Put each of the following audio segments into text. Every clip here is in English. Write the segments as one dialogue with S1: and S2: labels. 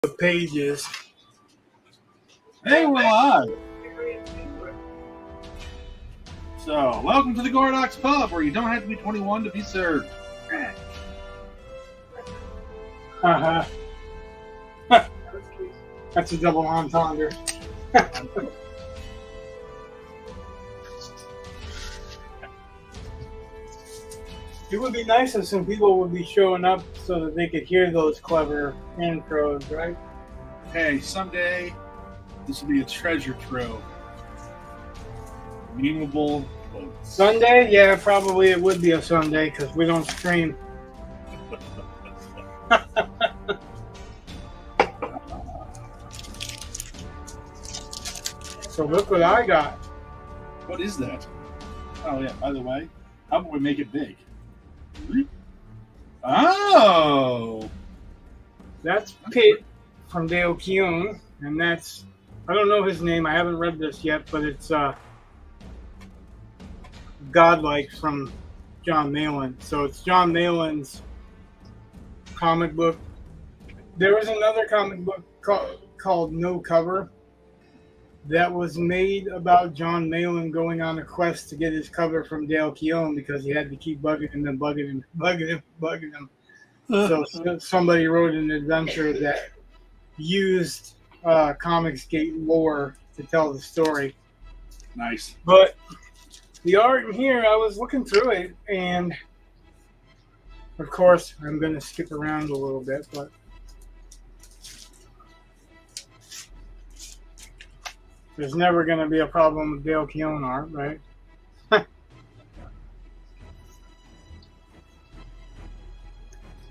S1: the pages.
S2: Hey, we're live. So, welcome to the Gordox Pub, where you don't have to be 21 to be served.
S1: Uh-huh. That's a double entendre. It would be nice if some people would be showing up so that they could hear those clever intros, right?
S2: Hey, someday this will be a treasure trove. Memeable quotes.
S1: Sunday? Yeah, probably it would be a Sunday because we don't stream. So look what I got.
S2: What is that? Oh, yeah, by the way, how about we make it big? Oh!
S1: That's Pit from Dale Keown, and that's, I don't know his name, I haven't read this yet, but it's Godlike from John Malin. So it's John Malin's comic book. There was another comic book called No Cover that was made about John Malin going on a quest to get his cover from Dale Keown because he had to keep bugging him and bugging him. So somebody wrote an adventure that used Comicsgate lore to tell the story.
S2: Nice.
S1: But the art in here, I was looking through it, and of course, I'm going to skip around a little bit, but there's never going to be a problem with Dale Keown art, right?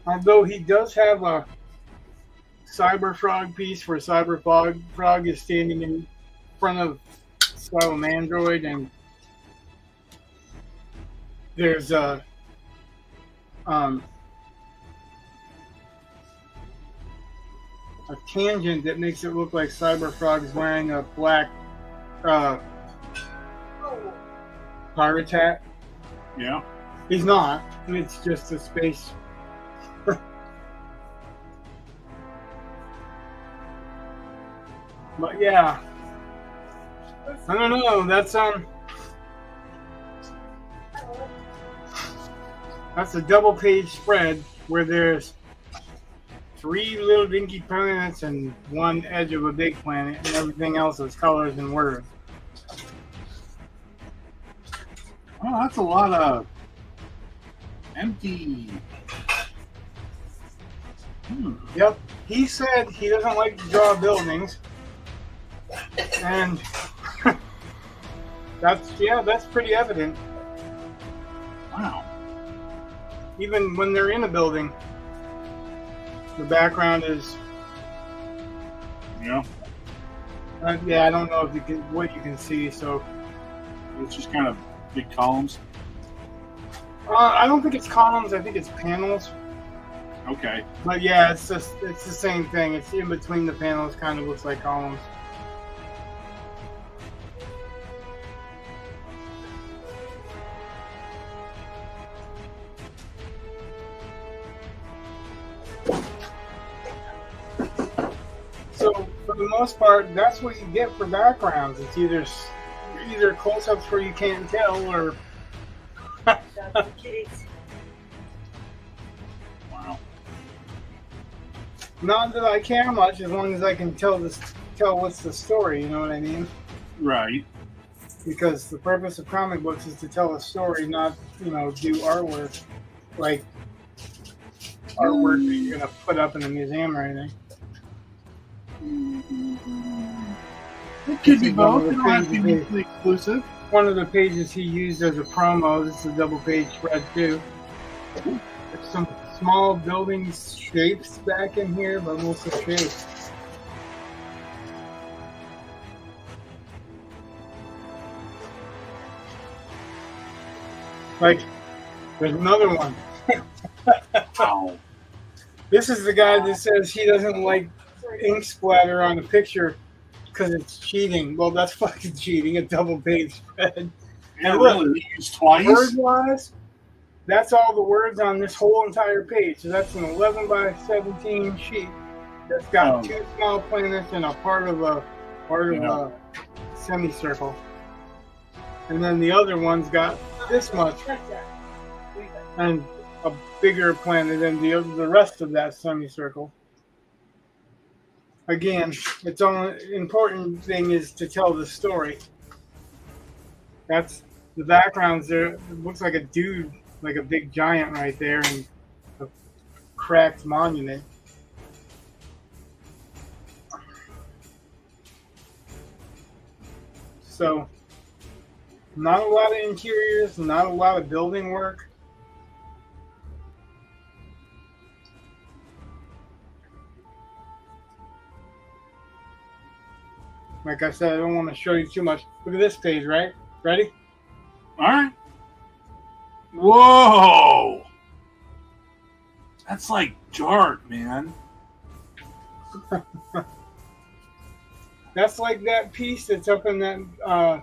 S1: Although he does have a Cyber Frog piece where Cyber Frog is standing in front of Android, and there's a tangent that makes it look like Cyber Frog is wearing a black pirate hat.
S2: Yeah.
S1: He's not. It's just a space. But yeah, I don't know. That's a double-page spread where there's 3 little dinky planets and 1 edge of a big planet, and everything else is colors and words.
S2: Oh, that's a lot of empty.
S1: Yep. He said he doesn't like to draw buildings. And that's pretty evident.
S2: Wow.
S1: Even when they're in a building, the background is.
S2: Yeah.
S1: Yeah, I don't know if what you can see. So
S2: It's just kind of big columns.
S1: I don't think it's columns. I think it's panels.
S2: Okay.
S1: But yeah, it's the same thing. It's in between the panels. Kind of looks like columns. So for the most part, that's what you get for backgrounds. It's either close-ups where you can't tell, or
S2: Wow.
S1: Not that I care much, as long as I can tell what's the story. You know what I mean?
S2: Right.
S1: Because the purpose of comic books is to tell a story, not do artwork like artwork that you're gonna put up in a museum or anything.
S2: It could be both. It don't have to be mutually exclusive.
S1: One of the pages he used as a promo. This is a double-page spread too. There's some small building shapes back in here, but mostly shapes. Like, there's another one.
S2: Wow.
S1: This is the guy that says he doesn't like ink splatter on a picture because it's cheating. Well, that's fucking cheating. A double-page spread.
S2: And really, used twice.
S1: Word-wise, that's all the words on this whole entire page. So that's an 11 by 17 sheet. It's got two small planets and a part of a semicircle. And then the other one's got this much and a bigger planet than the rest of that semicircle. Again, its only important thing is to tell the story. That's the backgrounds there. It looks like a dude, like a big giant right there, and a cracked monument. So, not a lot of interiors, not a lot of building work. Like I said, I don't want to show you too much. Look at this page, right? Ready?
S2: All right. Whoa! That's like dark, man.
S1: That's like that piece that's up in that,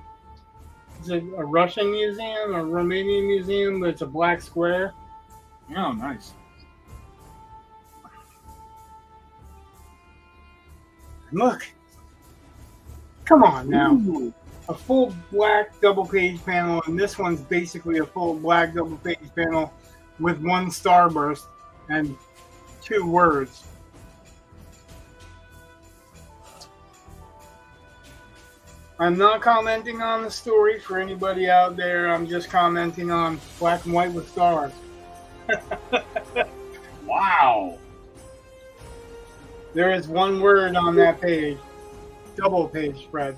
S1: is it a Russian museum or Romanian museum? But it's a black square.
S2: Oh, nice.
S1: Look. Come on now.
S2: Ooh.
S1: A full black double page panel, and this one's basically a full black double page panel with one starburst and 2 words. I'm not commenting on the story for anybody out there. I'm just commenting on black and white with stars.
S2: Wow.
S1: There is 1 word on that page. Double page spread.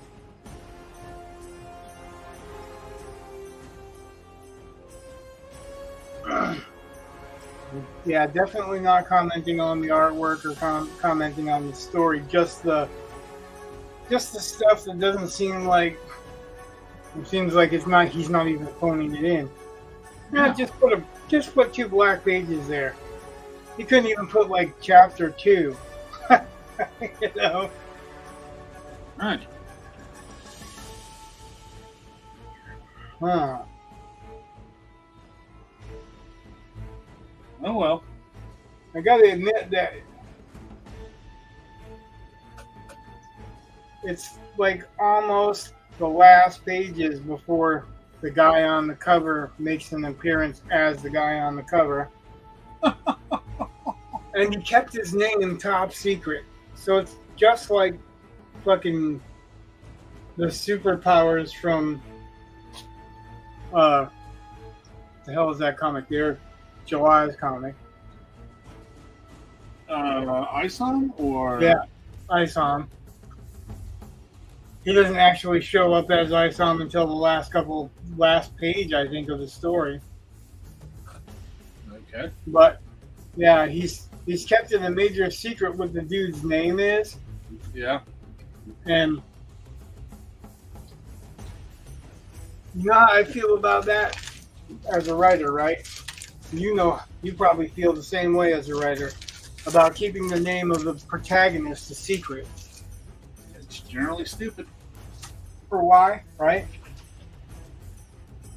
S1: Yeah, definitely not commenting on the artwork or commenting on the story. Just the stuff that doesn't seem like it seems like it's not. He's not even phoning it in. Yeah, just put 2 black pages there. He couldn't even put like chapter 2. You know.
S2: Right.
S1: Huh.
S2: Oh well.
S1: I gotta admit that it's like almost the last pages before the guy on the cover makes an appearance as the guy on the cover. And he kept his name top secret. So it's just like fucking the superpowers from the hell is that comic there? July's comic.
S2: Isom or
S1: Yeah, Isom. He doesn't actually show up as Isom until the last page, I think, of the story.
S2: Okay.
S1: But yeah, he's kept it a major secret what the dude's name is.
S2: Yeah.
S1: And you know how I feel about that as a writer, right? You know, you probably feel the same way as a writer about keeping the name of the protagonist a secret.
S2: It's generally stupid.
S1: For why, right?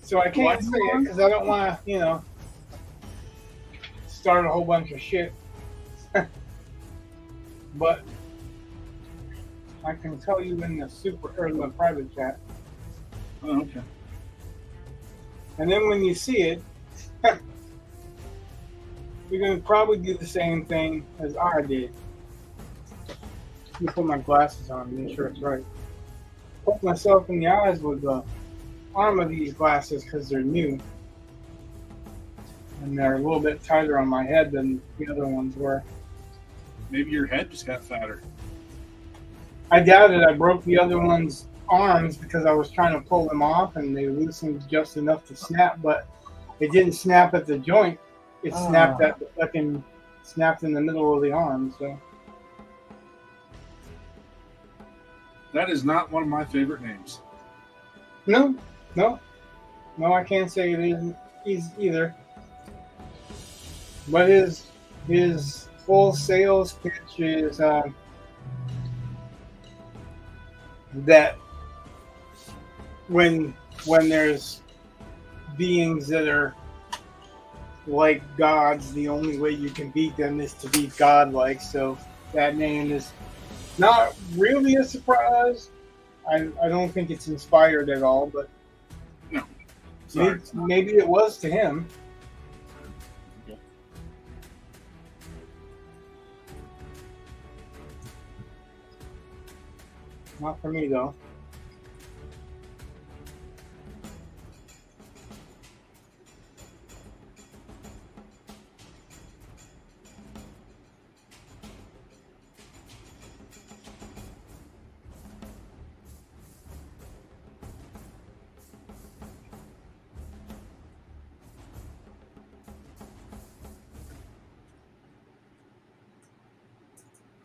S1: So I can't say it because I don't want to, start a whole bunch of shit. But I can tell you in the private chat.
S2: Oh, okay.
S1: And then when you see it, you're going to probably do the same thing as I did. Let me put my glasses on and make sure it's right. Poke myself in the eyes with the arm of these glasses because they're new. And they're a little bit tighter on my head than the other ones were.
S2: Maybe your head just got fatter.
S1: I doubt it. I broke the other one's arms because I was trying to pull them off and they loosened just enough to snap, but it didn't snap at the joint. It snapped at the snapped in the middle of the arm. So
S2: that is not one of my favorite names.
S1: no, I can't say it isn't either. But his full sales pitch is that when there's beings that are like gods, the only way you can beat them is to be godlike. So that name is not really a surprise. I don't think it's inspired at all, but
S2: No. Sorry.
S1: maybe it was to him.
S2: Okay.
S1: Not for me, though.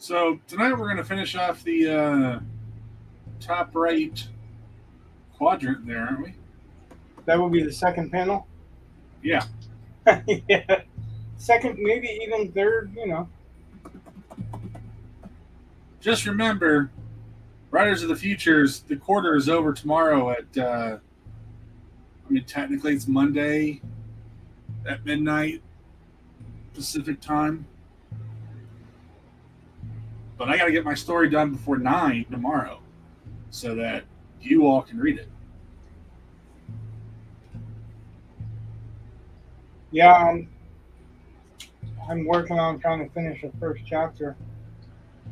S2: So tonight we're going to finish off the top right quadrant there, aren't we?
S1: That would be the second panel.
S2: Yeah.
S1: Yeah. Second, maybe even third,
S2: Just remember, Riders of the Futures, the quarter is over tomorrow at, technically it's Monday at midnight Pacific time. But I got to get my story done before 9 tomorrow so that you all can read it.
S1: Yeah, I'm working on trying to finish the first chapter.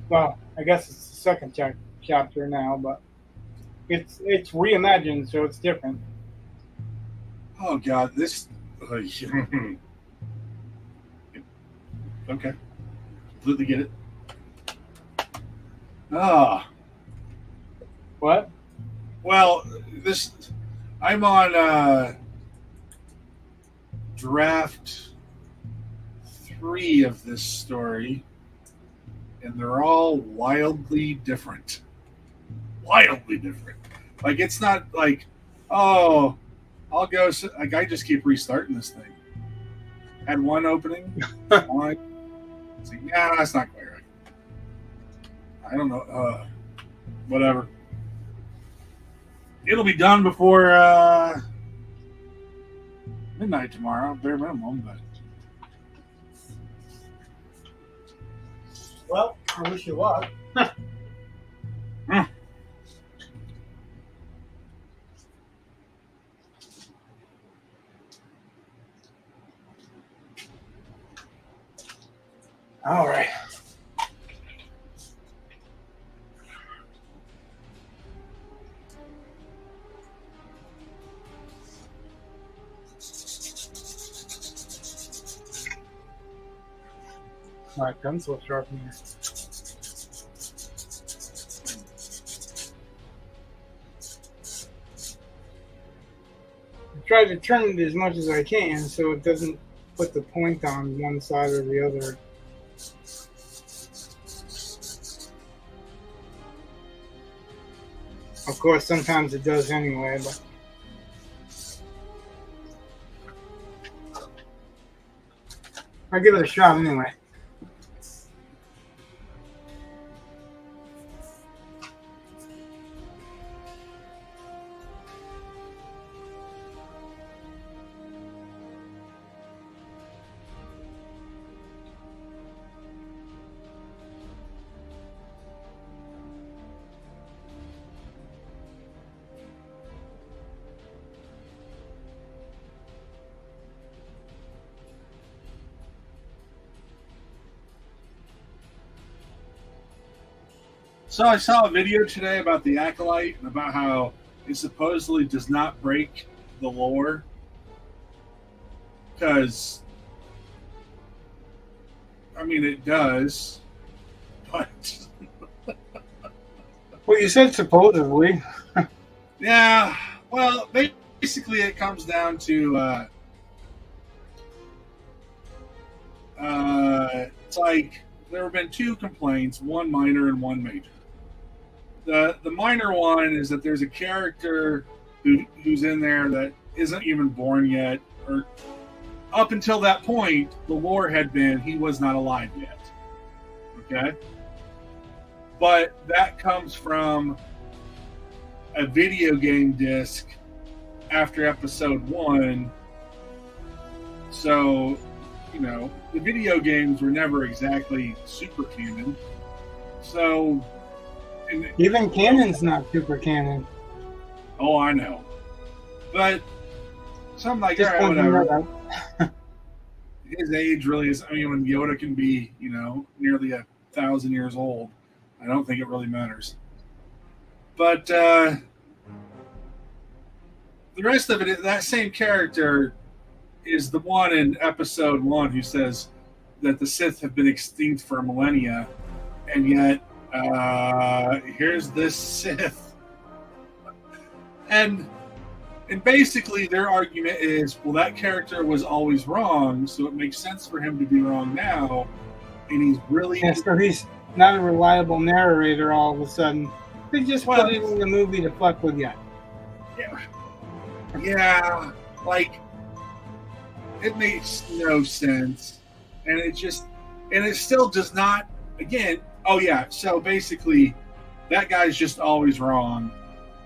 S1: Well, I guess it's the second chapter now, but it's reimagined, so it's different.
S2: Oh, God, this... Okay. Completely get it.
S1: What?
S2: Well, I'm on draft 3 of this story, and they're all wildly different. Wildly different. Like, it's not like, oh, I'll go. Like, I just keep restarting this thing. Had one opening. One. It's like, nah, that's not quite right. I don't know. Whatever. It'll be done before midnight tomorrow, bare minimum. But
S1: Well, I wish you luck. All right. My pencil sharpener. I try to turn it as much as I can so it doesn't put the point on one side or the other. Of course, sometimes it does anyway, but I'll give it a shot anyway.
S2: so I saw a video today about the Acolyte and about how it supposedly does not break the lore because, it does, but
S1: Well, you said supposedly.
S2: yeah. Well, basically, it comes down to it's like there have been 2 complaints, one minor and one major. The minor one is that there's a character who's in there that isn't even born yet, or up until that point, the lore had been he was not alive yet. Okay? But that comes from a video game disc after episode 1. So, the video games were never exactly super canon. So,
S1: Even canon's not super canon.
S2: oh, I know. But something like
S1: Just
S2: that,
S1: pointing
S2: whatever.
S1: that out.
S2: His age really is. I mean, when Yoda can be, nearly 1,000 years old, I don't think it really matters. But the rest of it, that same character is the one in Episode 1 who says that the Sith have been extinct for millennia, and yet here's this Sith, and basically their argument is, well, that character was always wrong, so it makes sense for him to be wrong now, and he's really
S1: so he's not a reliable narrator all of a sudden. They just put it in the movie to fuck with you.
S2: Yeah, like it makes no sense, and it still does not. Again, oh yeah, so basically, that guy's just always wrong,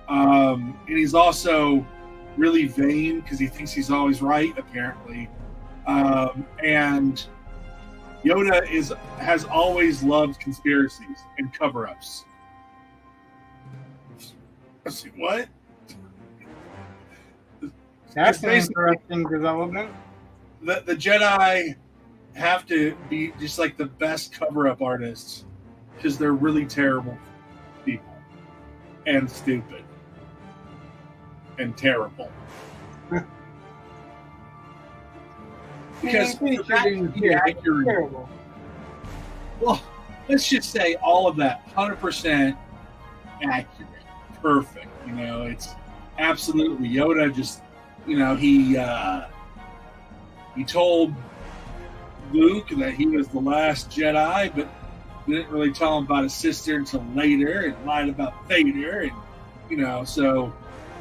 S2: and he's also really vain because he thinks he's always right, apparently, and Yoda has always loved conspiracies and cover-ups. What?
S1: That's an interesting development.
S2: The Jedi have to be just like the best cover-up artists because they're really terrible people and stupid and terrible. Because
S1: terrible.
S2: Well, let's just say all of that 100% accurate, perfect. It's absolutely Yoda. Just he told Luke that he was the last Jedi, but didn't really tell him about his sister until later, and lied about Vader, and so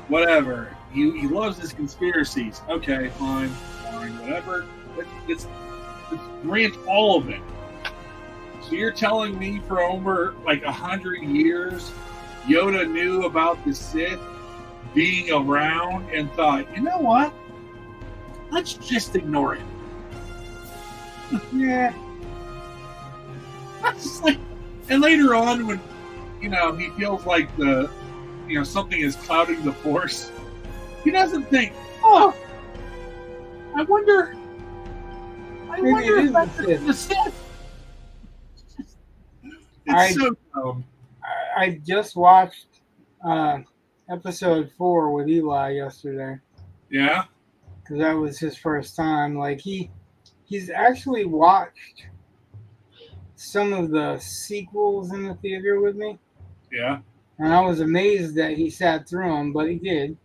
S2: whatever. He loves his conspiracies. Okay, fine, whatever. Let's grant all of it. So you're telling me for over 100 years, Yoda knew about the Sith being around and thought, you know what? Let's just ignore it.
S1: Yeah.
S2: And later on, when he feels like something is clouding the Force, he doesn't think, oh, I wonder if that's the Sith. It's so dumb.
S1: I just watched episode 4 with Eli yesterday.
S2: Yeah?
S1: Because that was his first time. He's actually watched some of the sequels in the theater with me.
S2: Yeah.
S1: And I was amazed that he sat through them, but he did.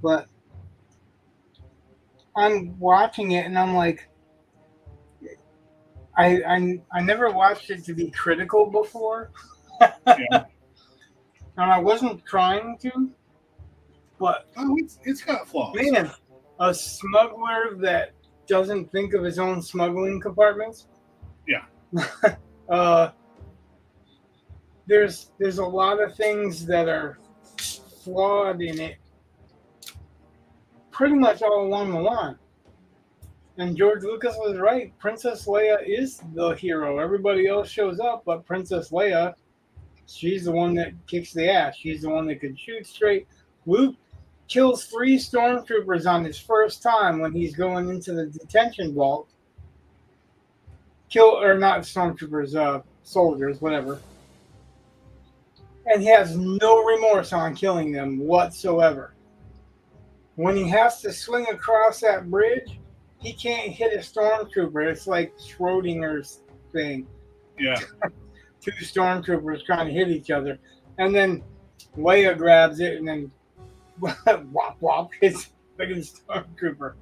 S1: But I'm watching it and I'm like, I never watched it to be critical before.
S2: Yeah.
S1: And I wasn't trying to, but
S2: it's got flaws.
S1: Man, a smuggler that doesn't think of his own smuggling compartments.
S2: Yeah.
S1: There's a lot of things that are flawed in it, pretty much all along the line. And George Lucas was right. Princess Leia is the hero. Everybody else shows up, but Princess Leia, she's the one that kicks the ass. She's the one that can shoot straight. Luke kills 3 stormtroopers on his first time when he's going into the detention vault. Not stormtroopers, soldiers, whatever. And he has no remorse on killing them whatsoever. When he has to swing across that bridge, he can't hit a stormtrooper. It's like Schrodinger's thing.
S2: Yeah.
S1: 2 stormtroopers trying to hit each other. And then Leia grabs it and then whop whop hits like a stormtrooper.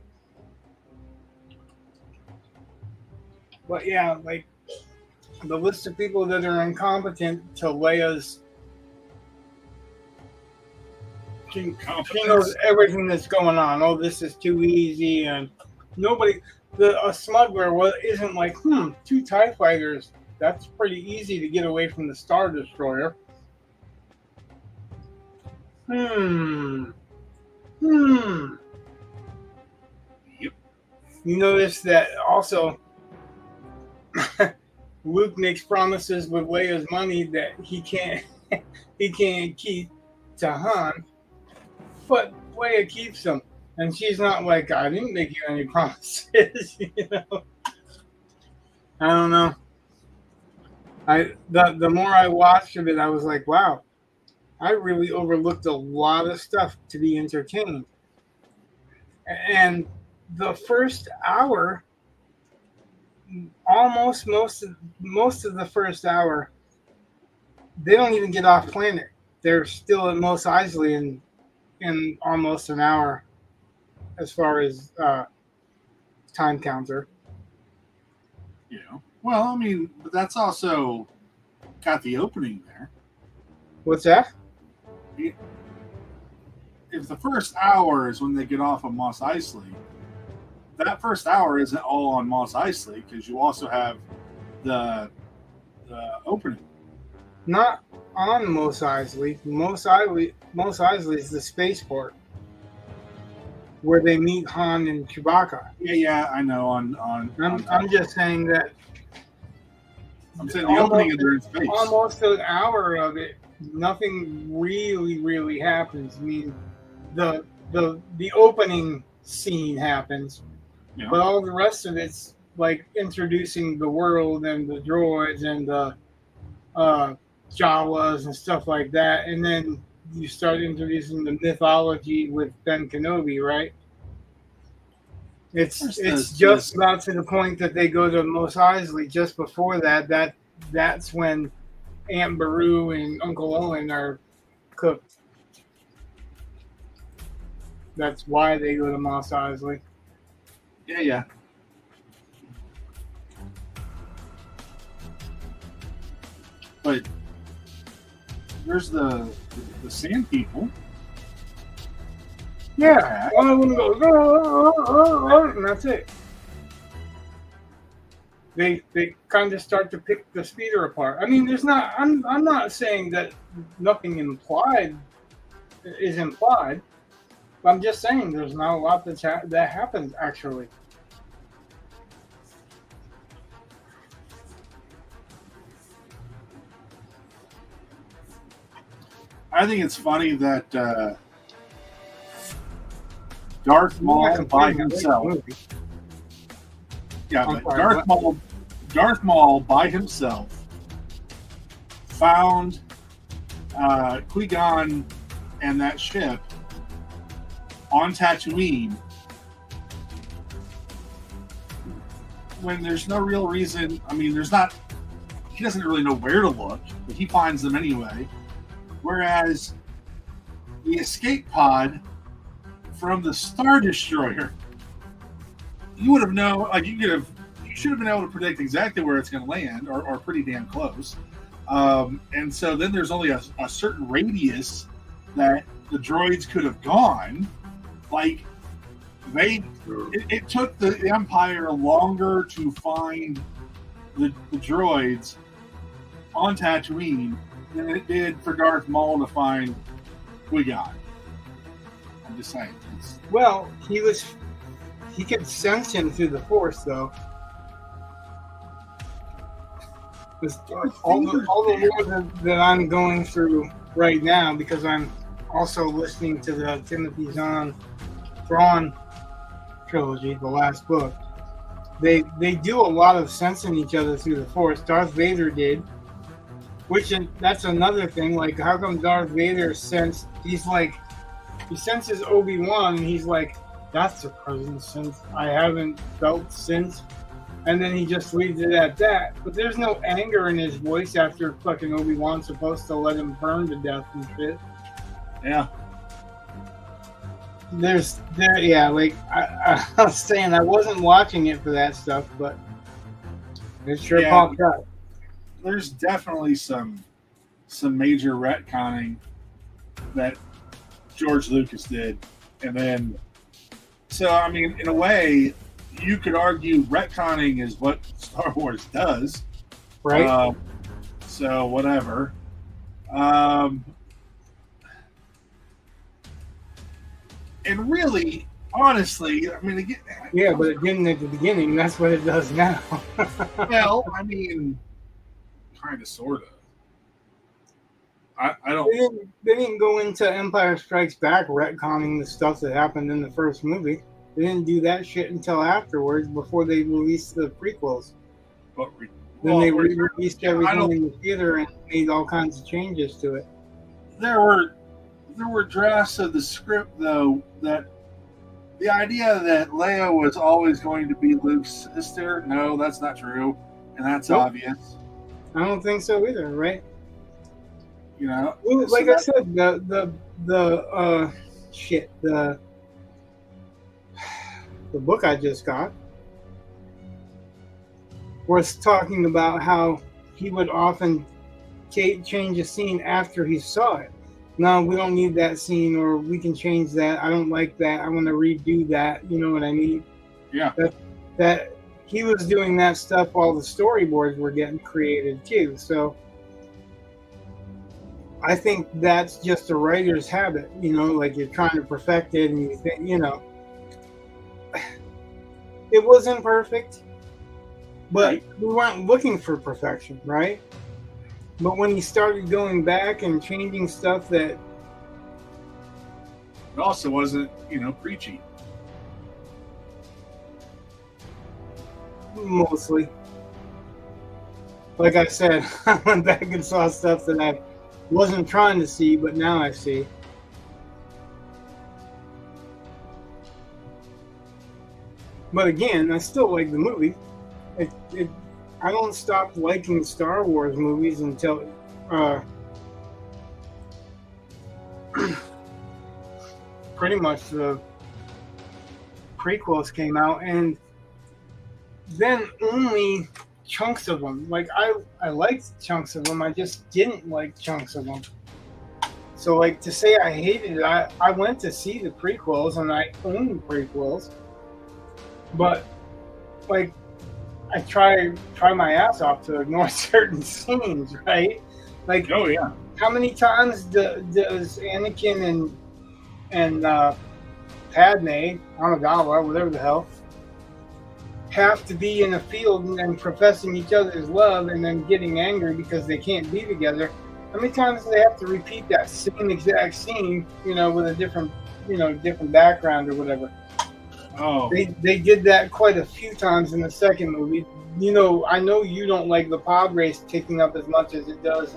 S1: But yeah, the list of people that are incompetent to Leia's, she knows everything that's going on. Oh, this is too easy, and a smuggler isn't like, 2 TIE fighters. That's pretty easy to get away from the Star Destroyer. Yep. You notice that also Luke makes promises with Leia's money that he can't keep to Han, but Leia keeps them, and she's not like, I didn't make you any promises. I don't know. The more I watched of it, I was like, wow, I really overlooked a lot of stuff to be entertained. And the first hour, almost most of the first hour, they don't even get off planet. They're still at Mos Eisley in almost an hour, as far as time counter.
S2: Yeah. Well, I mean, but that's also got the opening there.
S1: What's that?
S2: If the first hour is when they get off of Mos Eisley, that first hour isn't all on Mos Eisley, because you also have the opening.
S1: Not on Mos Eisley. Mos Eisley is the spaceport where they meet Han and Chewbacca.
S2: Yeah, I know.
S1: I'm just saying that.
S2: I'm saying the opening is in space.
S1: Almost an hour of it, nothing really happens. I mean, the opening scene happens,
S2: yeah.
S1: But all the rest of it's like introducing the world and the droids and the Jawas and stuff like that, and then you start introducing the mythology with Ben Kenobi, right? It's just about to the point that they go to Mos Eisley. Just before that's when Aunt Beru and Uncle Owen are cooked. That's why they go to Mos Eisley.
S2: Yeah. But there's the sand people.
S1: Yeah, one of them goes, and that's it. They kind of start to pick the speeder apart. I mean, there's not. I'm not saying that nothing is implied. I'm just saying there's not a lot that happens actually.
S2: I think it's funny that Darth Maul by himself. Yeah, but Darth Maul by himself found Qui-Gon and that ship on Tatooine when there's no real reason. I mean, he doesn't really know where to look, but he finds them anyway. Whereas the escape pod from the Star Destroyer, you would have known, like you should have been able to predict exactly where it's going to land, or pretty damn close. And so then there's only a certain radius that the droids could have gone. Like it took the Empire longer to find the droids on Tatooine than it did for Darth Maul to find Qui-Gon. I'm just saying.
S1: Well, he could sense him through the Force, though. All the lore that I'm going through right now, because I'm also listening to the Timothy Zahn Thrawn trilogy, the last book. They do a lot of sensing each other through the Force. Darth Vader did, that's another thing. Like, how come Darth Vader sensed? He senses Obi-Wan, and he's like, that's a presence since I haven't felt since. And then he just leaves it at that. But there's no anger in his voice after fucking Obi-Wan's supposed to let him burn to death and shit.
S2: Yeah.
S1: I was saying I wasn't watching it for that stuff, but it sure popped up.
S2: There's definitely some major retconning that George Lucas did. And then, so, I mean, in a way, you could argue retconning is what Star Wars does.
S1: Right.
S2: So, whatever. And really, honestly, I mean, again,
S1: but it didn't at the beginning. That's what it does now.
S2: Well, I mean, kind of, sort of. I don't.
S1: They didn't go into Empire Strikes Back retconning the stuff that happened in the first movie. They didn't do that shit until afterwards, before they released the prequels. Then they released everything in the theater and made all kinds of changes to it.
S2: There were drafts of the script, though, that the idea that Leia was always going to be Luke's sister, no, that's not true, and that's obvious.
S1: I don't think so either, right?
S2: You know,
S1: like I said, the book I just got was talking about how he would often change a scene after he saw it. No, we don't need that scene, or we can change that. I don't like that. I want to redo that. You know what I mean?
S2: Yeah.
S1: That he was doing that stuff while the storyboards were getting created too. So I think that's just a writer's habit, you know, like you're trying to perfect it and you think, you know, it wasn't perfect, but we weren't looking for perfection, right? But when he started going back and changing stuff that...
S2: It also wasn't, you know, preachy.
S1: Mostly. Like I said, I went back and saw stuff that I wasn't trying to see, but now I see. But again, I still like the movie. I don't stop liking Star Wars movies until pretty much the prequels came out, and then only chunks of them. Like I liked chunks of them, I just didn't like chunks of them. So like to say I hated it, I went to see the prequels and I own the prequels, but like I try my ass off to ignore certain scenes, right? Like,
S2: oh yeah,
S1: how many times does Anakin and Padme, Amidala, whatever the hell, have to be in a field and professing each other's love and then getting angry because they can't be together? How many times do they have to repeat that same exact scene, you know, with a different background or whatever?
S2: Oh,
S1: they did that quite a few times in the second movie. You know, I know you don't like the pod race kicking up as much as it does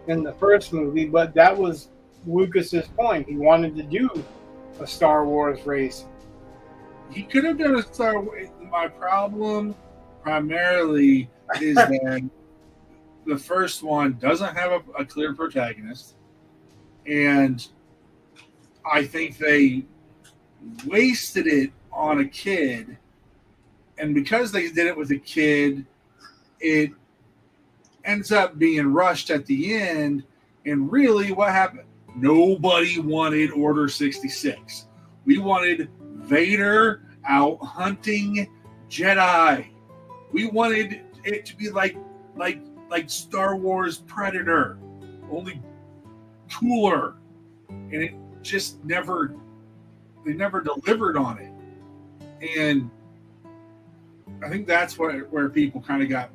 S1: in the first movie, but that was Lucas's point. He wanted to do a Star Wars race.
S2: He could have done a Star Wars. My problem primarily is that the first one doesn't have a clear protagonist, and I think they wasted it on a kid, and because they did it with a kid, it ends up being rushed at the end. And really, what happened? Nobody wanted Order 66. We wanted Vader out hunting Jedi. We wanted it to be like Star Wars Predator, only cooler, and it just they never delivered on it. And I think that's where people kind of got.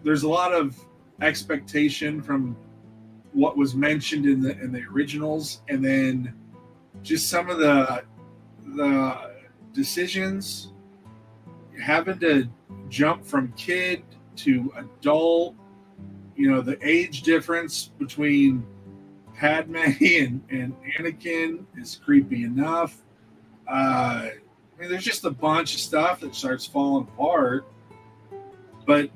S2: There's a lot of expectation from what was mentioned in the originals, and then just some of the decisions, having to jump from kid to adult. You know, the age difference between Padme and Anakin is creepy enough. I mean, there's just a bunch of stuff that starts falling apart, but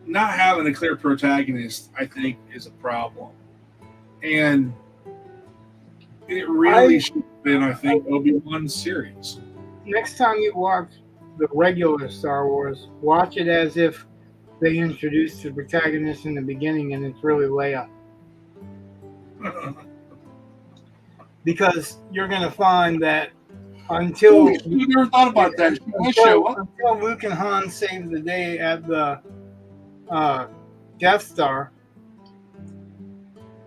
S2: not having a clear protagonist, I think, is a problem. And it really should have been, I think, Obi-Wan's series.
S1: Next time you watch the regular Star Wars, watch it as if they introduced the protagonist in the beginning and it's really Leia. Because you're going to find that until...
S2: You never thought about that.
S1: Until Luke and Han saved the day at the Death Star,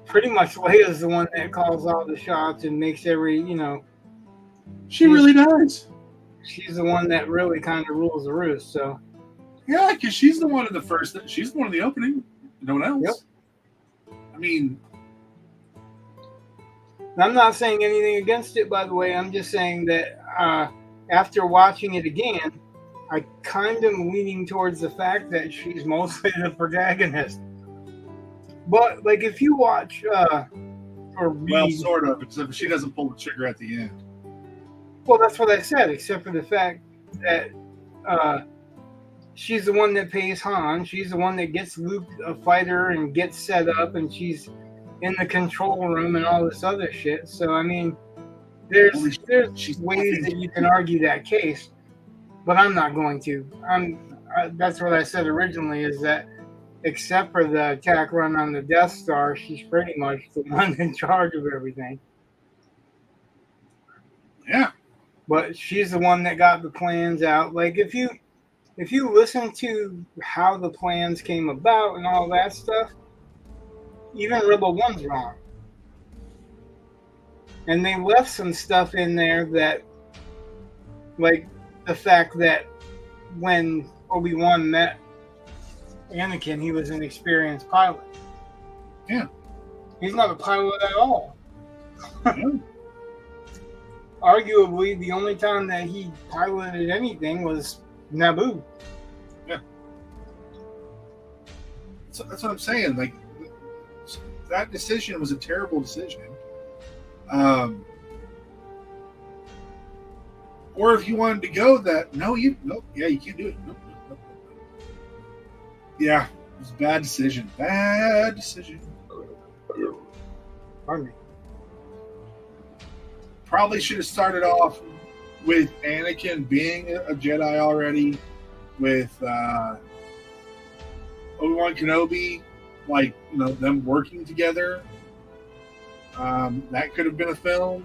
S1: pretty much Leia's the one that calls all the shots and makes every, you know...
S2: She really does.
S1: She's the one that really kind of rules the roost, so...
S2: Yeah, because she's the one in the first. She's the one in the opening. No one else.
S1: Yep.
S2: I mean,
S1: I'm not saying anything against it, by the way. I'm just saying that after watching it again, I kind of leaning towards the fact that she's mostly the protagonist. But like, if you watch or read,
S2: well, sort of, except she doesn't pull the trigger at the end.
S1: well, that's what I said. Except for the fact that she's the one that pays Han. She's the one that gets Luke a fighter and gets set up, and she's in the control room and all this other shit. So I mean, there's ways that you can argue that case, but I'm not going to. That's what I said originally, is that except for the attack run on the Death Star, she's pretty much the one in charge of everything.
S2: Yeah.
S1: But she's the one that got the plans out. Like, if you listen to how the plans came about and all that stuff, even Rebel One's wrong. And they left some stuff in there that, like the fact that when Obi-Wan met Anakin, he was an experienced pilot.
S2: Yeah.
S1: He's not a pilot at all.
S2: Yeah.
S1: Arguably, the only time that he piloted anything was Naboo.
S2: Yeah. So that's what I'm saying. Like, that decision was a terrible decision. Or if you wanted to go that, you can't do it. Nope. Yeah, it was a bad decision. Bad decision.
S1: Pardon me.
S2: Probably should have started off with Anakin being a Jedi already, with Obi-Wan Kenobi, like, them working together. That could have been a film.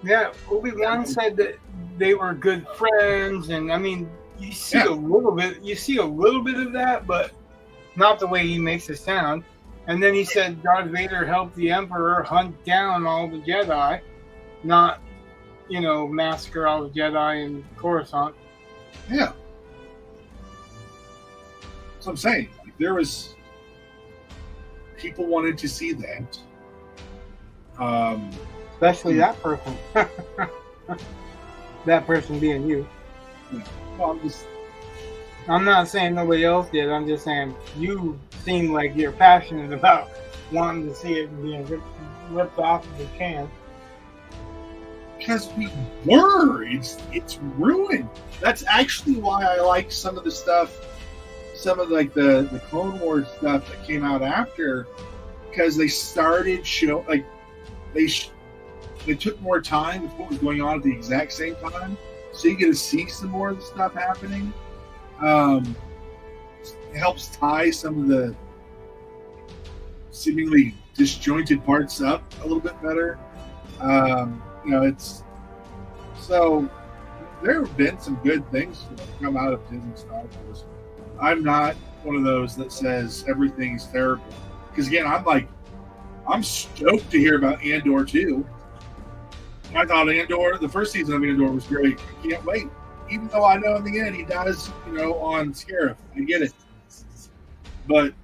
S1: Yeah, Obi-Wan said that they were good friends, and I mean, you see a little bit of that, but not the way he makes it sound. And then he said Darth Vader helped the Emperor hunt down all the Jedi, not, massacre all the Jedi in Coruscant.
S2: Yeah. So I'm saying, like, there was people wanted to see that.
S1: Especially that person. That person being you.
S2: Yeah. Well,
S1: I'm not saying nobody else did. I'm just saying you seem like you're passionate about wanting to see it being ripped off if you can.
S2: Because we were. It's ruined. That's actually why I like some of the stuff, some of like the Clone Wars stuff that came out after, because they started they took more time with what was going on at the exact same time, so you get to see some more of the stuff happening. It helps tie some of the seemingly disjointed parts up a little bit better. It's so there have been some good things come out of Disney Star Wars. I'm not one of those that says everything's terrible, because again, I'm stoked to hear about Andor too. I thought the first season of Andor was great. I can't wait. Even though I know in the end he dies, on Scarif. I get it. But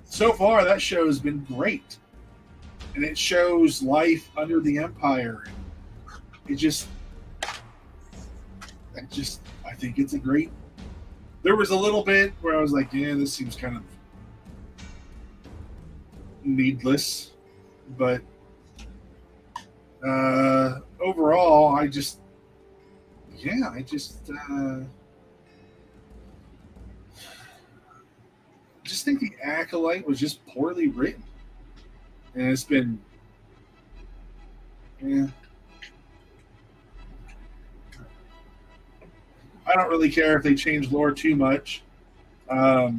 S2: so far that show has been great. And it shows life under the Empire. I think it's a great. There was a little bit where I was like, yeah, this seems kind of needless. But overall, I just think the Acolyte was just poorly written, and it's been, I don't really care if they change lore too much. Well,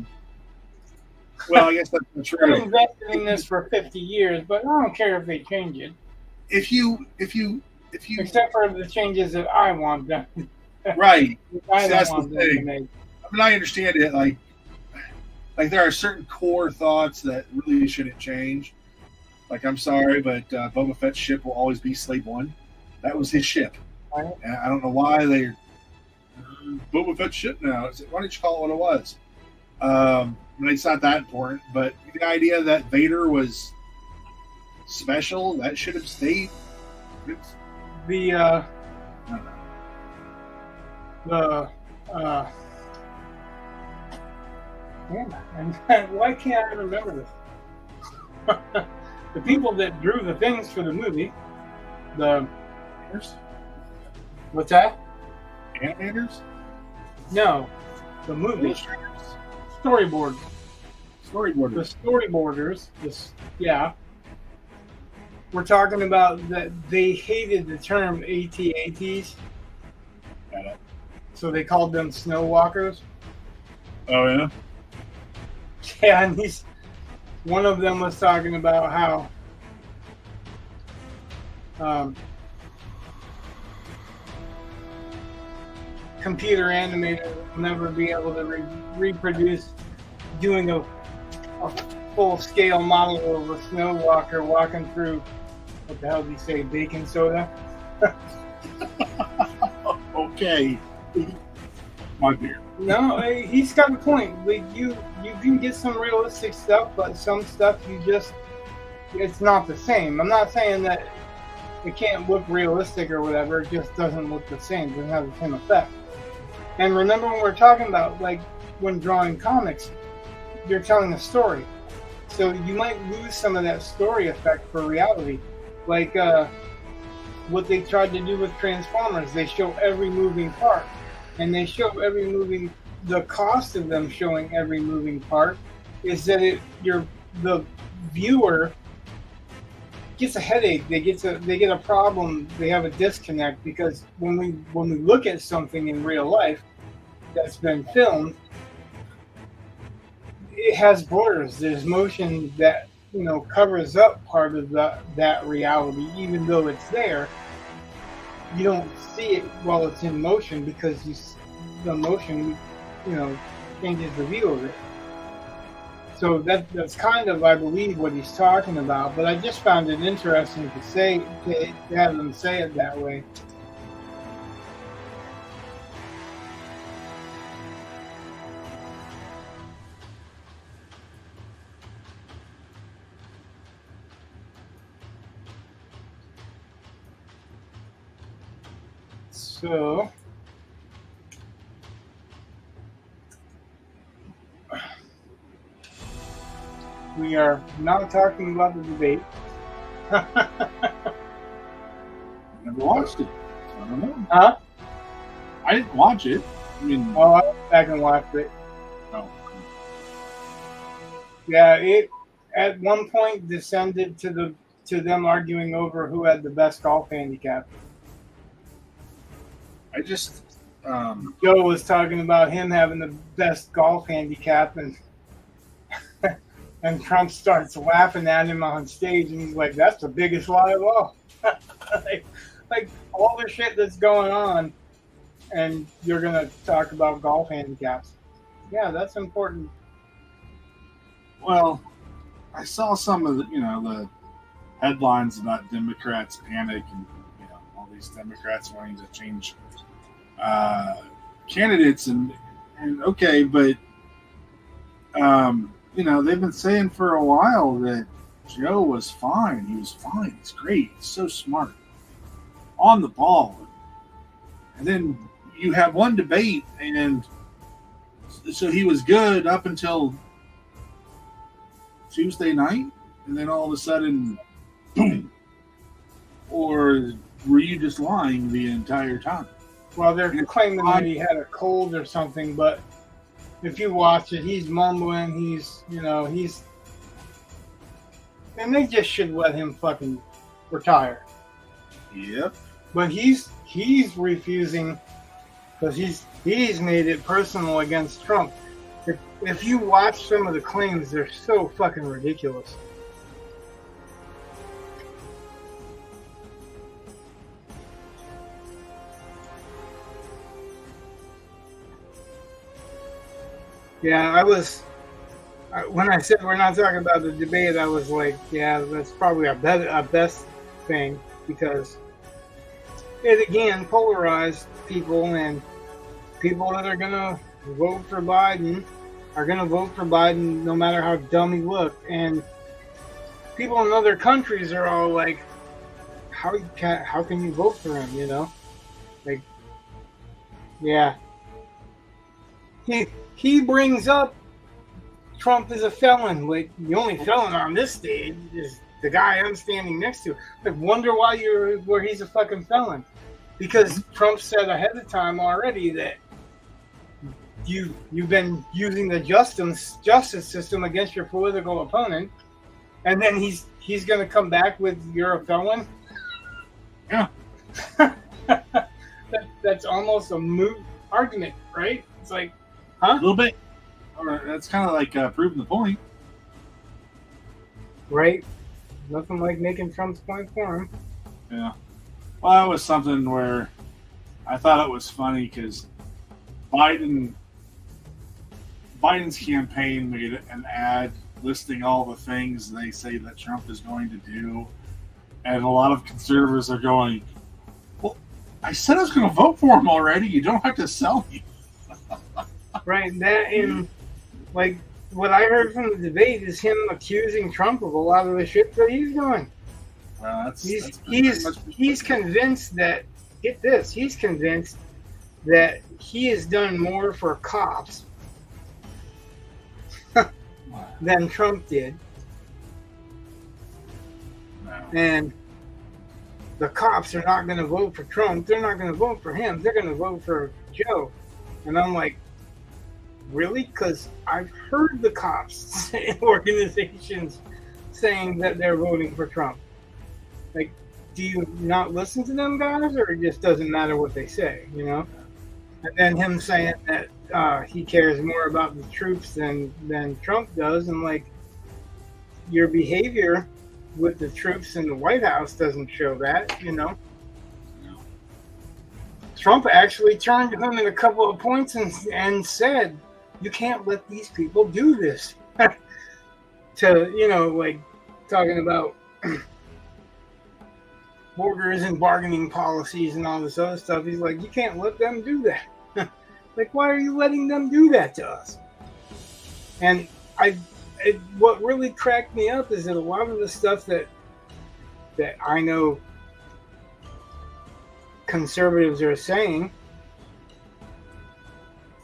S2: I guess that's not true.
S1: I've invested in this for 50 years, but I don't care if they change it.
S2: If you
S1: except for the changes that I want done.
S2: Right.
S1: That's
S2: the thing. I mean, I understand it. Like there are certain core thoughts that really shouldn't change. Like, I'm sorry, but Boba Fett's ship will always be Slave One. That was his ship.
S1: Right.
S2: And I don't know why Boba Fett ship now. Why don't you call it what it was? It's not that important, but the idea that Vader was special, that should have stayed.
S1: The
S2: I don't know.
S1: and why can't I remember this? The people that drew the things for the movie, what's that?
S2: Animators?
S1: No, the movie storyboard.
S2: Storyboarders.
S1: The storyboarders. Yeah. We're talking about that they hated the term AT-ATs,
S2: Got it.
S1: so they called them snow walkers.
S2: Oh yeah.
S1: Yeah, and one of them was talking about how computer animators will never be able to reproduce doing a full-scale model of a snow walker walking through, what the hell did he say, baking soda?
S2: Okay. My dear.
S1: No, he's got a point. Like you can get some realistic stuff, but some stuff it's not the same. I'm not saying that it can't look realistic or whatever. It just doesn't look the same. It doesn't have the same effect. And remember when we're talking about, like, when drawing comics, you're telling a story. So you might lose some of that story effect for reality. Like what they tried to do with Transformers. They show every moving part. And they show the cost of them showing every moving part is that the viewer gets a headache. They get a problem. They have a disconnect because when we look at something in real life that's been filmed, it has borders. There's motion that covers up part of that reality, even though it's there. You don't see it while it's in motion because the motion, changes the view of it. So that's kind of, I believe, what he's talking about. But I just found it interesting to have them say it that way. So we are now talking about the debate.
S2: Never watched it. So I don't know.
S1: Huh?
S2: I didn't watch it. I mean,
S1: Oh, I went back and watched it.
S2: no.
S1: Yeah, it at one point descended to them arguing over who had the best golf handicap.
S2: I just
S1: Joe was talking about him having the best golf handicap, and and Trump starts laughing at him on stage, and he's like, "That's the biggest lie of all." like all the shit that's going on, and you're gonna talk about golf handicaps. Yeah, that's important.
S2: well, I saw some of the headlines about Democrats panic and all these Democrats wanting to change candidates and okay, but they've been saying for a while that Joe was fine. He was fine. He's great. He's so smart, on the ball. And then you have one debate, and so he was good up until Tuesday night, and then all of a sudden, boom. Or were you just lying the entire time?
S1: Well, they're claiming that he had a cold or something, but if you watch it, he's mumbling. He's, and they just should let him fucking retire.
S2: Yep.
S1: But he's refusing because he's made it personal against Trump. If you watch some of the claims, they're so fucking ridiculous. Yeah, when I said we're not talking about the debate, I was like, yeah, that's probably our best thing, because it again polarized people, and people that are gonna vote for Biden are gonna vote for Biden no matter how dumb he looked, and people in other countries are all like, how can you vote for him? You know, like, yeah. He brings up Trump is a felon. Like, the only felon on this stage is the guy I'm standing next to. Like, wonder where he's a fucking felon. Because Trump said ahead of time already that you've been using the justice system against your political opponent, and then he's gonna come back with you're a felon.
S2: Yeah.
S1: That's almost a moot argument, right? It's like, huh?
S2: A little bit. That's kind of like proving the point.
S1: Right. Nothing like making Trump's point for him.
S2: Yeah. Well, that was something where I thought it was funny because Biden's campaign made an ad listing all the things they say that Trump is going to do. And a lot of conservatives are going, well, I said I was going to vote for him already. You don't have to sell me.
S1: Right. That in, like, what I heard from the debate is him accusing Trump of a lot of the shit that he's doing. He's convinced that, get this, he's convinced that he has done more for cops than Trump did.
S2: No.
S1: And the cops are not going to vote for Trump. They're not going to vote for him. They're going to vote for Joe. And I'm like, really? Because I've heard the cops organizations saying that they're voting for Trump. Like, do you not listen to them guys, or it just doesn't matter what they say, you know? And then him saying that he cares more about the troops than Trump does, and like, your behavior with the troops in the White House doesn't show that, you know?
S2: No.
S1: Trump actually turned to him in a couple of points and said, you can't let these people do this. To, you know, like, talking about borders and bargaining policies and all this other stuff. He's like, you can't let them do that. Like, why are you letting them do that to us? And what really cracked me up is that a lot of the stuff that I know conservatives are saying,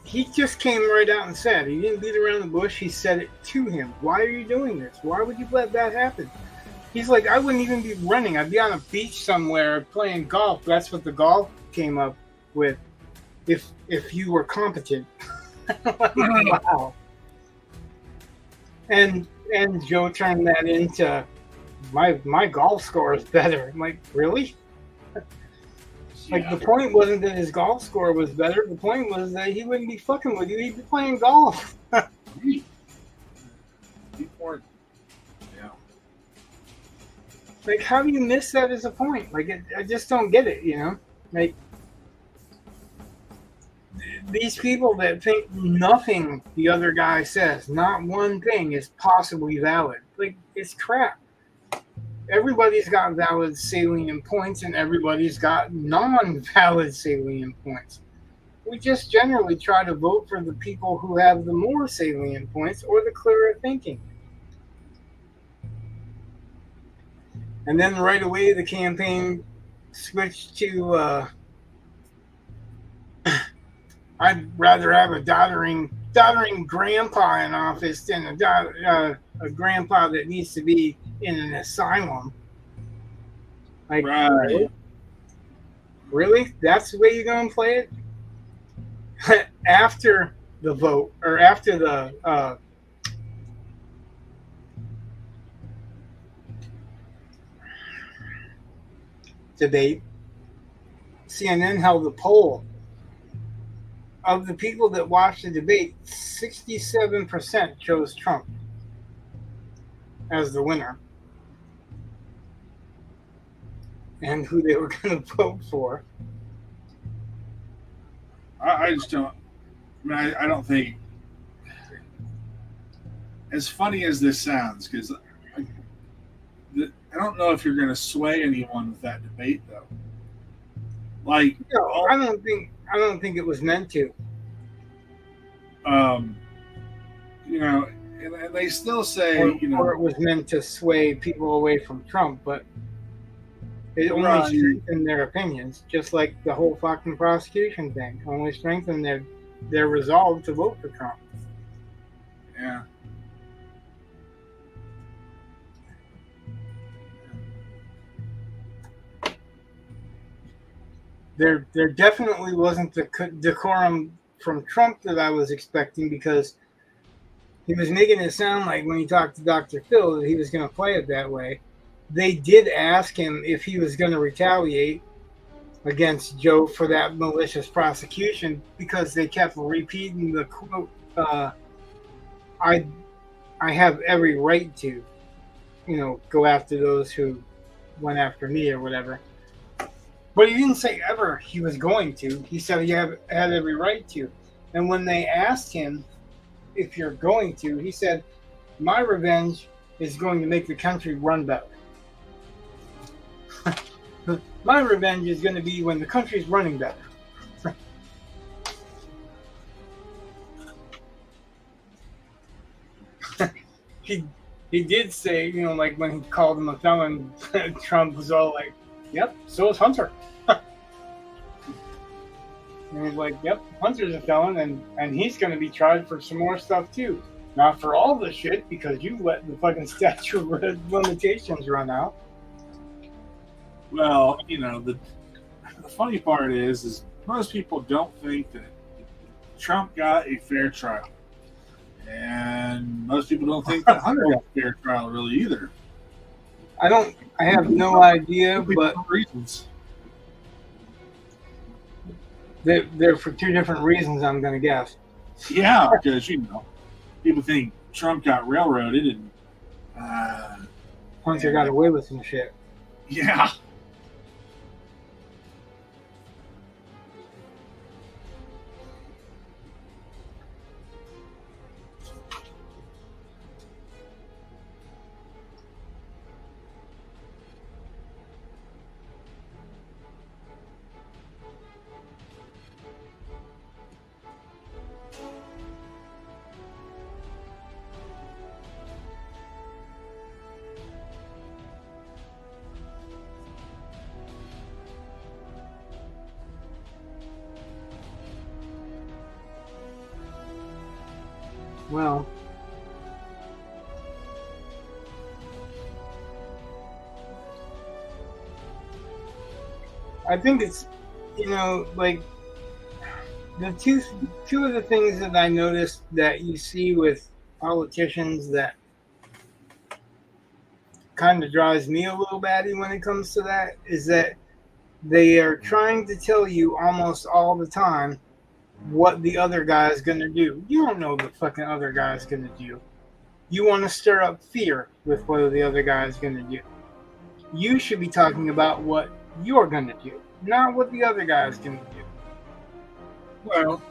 S1: he just came right out and said. He didn't beat around the bush. He said it to him. Why are you doing this? Why would you let that happen? He's like, I wouldn't even be running. I'd be on a beach somewhere playing golf. That's what the golf came up with. If you were competent. Like, wow. And Joe turned that into my golf score is better. I'm like, really? Like, the point wasn't that his golf score was better. The point was that he wouldn't be fucking with you. He'd be playing golf.
S2: Yeah.
S1: Like, how do you miss that as a point? Like, I just don't get it, you know? Like, these people that think nothing the other guy says, not one thing, is possibly valid. Like, it's crap. Everybody's got valid salient points, and everybody's got non-valid salient points. We just generally try to vote for the people who have the more salient points or the clearer thinking. And then right away the campaign switched to I'd rather have a doddering grandpa in office than a grandpa that needs to be in an asylum. Like,
S2: right.
S1: Really? That's the way you're going to play it? After the vote, or after the debate, CNN held a poll. Of the people that watched the debate, 67% chose Trump as the winner and who they were going to vote for.
S2: I just don't. I mean, I don't think. As funny as this sounds, because I don't know if you're going to sway anyone with that debate, though. Like,
S1: No, I don't think it was meant to.
S2: you know, and they still say,
S1: Or it was meant to sway people away from Trump, but it only
S2: Right.
S1: strengthened their opinions, just like the whole fucking prosecution thing. Only strengthened their resolve to vote for Trump.
S2: Yeah.
S1: There definitely wasn't the decorum from Trump that I was expecting, because he was making it sound like when he talked to Dr. Phil that he was going to play it that way. They did ask him if he was going to retaliate against Joe for that malicious prosecution, because they kept repeating the quote, I have every right to, go after those who went after me or whatever. But he didn't say ever he was going to. He said he had every right to. And when they asked him if you're going to, he said, my revenge is going to make the country run better. My revenge is going to be when the country's running better. He did say, like when he called him a felon, Trump was all like, yep, so is Hunter. And he's like, yep, Hunter's a felon, and he's going to be tried for some more stuff too. Not for all the shit, because you let the fucking statute of limitations run out.
S2: Well, the funny part is most people don't think that Trump got a fair trial. And most people don't think that Hunter got a fair trial really either.
S1: I have no idea, but
S2: reasons.
S1: They're for two different reasons, I'm going to guess.
S2: Yeah, because, people think Trump got railroaded and
S1: Hunter got away with some shit.
S2: Yeah.
S1: Well, I think it's, like the two of the things that I noticed that you see with politicians that kind of drives me a little batty when it comes to that is that they are trying to tell you almost all the time what the other guy is going to do. You don't know what the fucking other guy is going to do. You want to stir up fear with what the other guy is going to do. You should be talking about what you're going to do, not what the other guy is going to do.
S2: Well,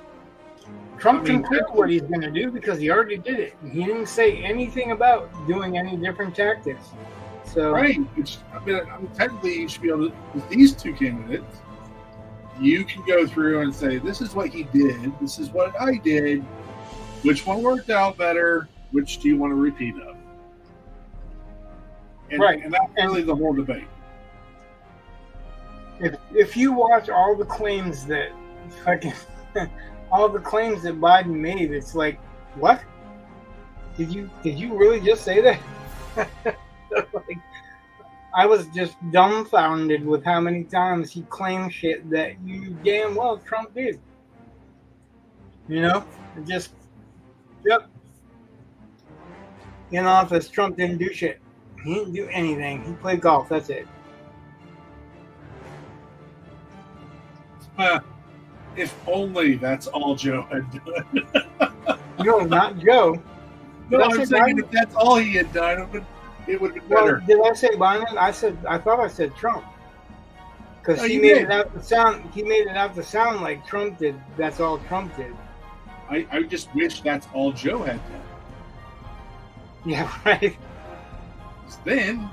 S1: Trump can tell what he's going to do because he already did it. He didn't say anything about doing any different tactics. So,
S2: right. Technically, you should be able to, with these two candidates, you can go through and say, this is what he did, this is what I did, which one worked out better, which do you want to repeat of? And,
S1: right.
S2: And that's really the whole debate.
S1: If you watch all the claims that fucking all the claims that Biden made, it's like, what? Did you really just say that? Like, I was just dumbfounded with how many times he claimed shit that you damn well Trump did. Just, yep. In office, Trump didn't do shit. He didn't do anything. He played golf. That's it.
S2: If only that's all Joe had done.
S1: No, not Joe.
S2: No, I'm saying if that's all he had done, it would have been better.
S1: Well, did I say Biden? I thought I said Trump. Because he made it out to sound like Trump did. That's all Trump did.
S2: I just wish that's all Joe had done.
S1: Yeah, right.
S2: Then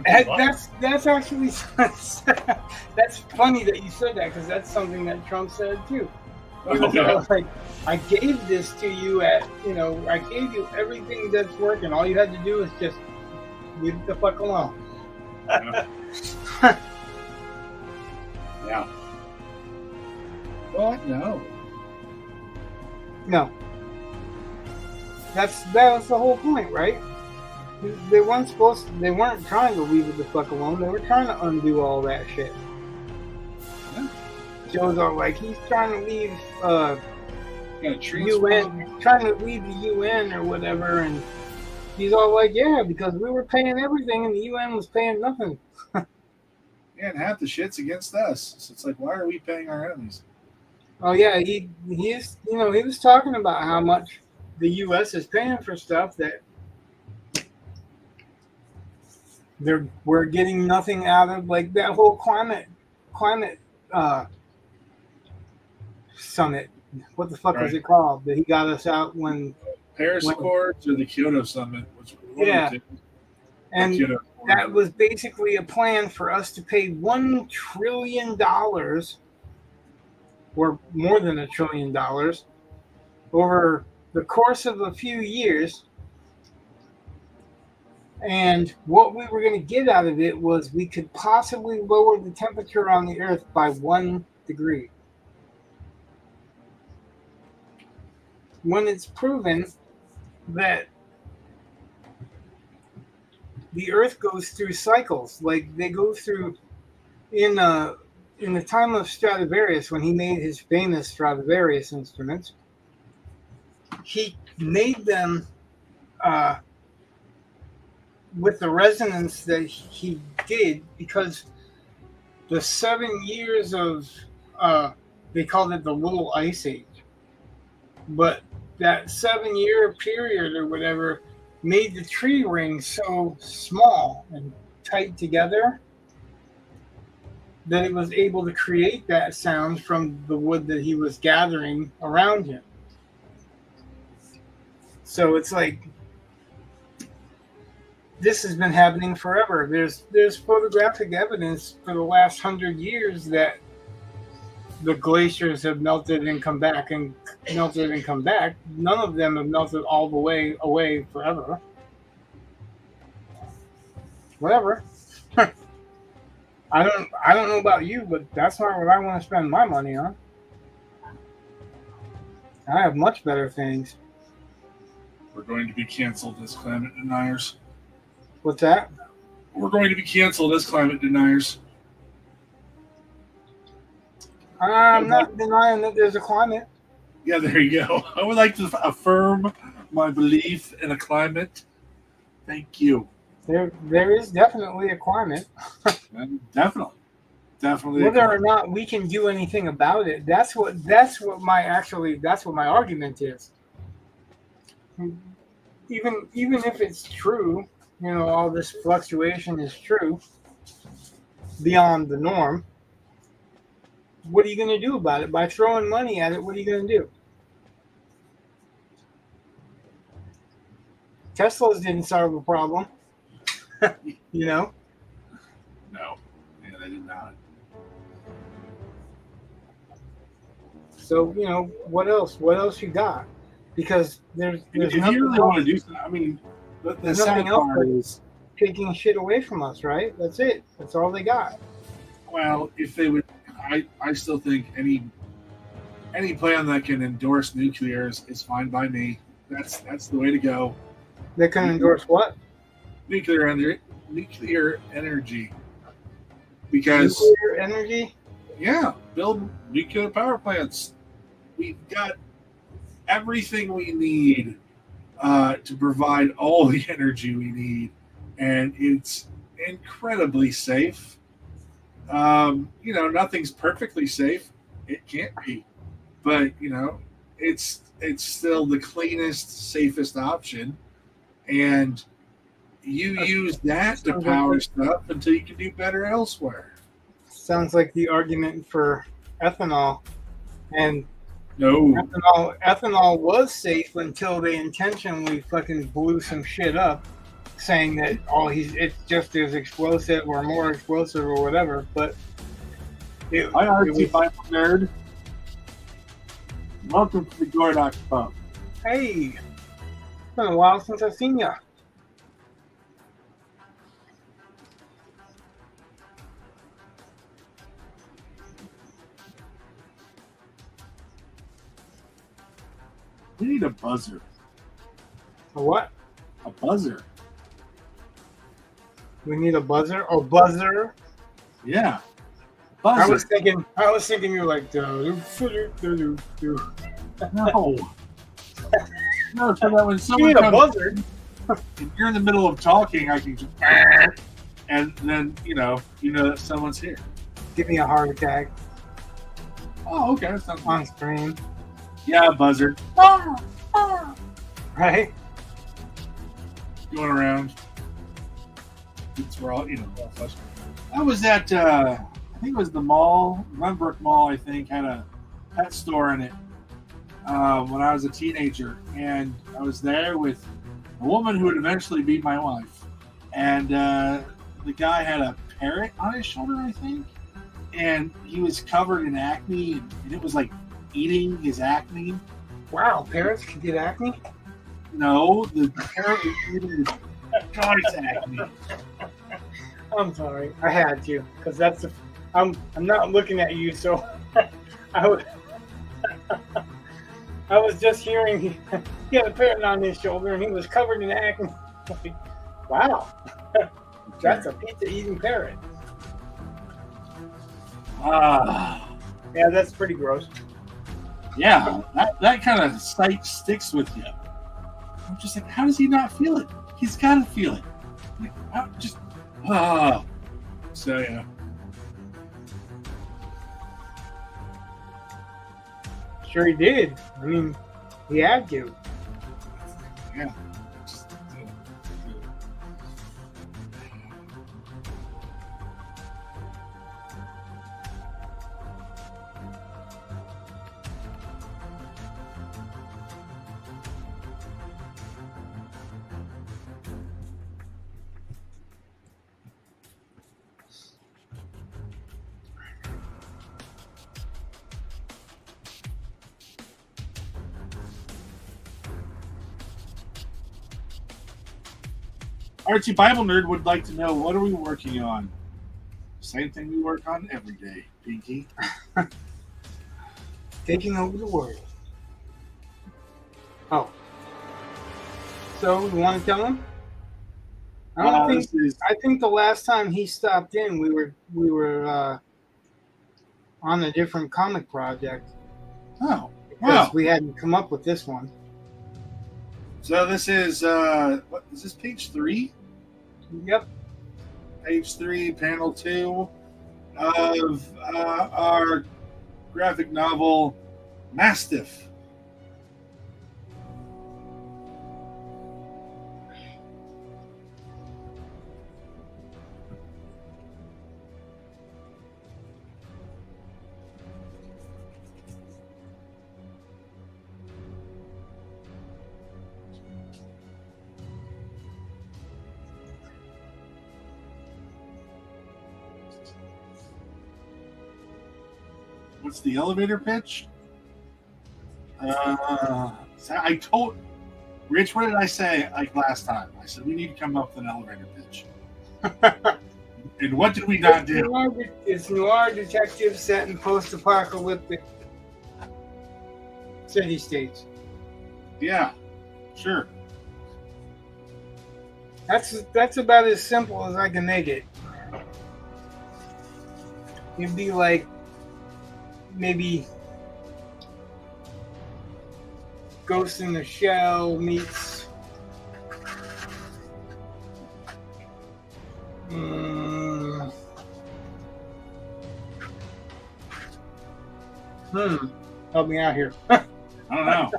S1: That's actually that's funny that you said that because that's something that Trump said too. He was like, I gave this to you I gave you everything that's working. All you had to do is just leave it the fuck alone.
S2: Yeah. Yeah. Well, no.
S1: No. That was the whole point, right? They weren't trying to leave it the fuck alone. They were trying to undo all that shit.
S2: Yeah.
S1: Joe's all like, he's trying to leave
S2: UN,
S1: trying to leave the UN or whatever, and he's all like, yeah, because we were paying everything and the UN was paying nothing.
S2: Yeah, and half the shit's against us. So it's like, why are we paying our enemies?
S1: Oh yeah, he was talking about how much the US is paying for stuff that we're getting nothing out of, like that whole climate summit. What the fuck was it called? That he got us out when
S2: Paris Accords or the Kyoto Summit,
S1: and that was basically a plan for us to pay $1 trillion, or more than $1 trillion, over the course of a few years. And what we were going to get out of it was we could possibly lower the temperature on the Earth by 1 degree. When it's proven that the Earth goes through cycles, like they go through in the time of Stradivarius, when he made his famous Stradivarius instruments, he made them with the resonance that he did, because the 7 years of they called it the Little Ice Age, but that 7-year period or whatever made the tree rings so small and tight together that it was able to create that sound from the wood that he was gathering around him. So it's like, this has been happening forever. There's photographic evidence for the last 100 years that the glaciers have melted and come back and melted and come back. None of them have melted all the way away forever. Whatever. I don't know about you, but that's not what I want to spend my money on. I have much better things.
S2: We're going to be canceled as climate deniers.
S1: What's that?
S2: We're going to be canceled as climate deniers.
S1: I'm not denying that there's a climate.
S2: Yeah, there you go. I would like to affirm my belief in a climate. Thank you.
S1: There is definitely a climate.
S2: Definitely.
S1: Whether or not we can do anything about it, that's what my argument is. Even if it's true, all this fluctuation is true beyond the norm. What are you going to do about it? By throwing money at it, what are you going to do? Teslas didn't solve the problem.
S2: No. Yeah, they did not.
S1: So, what else? What else you got? Because there's
S2: if you really want to do something, I mean, the sad part is
S1: taking shit away from us, right? That's it. That's all they got.
S2: Well, if they would, I still think any plan that can endorse nuclear is fine by me. That's the way to go.
S1: They can endorse what?
S2: Nuclear energy. Because
S1: nuclear energy?
S2: Yeah, build nuclear power plants. We've got everything we need to provide all the energy we need, and it's incredibly safe. Nothing's perfectly safe. It can't be, but it's still the cleanest, safest option, and you use that to power stuff until you can do better elsewhere.
S1: Sounds like the argument for ethanol, and
S2: no,
S1: ethanol was safe until they intentionally fucking blew some shit up. saying that it's just as explosive or more explosive or whatever. But
S2: Hi, RT Bible Nerd. Welcome to the Gordox Pub.
S1: Hey, it's been a while since I've seen ya.
S2: We need a buzzer.
S1: A what?
S2: A buzzer.
S1: We need a buzzer? A buzzer?
S2: Yeah. Buzzer.
S1: I was thinking you were like
S2: No. No, so that when someone
S1: need a
S2: comes,
S1: buzzer.
S2: if you're in the middle of talking, I can just and then you know that someone's here.
S1: Give me a heart attack
S2: Oh, okay. That sounds
S1: on screen.
S2: Yeah, buzzer.
S1: Right?
S2: Going around. It's all all frustrating. I was at I think it was the mall, Runbrook Mall. I think had a pet store in it when I was a teenager, and I was there with a woman who would eventually be my wife, and the guy had a parrot on his shoulder, I think, and he was covered in acne, and it was like eating his acne.
S1: Wow, parrots can get acne?
S2: No, the parrot was eating the guy's acne.
S1: I'm sorry, I had to, because I'm not looking at you, so I was just hearing he had a parrot on his shoulder and he was covered in acne. Wow, that's a pizza eating parrot. Yeah, that's pretty gross.
S2: Yeah, that kind of sight sticks with you. I'm just like, how does he not feel it? He's got to feel it. So yeah.
S1: Sure he did. I mean, he had to.
S2: Yeah. Archie Bible Nerd would like to know, what are we working on? Same thing we work on every day, Pinky.
S1: Taking over the world. Oh. So, you want to tell him? I think the last time he stopped in, we were on a different comic project.
S2: Oh,
S1: because we hadn't come up with this one.
S2: So this is what is this, page 3?
S1: Yep.
S2: Page 3, panel 2 of our graphic novel Mastiff. What's the elevator pitch? I told Rich, what did I say like last time? I said we need to come up with an elevator pitch. And what did we not do?
S1: It's noir detective set in post-apocalyptic city-states.
S2: Yeah, sure.
S1: That's about as simple as I can make it. It'd be like maybe Ghost in the Shell meets help me out here.
S2: I don't know.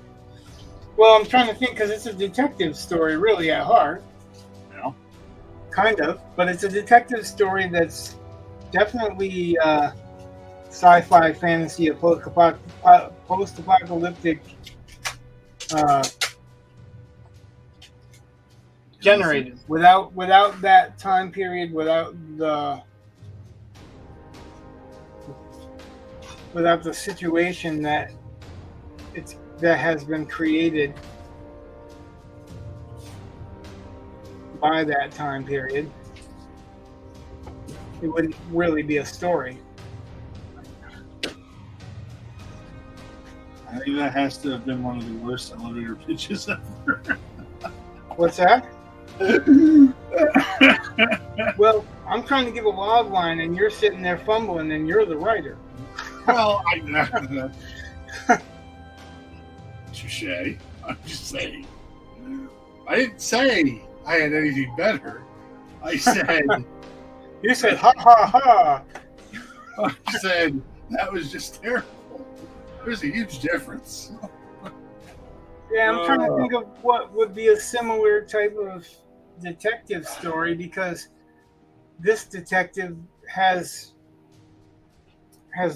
S1: Well, I'm trying to think because it's a detective story really at heart.
S2: Yeah.
S1: Kind of, but it's a detective story that's definitely sci-fi fantasy, a post-apocalyptic generated. Without that time period, without the situation that has been created by that time period, it wouldn't really be a story.
S2: I think that has to have been one of the worst elevator pitches ever.
S1: What's that? Well, I'm trying to give a log line, and you're sitting there fumbling, and you're the writer.
S2: Well, touche. I'm just saying. I didn't say I had anything better. I said.
S1: You said ha ha ha.
S2: I said that was just terrible. There's a huge difference.
S1: Yeah, I'm trying to think of what would be a similar type of detective story, because this detective has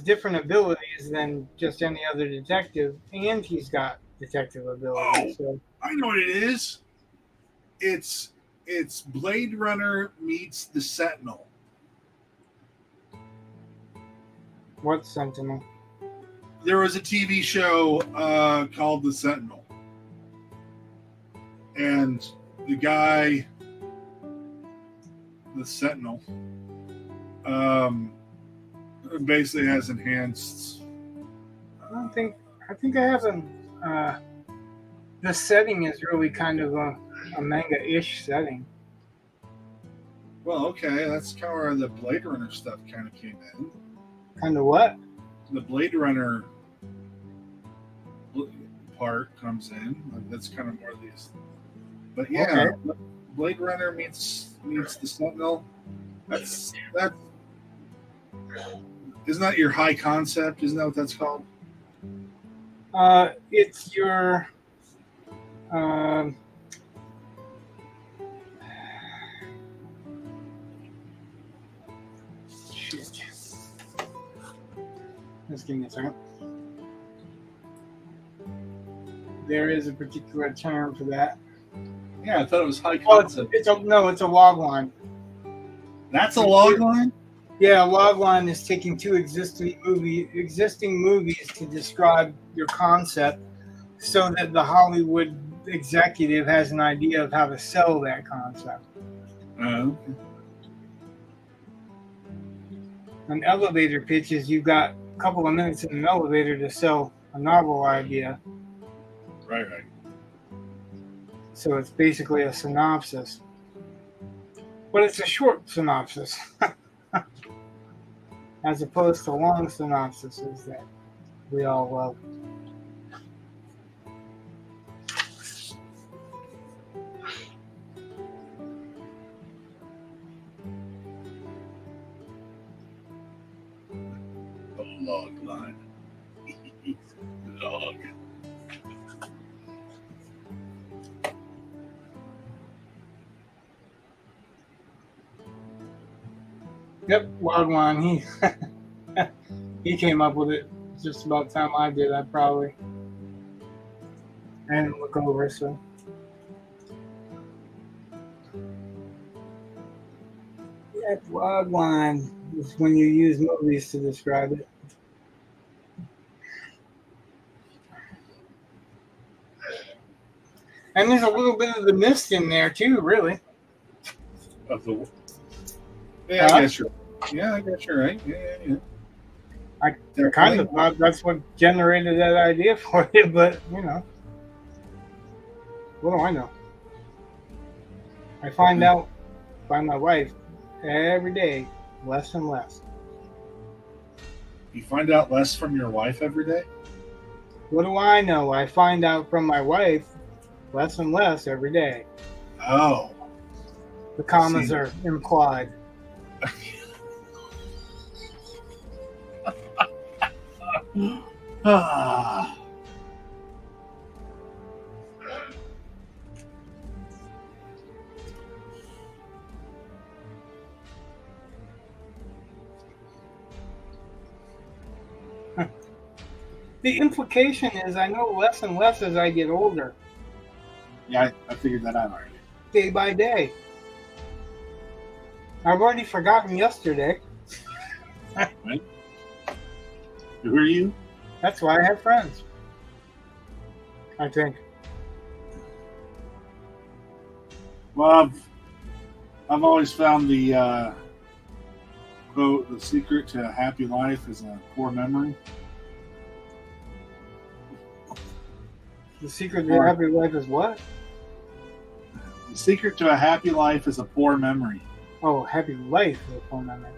S1: different abilities than just any other detective, and he's got detective abilities. So.
S2: I know what it is. It's Blade Runner meets the Sentinel.
S1: What Sentinel?
S2: There was a TV show called The Sentinel. And the guy, the Sentinel, basically has enhanced.
S1: I think I haven't. The setting is really kind of a manga-ish setting.
S2: Well, okay, that's kind of where the Blade Runner stuff kind of came in.
S1: Kind of what?
S2: The Blade Runner part comes in. That's kind of more of these. But yeah, okay. Blade Runner meets the Sentinel. That's isn't that your high concept? Isn't that what that's called?
S1: It's your shit. Just give me a second. There is a particular term for that.
S2: Yeah, I thought it was high concept.
S1: It's a log line.
S2: That's a log line?
S1: Yeah, a log line is taking two existing movies to describe your concept, so that the Hollywood executive has an idea of how to sell that concept.
S2: Okay.
S1: An elevator pitch is you've got a couple of minutes in an elevator to sell a novel idea.
S2: Right.
S1: So it's basically a synopsis. But it's a short synopsis. As opposed to long synopsises that we all love.
S2: A log line. Log.
S1: Yep, log line. He came up with it just about the time I did. I probably didn't look over, so. Yep, log line is when you use movies to describe it. And there's a little bit of the mist in there too, really.
S2: Of the. Yeah, I guess you're. Yeah, I guess you're right. Yeah.
S1: I kind of thought that's what generated that idea for you, but you know, what do I know? I find out by my wife every day, less and less.
S2: You find out less from your wife every day?
S1: What do I know? I find out from my wife less and less every day.
S2: Oh.
S1: The commas are implied.
S2: Ah.
S1: The implication is I know less and less as I get older.
S2: Yeah, I figured that out already.
S1: day by day. I've already forgotten yesterday.
S2: Right? Who are you?
S1: That's why I have friends. I think.
S2: Well, I've always found the quote, the secret to a happy life is a poor memory.
S1: The secret to a happy life is what?
S2: The secret to a happy life is a poor memory.
S1: Oh, happy life is a poor memory.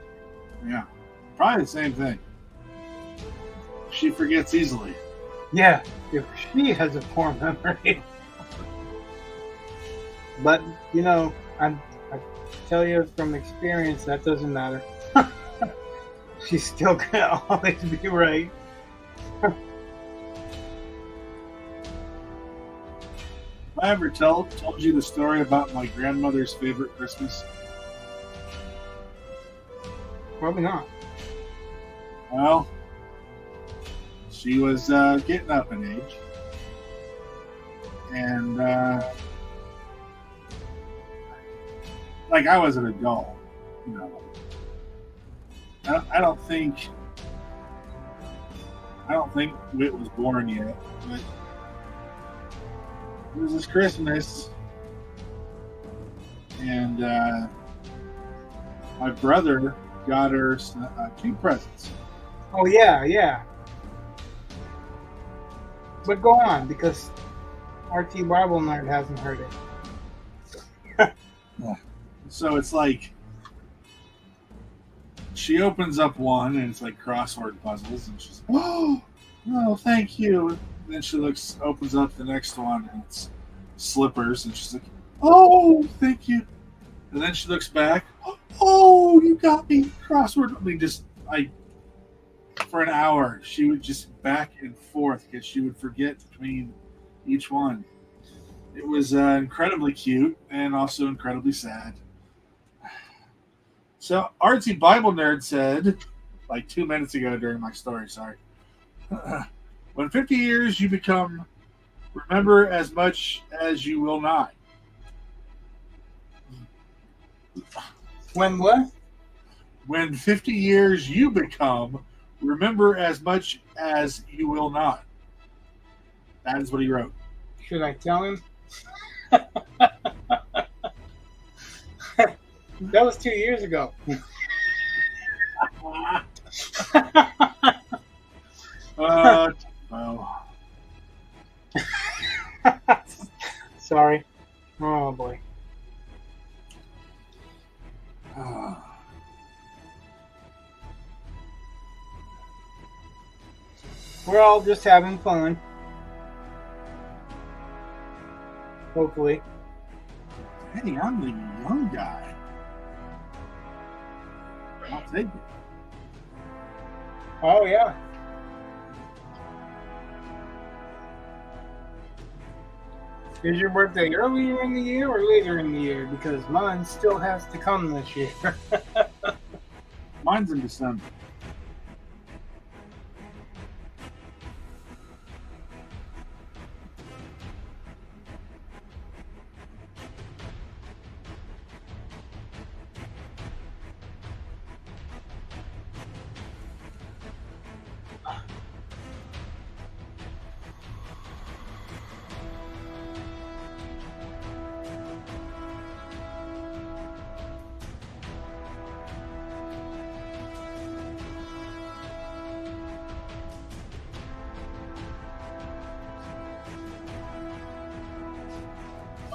S2: Yeah. Probably the same thing. She forgets easily.
S1: Yeah, if she has a poor memory. But, you know, I tell you from experience, that doesn't matter. She's still gonna always be right.
S2: Have I ever told you the story about my grandmother's favorite Christmas?
S1: Probably not.
S2: Well, she was getting up in age. And, like, I was an adult, you know. I don't think Whit was born yet, but it was this Christmas, and my brother got her 2 presents.
S1: Oh, yeah. But go on, because RT Bible Nerd hasn't heard it.
S2: So it's like, she opens up one, and it's like crossword puzzles, and she's like, oh, thank you. And then she opens up the next one, and it's slippers, and she's like, oh, thank you. And then she looks back, oh, you got me crossword. I mean, for an hour, she would just back and forth because she would forget between each one. It was incredibly cute and also incredibly sad. So, Artsy Bible Nerd said, like 2 minutes ago during my story, sorry. When 50 years you become, remember as much as you will not.
S1: When what?
S2: When 50 years you become, remember as much as you will not. That is what he wrote.
S1: Should I tell him? That was 2 years ago.
S2: Well.
S1: Sorry. Oh, boy. We're all just having fun. Hopefully.
S2: Hey, I'm the young guy. I'll take it.
S1: Oh, yeah. Is your birthday earlier in the year or later in the year? Because mine still has to come this year.
S2: Mine's in December.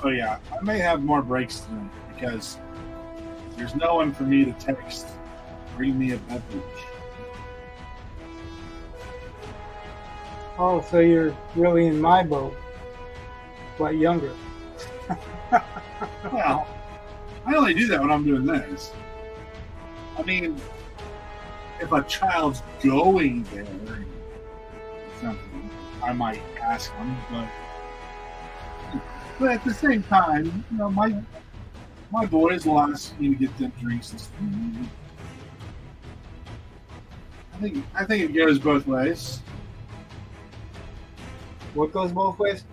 S2: Oh yeah, I may have more breaks tonight because there's no one for me to text. Bring me a beverage.
S1: Oh, so you're really in my boat, but younger.
S2: Well, I only do that when I'm doing this. I mean, if a child's going there or something, I might ask them, but at the same time, you know, my boys will ask me to get them drinks and stuff. I think it goes both ways.
S1: What goes both ways?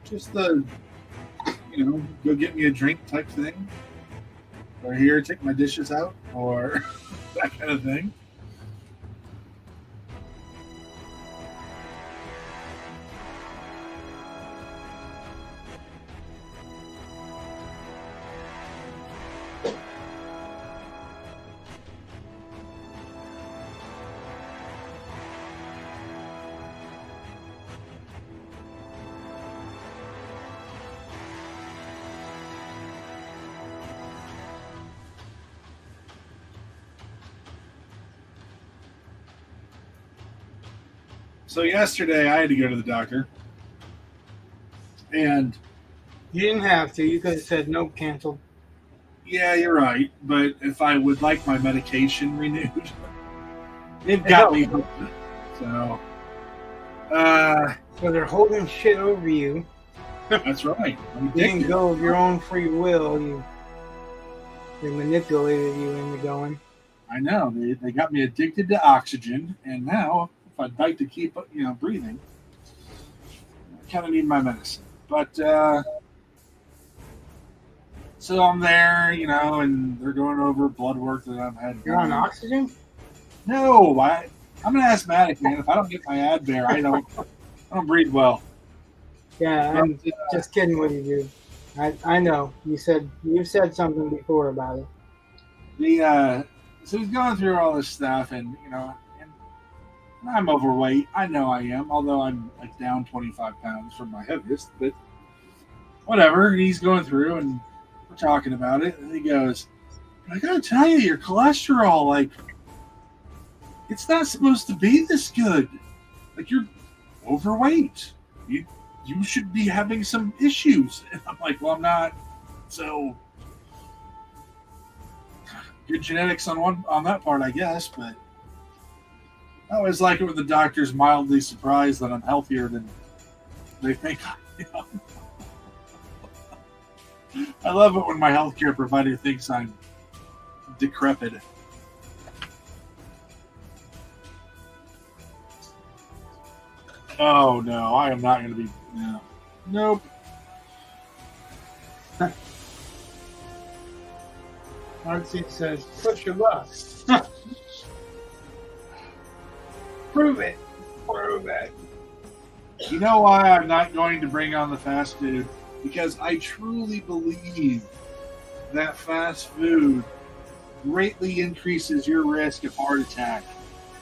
S2: Just the, go get me a drink type thing, or here, take my dishes out, or that kind of thing. So yesterday I had to go to the doctor, and
S1: You didn't have to. You could have said nope, canceled.
S2: yeah, you're right. But if I would like my medication renewed, they've got me hooked. So,
S1: So they're holding shit over you.
S2: that's right. I'm
S1: You didn't
S2: addicted.
S1: go of your own free will. They manipulated you into going.
S2: I know they got me addicted to oxygen, and now if I'd like to keep breathing, I kind of need my medicine. But so I'm there, and they're going over blood work that I've had.
S1: You're on oxygen?
S2: No, I'm an asthmatic, man. If I don't get my Advair, I don't breathe well.
S1: Yeah, I'm just kidding with you, dude. I know. You've said something before about it.
S2: So he's going through all this stuff, and and I'm overweight. I know I am, although I'm like down 25 pounds from my heaviest. But whatever. He's going through, and we're talking about it, and he goes, "I gotta tell you, your cholesterol, like, it's not supposed to be this good. Like, you're overweight. You should be having some issues." And I'm like, "Well, I'm not. So good genetics on that part, I guess." But I always like it when the doctor's mildly surprised that I'm healthier than they think I am. I love it when my healthcare provider thinks I'm decrepit. Oh no, I am not going to be. No. Nope.
S1: Artsy says, push your luck. Prove it. Prove it.
S2: You know why I'm not going to bring on the fast food? Because I truly believe that fast food greatly increases your risk of heart attack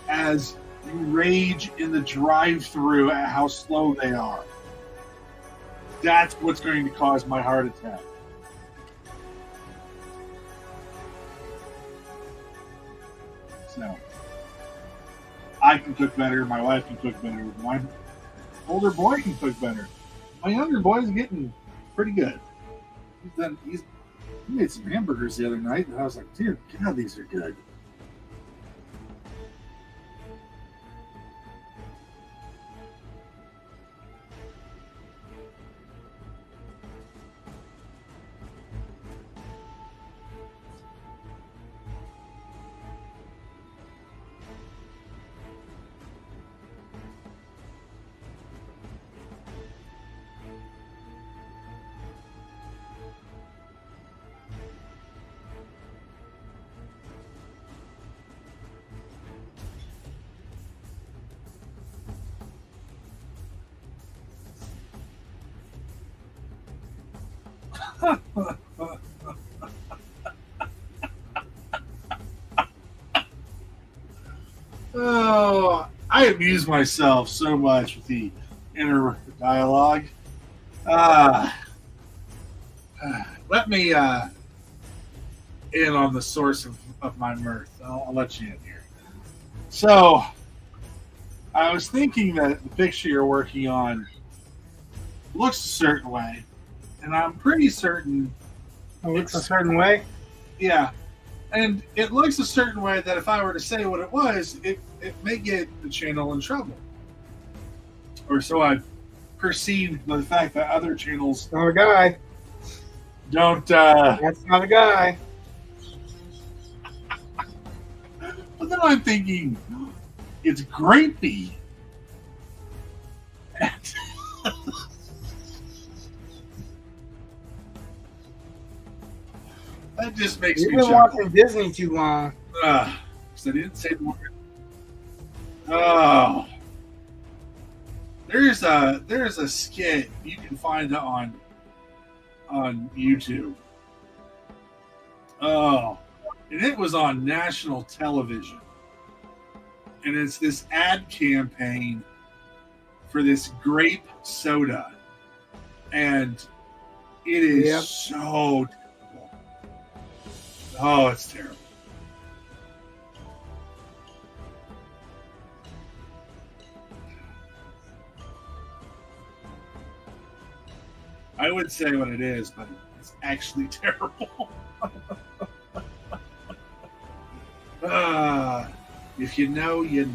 S2: as you rage in the drive-thru at how slow they are. That's what's going to cause my heart attack. So, I can cook better. My wife can cook better. My older boy can cook better. My younger boy's getting pretty good. He made some hamburgers the other night, and I was like, "Dear God, these are good." Oh, I amuse myself so much with the inner dialogue. Let me in on the source of my mirth. I'll let you in here. So, I was thinking that the picture you're working on looks a certain way, and I'm pretty certain
S1: It looks a certain way.
S2: Yeah. And it looks a certain way that if I were to say what it was, it may get the channel in trouble. Or so I've perceived by the fact that other channels
S1: Not a guy.
S2: don't.
S1: That's not a guy.
S2: But then I'm thinking, it's grapey. It just makes
S1: You've
S2: me
S1: been
S2: chuckle.
S1: watching Disney too long.
S2: So I didn't say more. Oh, there's a skit you can find on YouTube. Oh, and it was on national television, and it's this ad campaign for this grape soda, and it is so terrible. Oh, it's terrible. I would say what it is, but it's actually terrible. If you know, you know.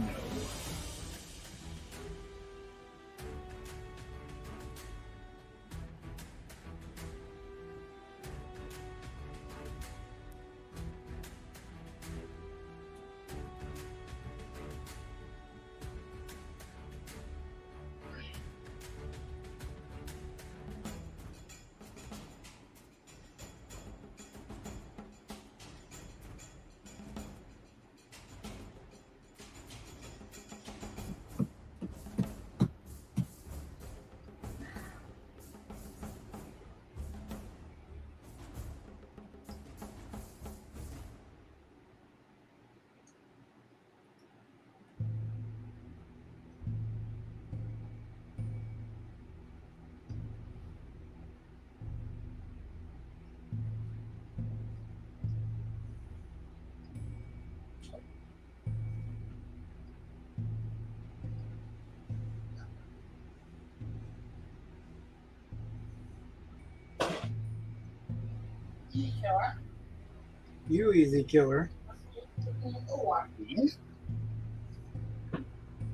S1: You easy killer.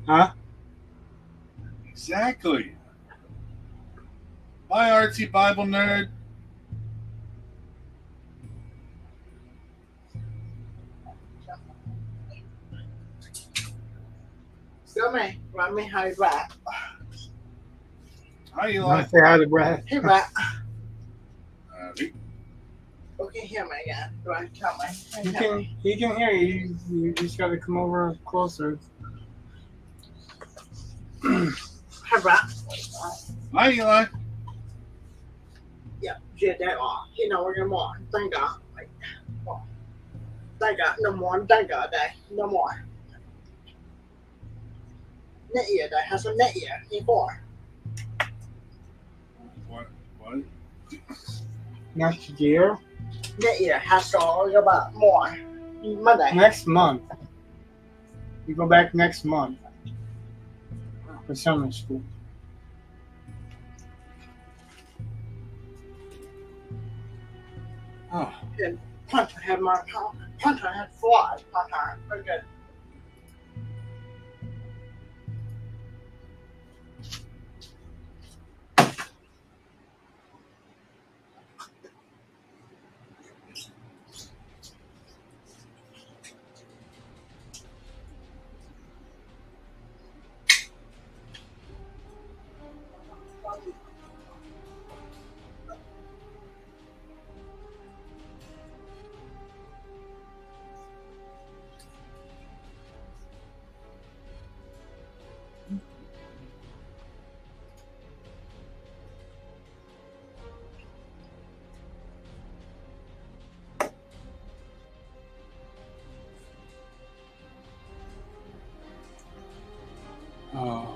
S1: Huh?
S2: Exactly. Bye, artsy Bible nerd.
S3: Still me. Let me hi back.
S2: Hi,
S1: You
S2: Eli.
S1: want to say hi to Brad?
S3: Hey back.
S2: Howdy.
S3: Okay, hear me again. Do I tell me?
S1: He can hear you. You just got to come over closer.
S3: Hi back.
S2: Hi, Eli.
S3: Yeah, yeah, that all. You know, we're gonna more. Thank God. Like, more. Thank God. No more. Thank God. Day. No more. Net year. Day has a net year. Before.
S2: What?
S1: Next year?
S3: Net year has to all about more. Monday.
S1: Next month. You go back next month for summer school.
S2: Oh,
S3: And Punter had my Punter had flies. Punter. Okay.
S1: Oh.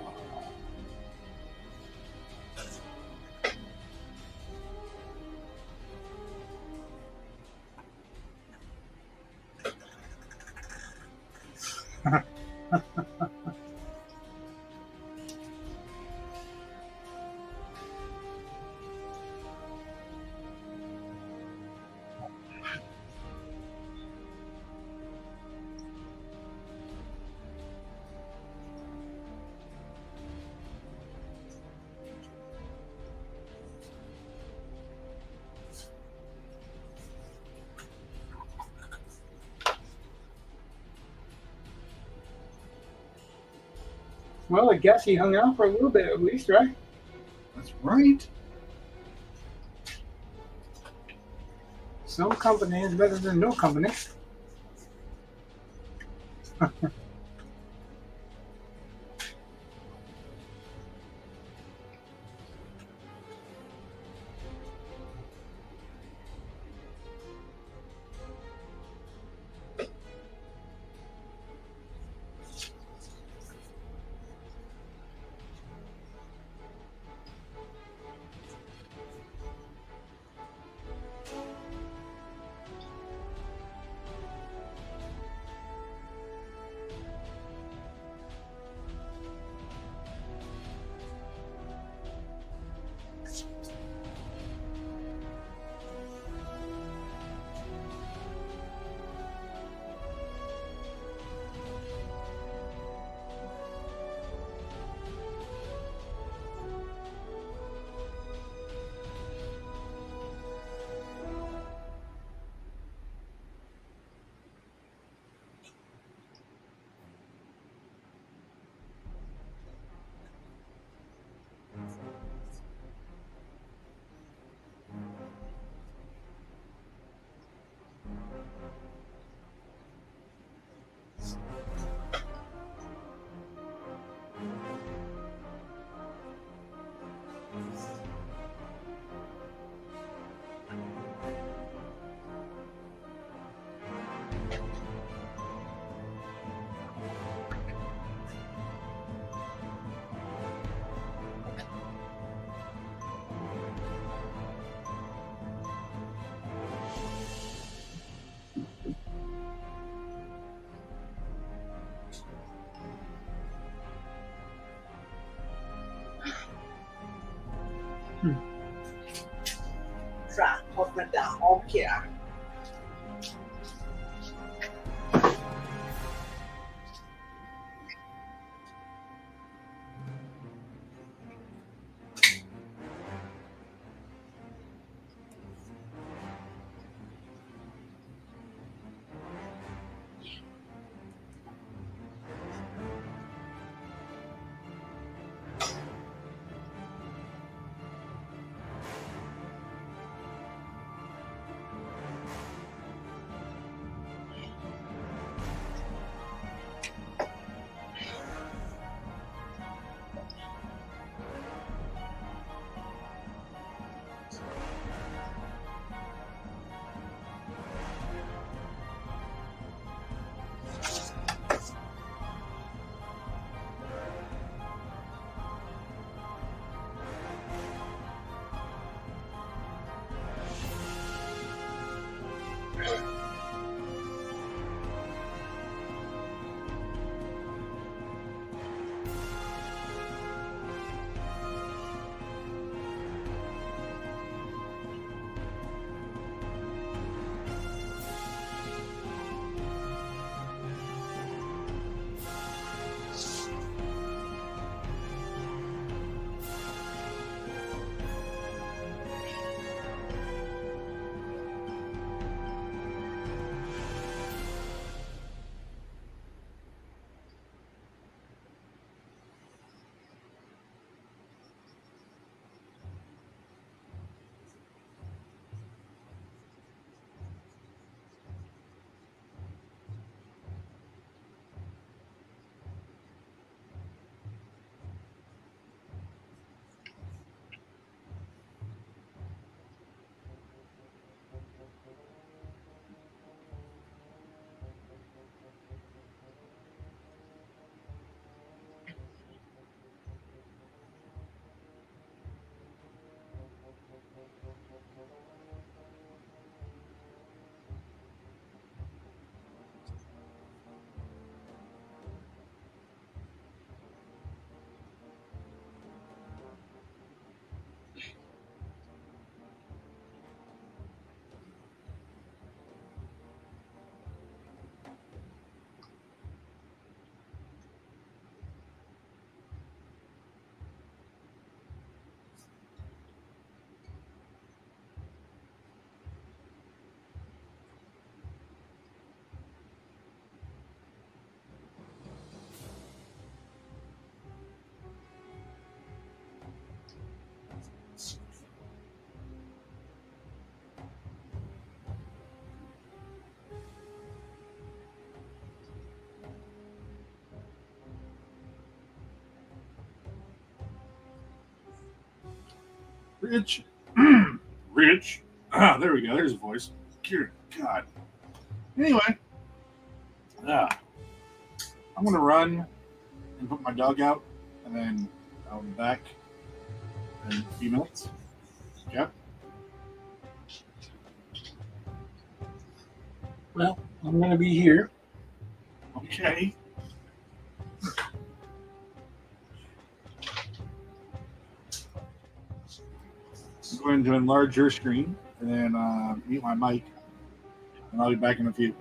S1: Well, I guess he hung out for a little bit at least, right?
S2: that's right.
S1: Some company is better than no company.
S3: Right, put me down. Okay.
S2: เ Rich. Rich. There we go. There's a voice. Good God. Anyway, I'm going to run and put my dog out, and then I'll be back in a few minutes. Yep.
S1: Well, I'm going to be here.
S2: Okay. I'm going to enlarge your screen and then mute my mic, and I'll be back in a few.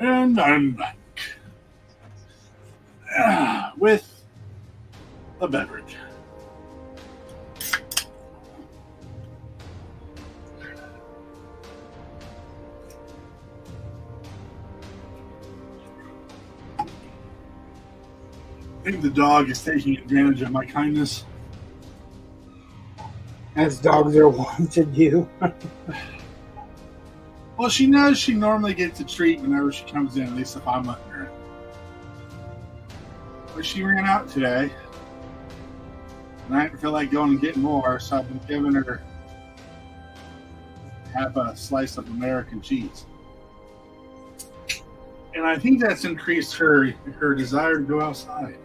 S2: And I'm back with a beverage. I think the dog is taking advantage of my kindness.
S1: As dogs are wont to do.
S2: Well, she knows she normally gets a treat whenever she comes in, at least if I'm letting her. But she ran out today. And I didn't feel like going and getting more, so I've been giving her half a slice of American cheese. And I think that's increased her desire to go outside.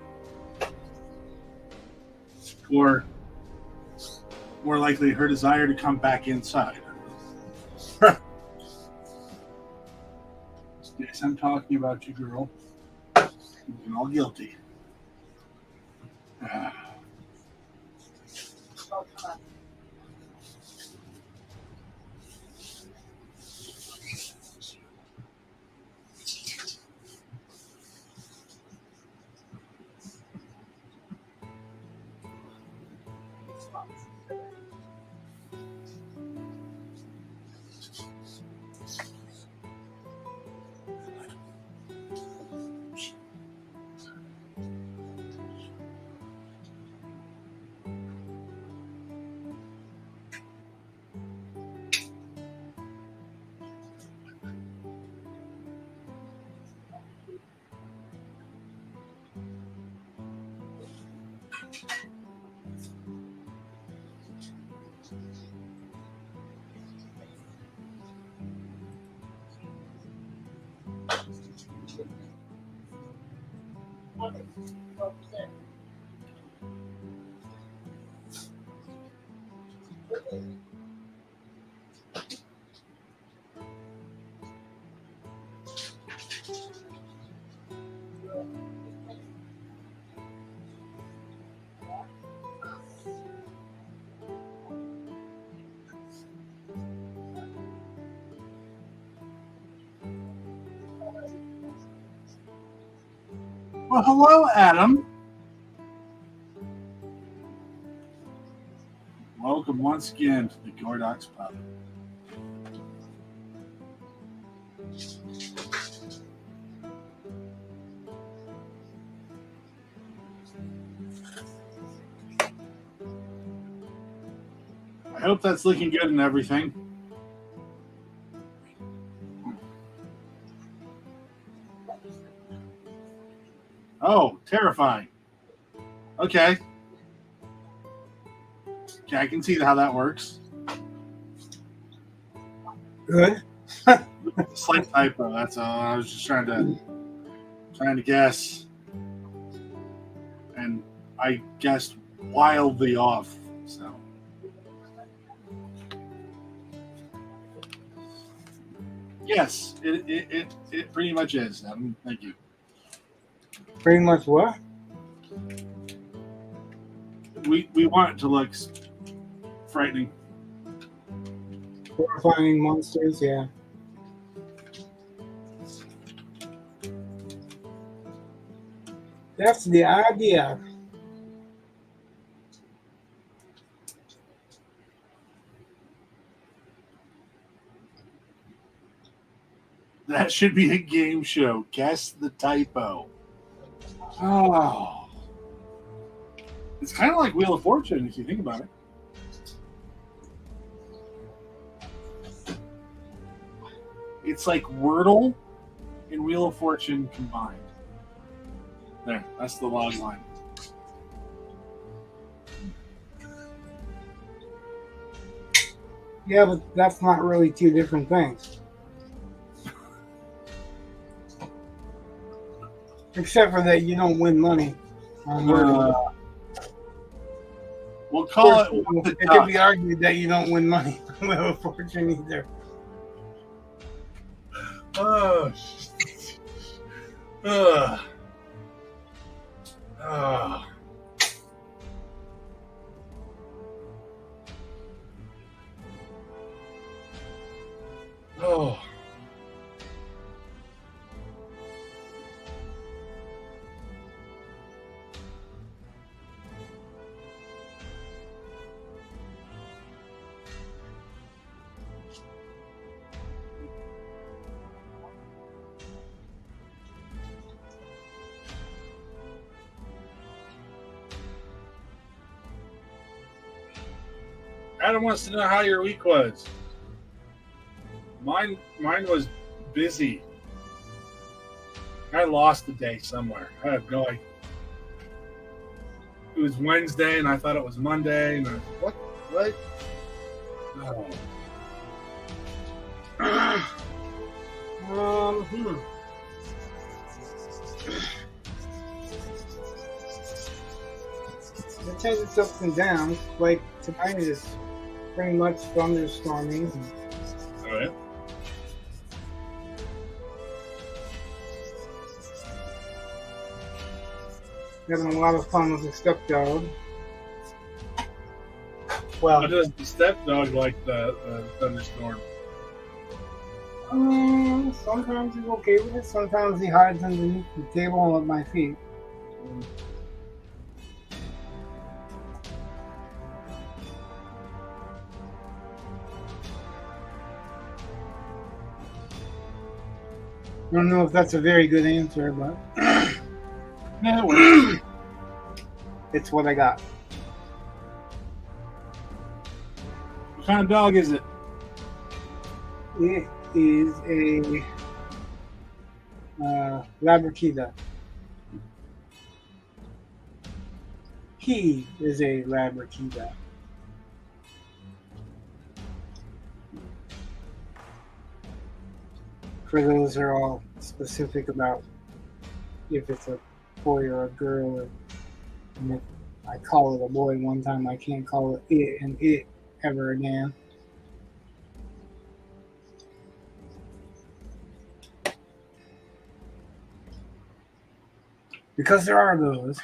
S2: Or more likely her desire to come back inside. Yes, I'm talking about you, girl. You're all guilty. Well, hello, Adam. Welcome once again to the Gordox Pub. I hope that's looking good and everything. Oh, terrifying. Okay. Okay, I can see how that works.
S1: Good.
S2: Slight typo. That's all. I was just trying to guess, and I guessed wildly off. So. Yes, it pretty much is. Thank you.
S1: Pretty much what?
S2: We want it to look frightening.
S1: Horrifying monsters, yeah. That's the idea.
S2: That should be a game show. Guess the typo. Oh. It's kind of like Wheel of Fortune if you think about it. It's like Wordle and Wheel of Fortune combined. There, that's the log line.
S1: Yeah, but that's not really two different things. Except for that you don't win money on Wordle.
S2: We'll call it.
S1: It could be argued that you don't win money on Wheel of Fortune either.
S2: Oh. Oh. Adam wants to know how your week was. Mine was busy. I lost the day somewhere. I have no idea. It was Wednesday, and I thought it was Monday. And what? Oh.
S1: It changes ups and downs. Like tonight is pretty much thunderstorming.
S2: Oh, yeah?
S1: Having a lot of fun with the stepdog. Well,
S2: How does the stepdog like the thunderstorm?
S1: sometimes he's okay with it. Sometimes he hides underneath the table at my feet. I don't know if that's a very good answer, but
S2: Yeah, well,
S1: it's what I got.
S2: what kind of dog is it?
S1: It is a Labraquita. He is a Labraquita. For those who are all specific about if it's a boy or a girl, and if I call it a boy one time, I can't call it and it ever again. Because there are those.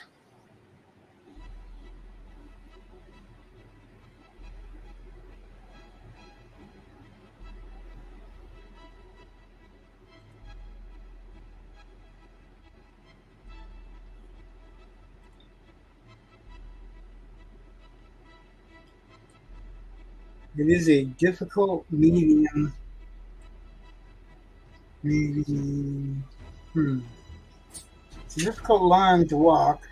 S1: It is a difficult medium. Maybe. It's a difficult line to walk.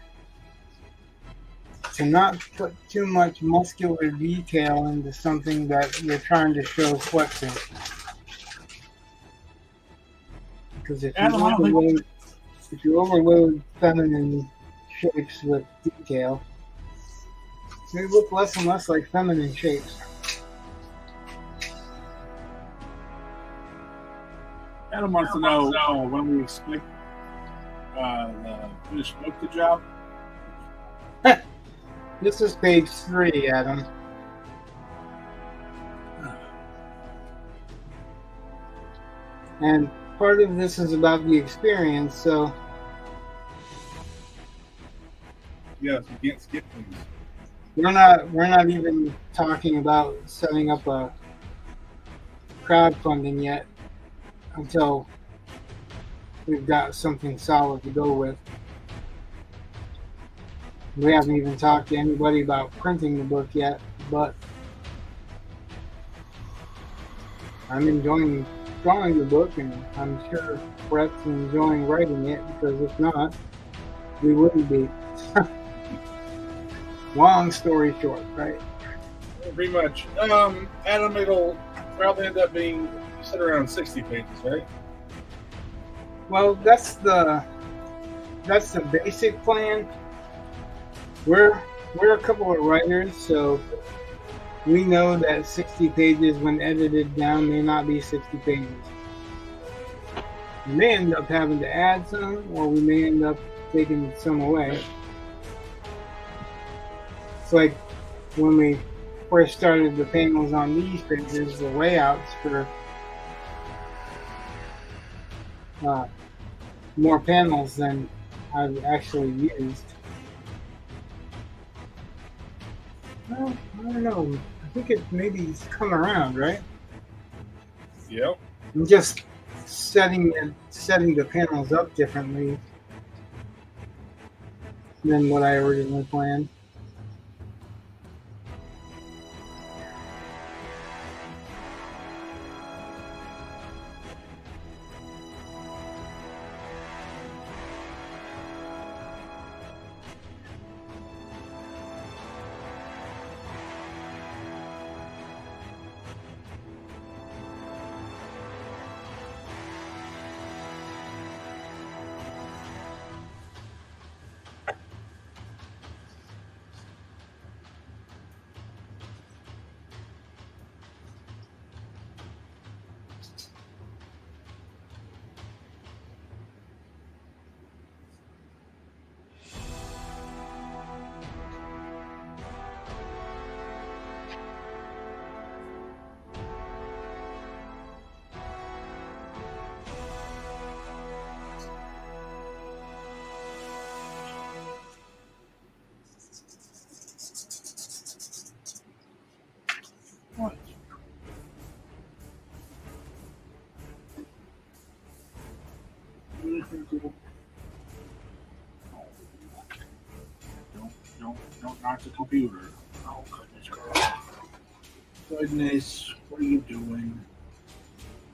S1: To not put too much muscular detail into something that you're trying to show flexing. Because if you overload feminine shapes with detail, they look less and less like feminine shapes.
S2: Adam wants to know when we expect the finished book to drop.
S1: This is page 3, Adam. And part of this is about the experience, so
S2: Yes, we can't skip things.
S1: we're not even talking about setting up a crowdfunding yet until we've got something solid to go with. We haven't even talked to anybody about printing the book yet, but I'm enjoying drawing the book, and I'm sure Brett's enjoying writing it, because if not, we wouldn't be. Long story short, right?
S2: Pretty much. Adam, it'll probably end up being, you said, around 60 pages, right?
S1: Well, that's the basic plan. We're a couple of writers, so we know that 60 pages, when edited down, may not be 60 pages. We may end up having to add some, or we may end up taking some away. It's like when we first started the panels on these pages, the layouts for more panels than I've actually used. Well, I don't know. I think it maybe it's come around, right?
S2: Yep.
S1: I'm just setting the panels up differently than what I originally planned.
S2: Don't knock the computer. Oh, goodness. Goodness, what are you doing?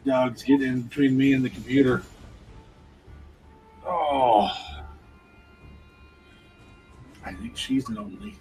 S2: Dog's getting in between me and the computer. Oh, I think she's lonely.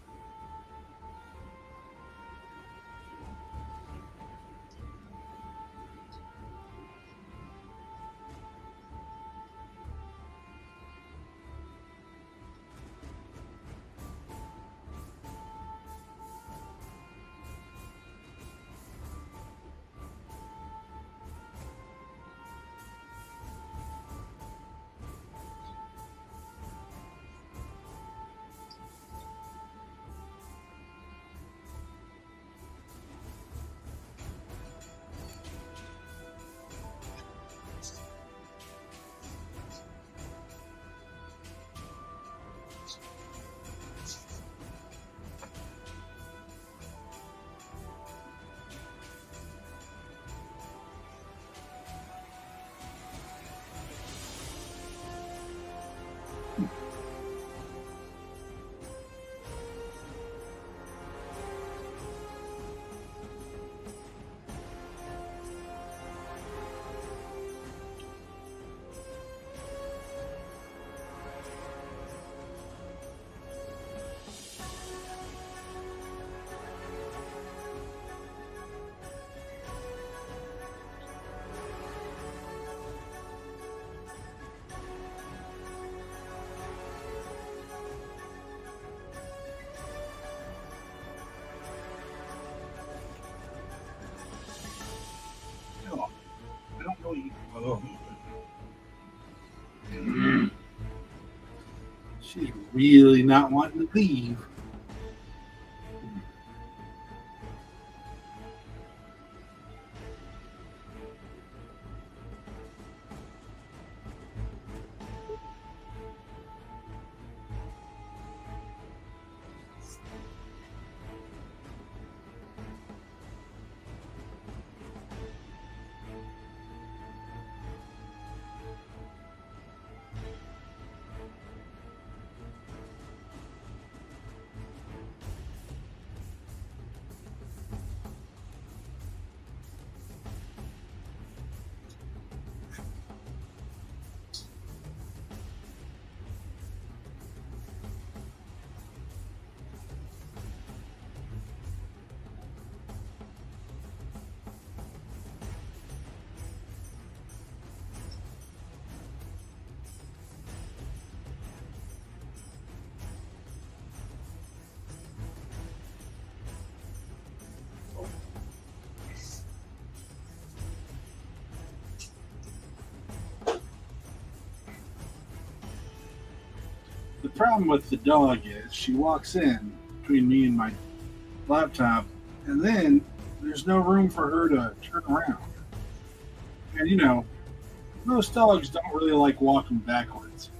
S2: Oh, I don't know you. Oh. She's really not wanting to leave. The problem with the dog is she walks in between me and my laptop, and then there's no room for her to turn around. And you know, most dogs don't really like walking backwards.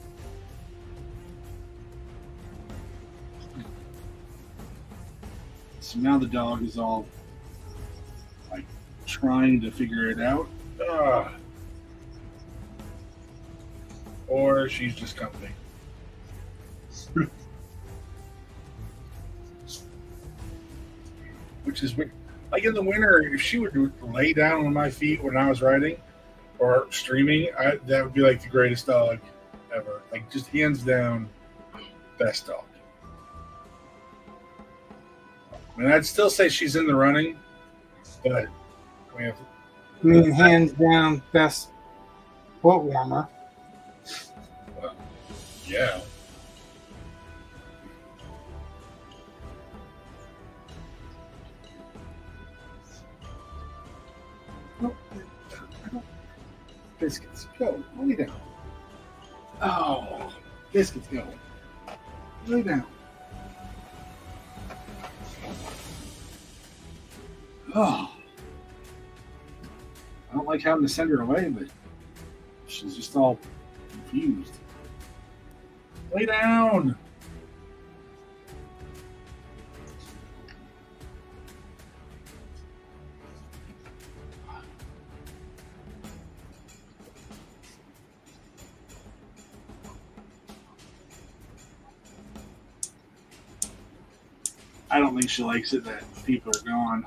S2: So now the dog is all like trying to figure it out. Ugh. Or she's just comfy. Which is like in the winter, if she would lay down on my feet when I was riding or streaming, that would be like the greatest dog ever. Like just hands down, best dog. I mean, I'd still say she's in the running, but we have.
S1: I mean, hands down, best foot warmer.
S2: Well, yeah. Biscuits, go. Lay down. Oh, Biscuits, go. Lay down. Oh. I don't like having to send her away, but she's just all confused. Lay down. I don't think she likes it that people are gone.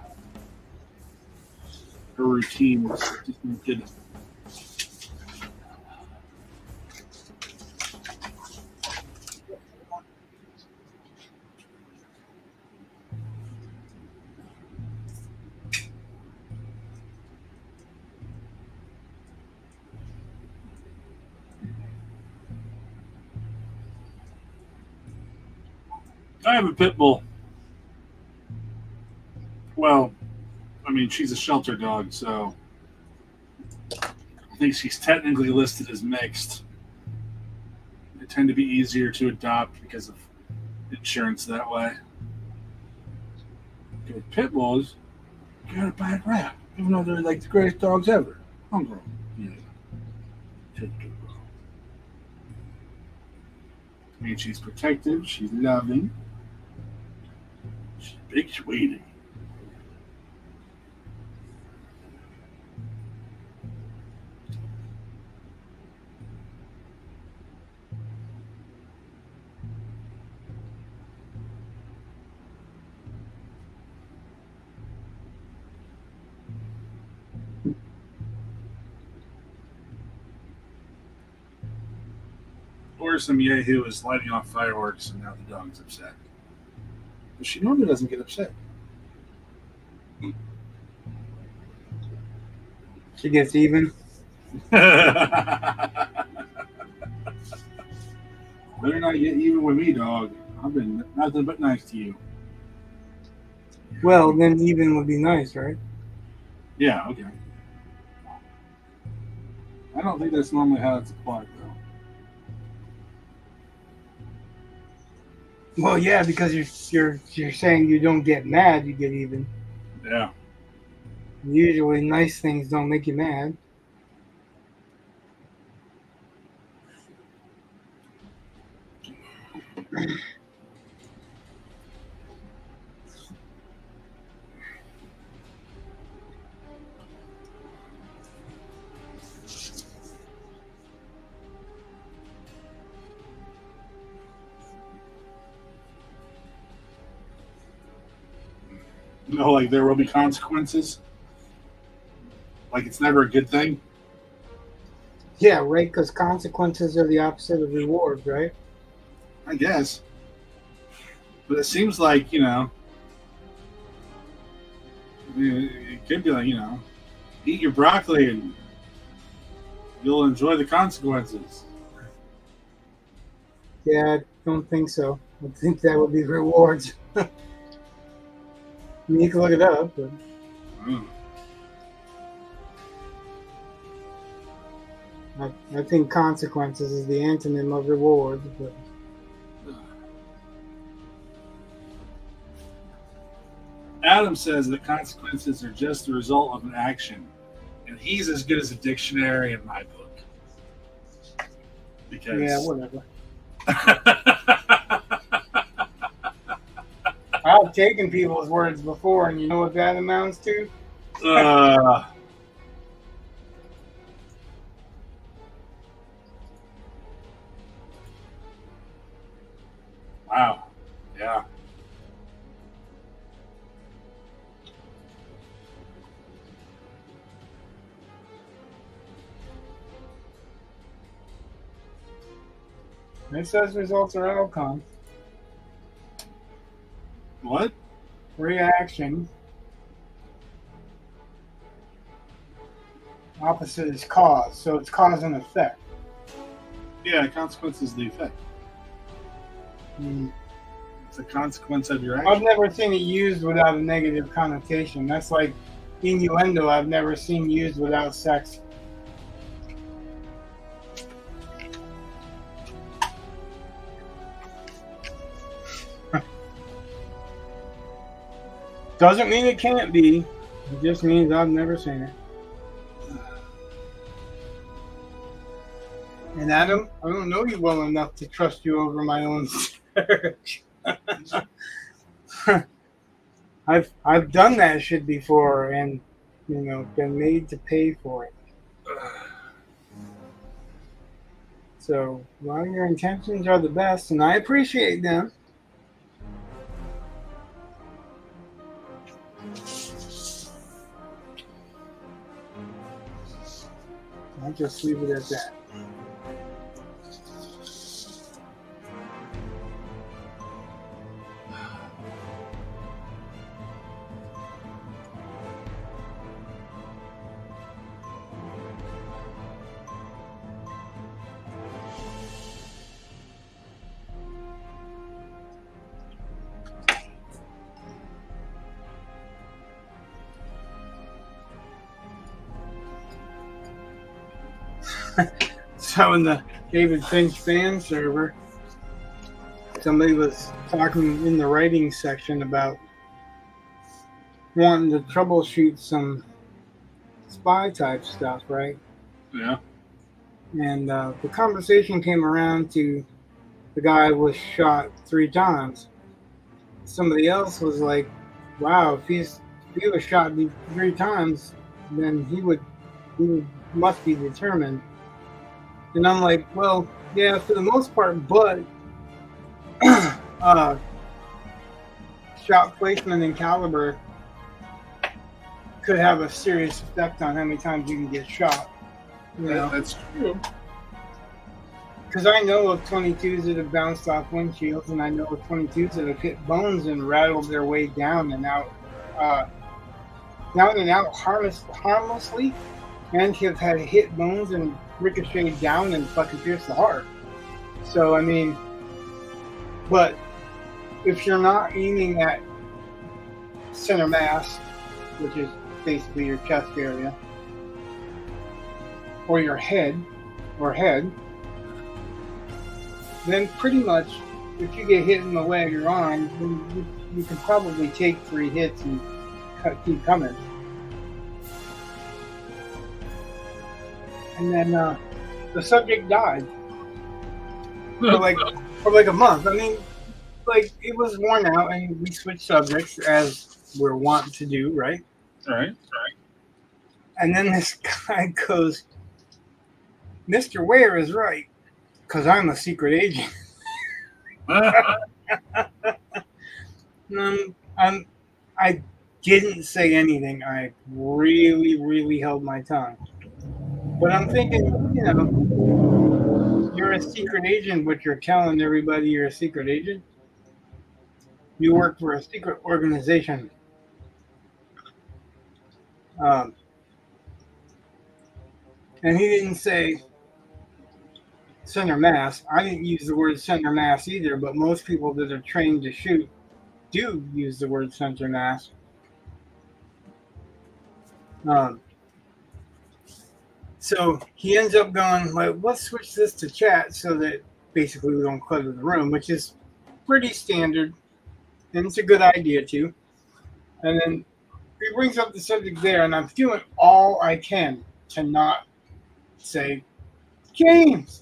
S2: Her routine is just not good. I have a pit bull. Well, I mean, she's a shelter dog, so I think she's technically listed as mixed. They tend to be easier to adopt because of insurance that way. Okay, pit bulls got a bad rap, even though they're like the greatest dogs ever. Homegrown. Yeah. I mean, she's protective, she's loving, she's a big sweetie. Or some yahoo is lighting off fireworks and now the dog's upset. But she normally doesn't get upset.
S1: She gets even.
S2: Better not get even with me, dog. I've been nothing but nice to you.
S1: Well, then even would be nice, right?
S2: Yeah, okay. I don't think that's normally how it's applied, though.
S1: Well, yeah, because you're saying you don't get mad, you get even.
S2: Yeah.
S1: Usually, nice things don't make you mad.
S2: No, like there will be consequences. Like it's never a good thing.
S1: Yeah, right. Because consequences are the opposite of rewards, right?
S2: I guess. But it seems like, it could be like, eat your broccoli and you'll enjoy the consequences.
S1: Yeah, I don't think so. I think that would be rewards. I mean, you can look it up, but I think consequences is the antonym of rewards. But
S2: Adam says that consequences are just the result of an action, and he's as good as a dictionary in my book. Because
S1: yeah, whatever. I've taken people's words before, and you know what that amounts to?
S2: Wow. Yeah.
S1: It says results are outcome.
S2: What?
S1: Reaction. Opposite is cause, so it's cause and effect.
S2: Yeah, consequence is the effect.
S1: Mm.
S2: It's a consequence of your
S1: I've
S2: action.
S1: never seen it used without a negative connotation. That's like innuendo I've never seen used without sex. Doesn't mean it can't be. It just means I've never seen it. And Adam, I don't know you well enough to trust you over my own search. I've done that shit before and been made to pay for it. So your intentions are the best and I appreciate them. just leave it at that. So in the David Finch fan server, somebody was talking in the writing section about wanting to troubleshoot some spy type stuff, right?
S2: Yeah.
S1: And the conversation came around to the guy was shot 3 times. Somebody else was like, "Wow, if he was shot 3 times, then he must be determined." And I'm like, well, yeah, for the most part, but shot placement and caliber could have a serious effect on how many times you can get shot. You know?
S2: That's true.
S1: Because I know of 22s that have bounced off windshields, and I know of 22s that have hit bones and rattled their way down and out, harmlessly, and have had hit bones and ricocheted down and fucking pierced the heart. So, I mean, but if you're not aiming at center mass, which is basically your chest area, or your head, then pretty much, if you get hit in the leg or arm, then you can probably take 3 hits and keep coming. And then the subject died for like a month. I mean, like, it was worn out, and we switched subjects as we're wont to do, right?
S2: Right.
S1: And then this guy goes, "Mr. Ware is right, because I'm a secret agent." I didn't say anything. I really, really held my tongue. But I'm thinking, you know, you're a secret agent, but you're telling everybody you're a secret agent. You work for a secret organization. And he didn't say center mass. I didn't use the word center mass either, but most people that are trained to shoot do use the word center mass. So he ends up going, like, let's switch this to chat so that basically we don't clutter the room, which is pretty standard, and it's a good idea too. And then he brings up the subject there, and I'm doing all I can to not say James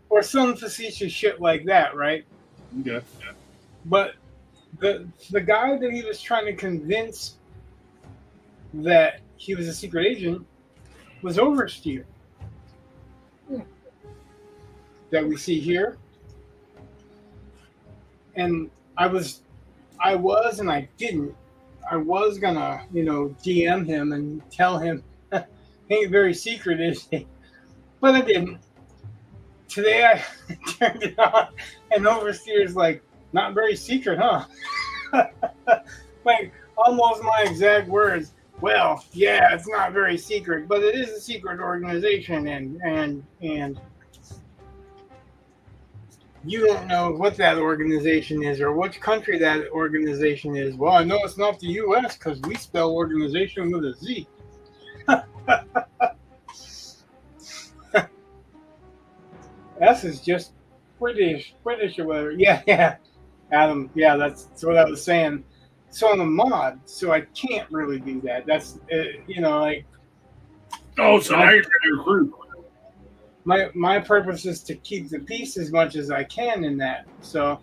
S1: or some facetious shit like that, right?
S2: Yeah.
S1: But the guy that he was trying to convince that he was a secret agent was Oversteer that we see here. And I was and I didn't. I was gonna, DM him and tell him ain't very secret, is he? But I didn't. Today I turned it on and Oversteer's like, not very secret, huh? Like, almost my exact words. Well, yeah, it's not very secret, but it is a secret organization, and you don't know what that organization is or which country that organization is. Well, I know it's not the U.S. because we spell organization with a Z. S is just British or whatever. Yeah. Adam, yeah, that's what I was saying. So I'm a mod, so I can't really do that. That's, like...
S2: Oh, so now you're trying to recruit.
S1: My purpose is to keep the peace as much as I can in that. So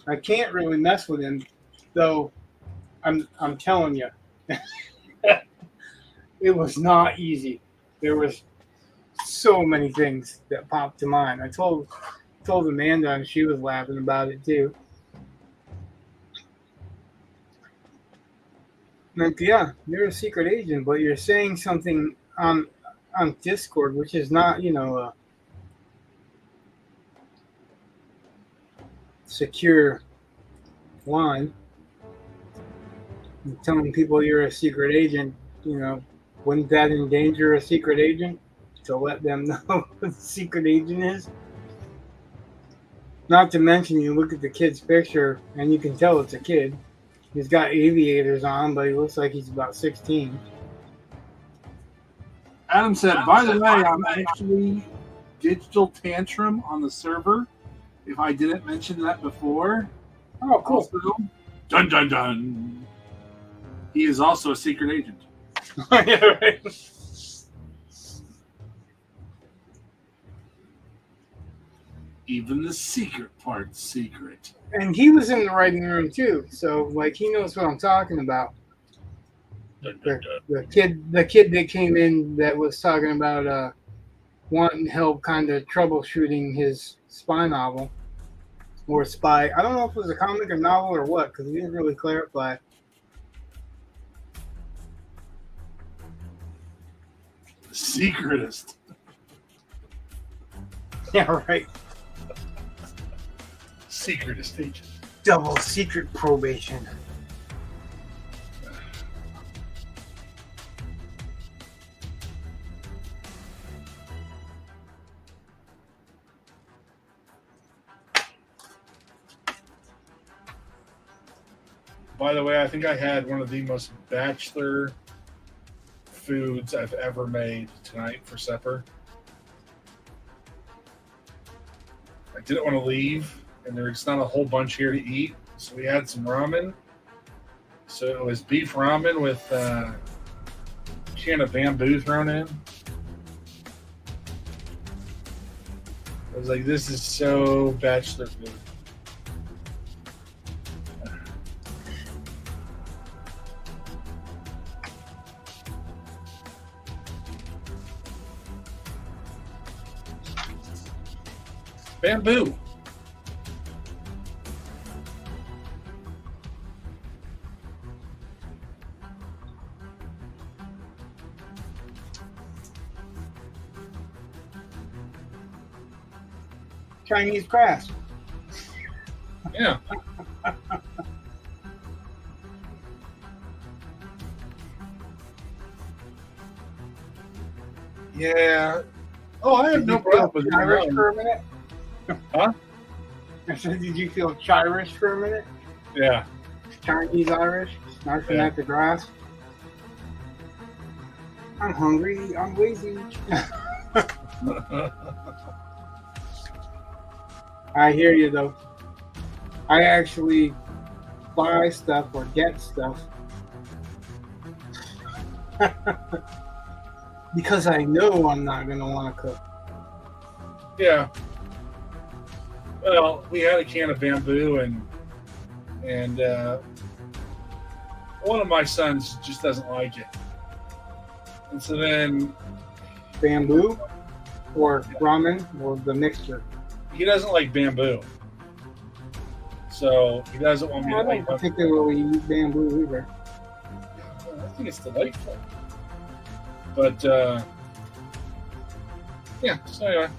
S1: I can't really mess with him, though I'm telling you. It was not easy. There was so many things that popped to mind. I told Amanda, and she was laughing about it too. Like, yeah, you're a secret agent, but you're saying something on Discord, which is not, a secure line. You're telling people you're a secret agent, wouldn't that endanger a secret agent to let them know what a secret agent is? Not to mention, you look at the kid's picture and you can tell it's a kid. He's got aviators on, but he looks like he's about 16.
S2: Adam said, by the way, I'm actually Digital Tantrum on the server. If I didn't mention that before.
S1: Oh, cool.
S2: Also, dun dun dun. He is also a secret agent.
S1: Yeah, right.
S2: Even the secret part's secret.
S1: And he was in the writing room too, so like he knows what I'm talking about.
S2: Dun, dun, dun.
S1: The kid that came in that was talking about wanting help kind of troubleshooting his spy novel or spy. I don't know if it was a comic or novel or what, because he didn't really clarify.
S2: The secretist.
S1: Yeah, right.
S2: Secretist agent.
S1: Double secret probation.
S2: By the way, I think I had one of the most bachelor foods I've ever made tonight for supper. I didn't want to leave, and there's not a whole bunch here to eat, so we had some ramen. So it was beef ramen with a can of bamboo thrown in. I was like, this is so bachelor food. Bamboo.
S1: Chinese crafts.
S2: Yeah. Yeah. Oh, I have no problem with
S1: Irish
S2: it.
S1: for a minute.
S2: Huh?
S1: I said, did you feel Irish for a minute?
S2: Yeah.
S1: Chinese Irish, snarfing
S2: Yeah.
S1: at the grass. I'm hungry. I'm lazy. I hear you though. I actually buy stuff or get stuff because I know I'm not gonna want to cook.
S2: Yeah. Well, we had a can of bamboo, and one of my sons just doesn't like it, and so then
S1: Bamboo or ramen or the mixture.
S2: he doesn't like bamboo, so he doesn't want me
S1: I
S2: to
S1: don't
S2: like.
S1: particularly eat bamboo either.
S2: I think it's delightful, but yeah. So anyway,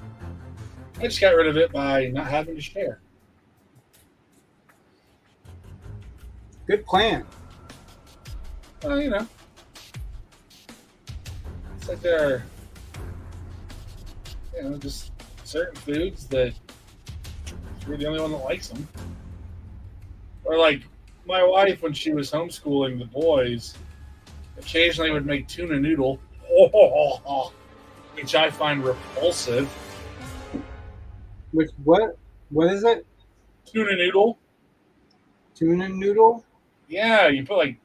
S2: I just got rid of it by not having to share.
S1: Good plan.
S2: Well, you know, it's like there are, just certain foods that you're the only one that likes them. Or like my wife, when she was homeschooling the boys, occasionally would make tuna noodle, which I find repulsive.
S1: Which what? What is it?
S2: Tuna noodle?
S1: Tuna noodle?
S2: Yeah, you put like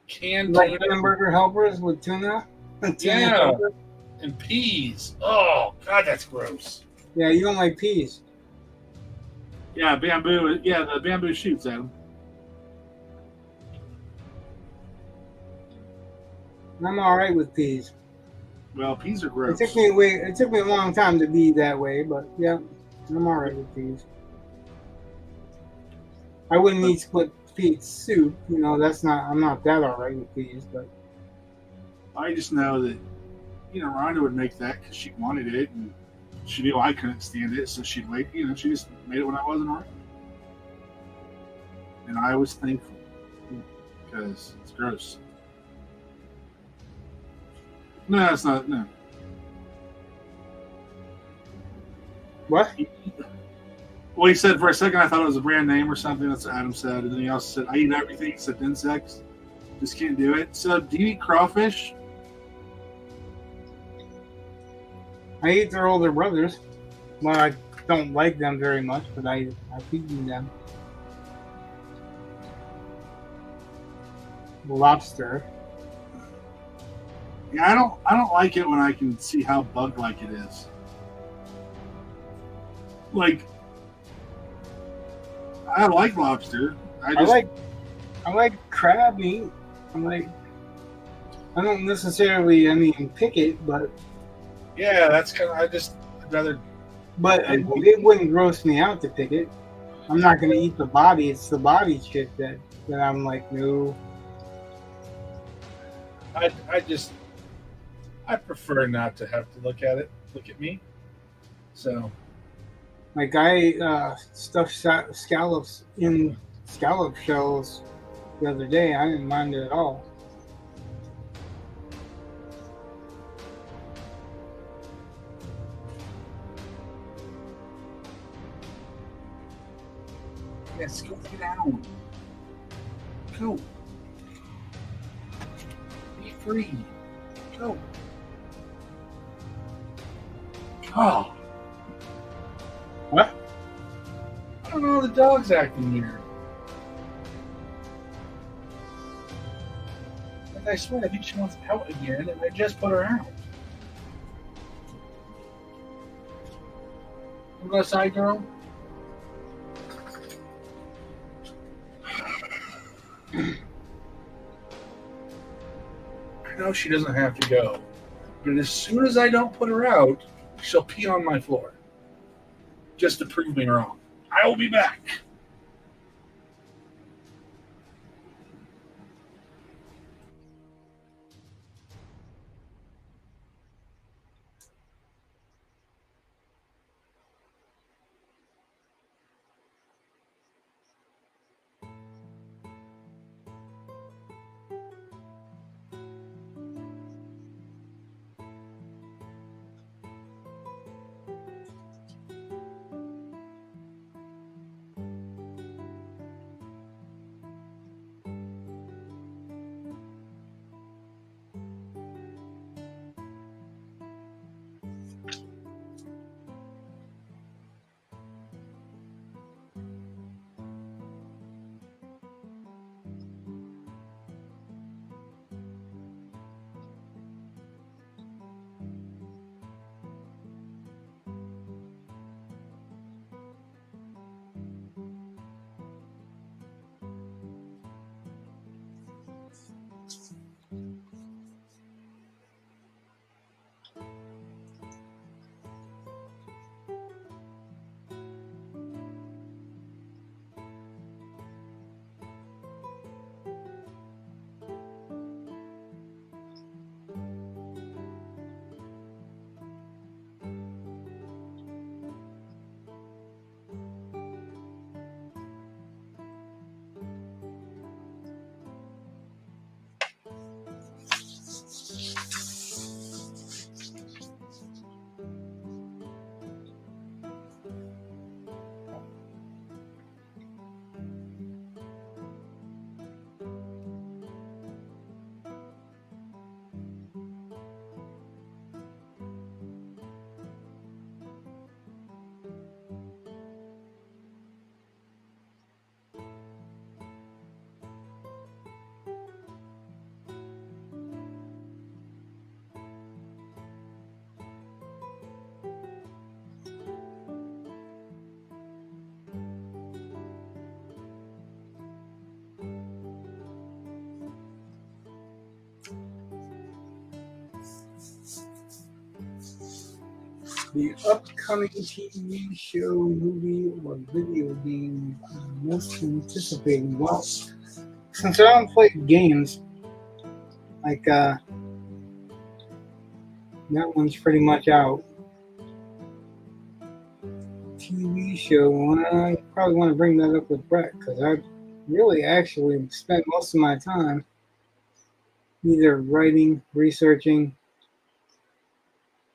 S2: canned
S1: Like
S2: tuna.
S1: hamburger helpers with tuna? Tuna
S2: Yeah.
S1: helper?
S2: And peas. Oh, God, that's gross.
S1: Yeah, you don't like peas.
S2: Yeah, bamboo. Yeah, the bamboo shoots, Adam.
S1: I'm all right with peas.
S2: Well, peas are
S1: It
S2: gross.
S1: took me a long time to be that way, but yeah, I'm all right with peas. I wouldn't eat split peach soup. You know, that's not. I'm not that alright with peas, but
S2: I just know that, Rhonda would make that because she wanted it, and she knew I couldn't stand it, so she'd wait. She just made it when I wasn't around. And I was thankful because it's gross. No, it's not. No.
S1: what?
S2: Well, he said for a second I thought it was a brand name or something. That's what Adam said. And then he also said, I eat everything except insects. Just can't do it. So, do you eat crawfish?
S1: I eat their older brothers. Well, I don't like them very much, but I feed them. Lobster.
S2: Yeah, I don't like it when I can see how bug-like it is. Like, I like lobster. I
S1: like crab meat. I don't necessarily, pick it, but
S2: yeah, that's kind of. I'd rather.
S1: but it wouldn't gross me out to pick it. I'm not gonna eat the body. It's the body shit that I'm like, no.
S2: I prefer not to have to look at it. Look at me. So.
S1: Like I stuffed scallops in scallop shells the other day. I didn't mind it at all.
S2: Yes, go lay down. Go. Be free. Go. Oh.
S1: What?
S2: I don't know, the dog's acting weird. Like, I swear, I think she wants out again, and I just put her out. You go outside, girl? I know she doesn't have to go, but as soon as I don't put her out, she'll pee on my floor. Just to prove me wrong. I will be back.
S1: The upcoming TV show, movie, or video game I'm most anticipating. Well, since I don't play games, like that one's pretty much out. TV show, I probably want to bring that up with Brett because I really actually spent most of my time either writing, researching,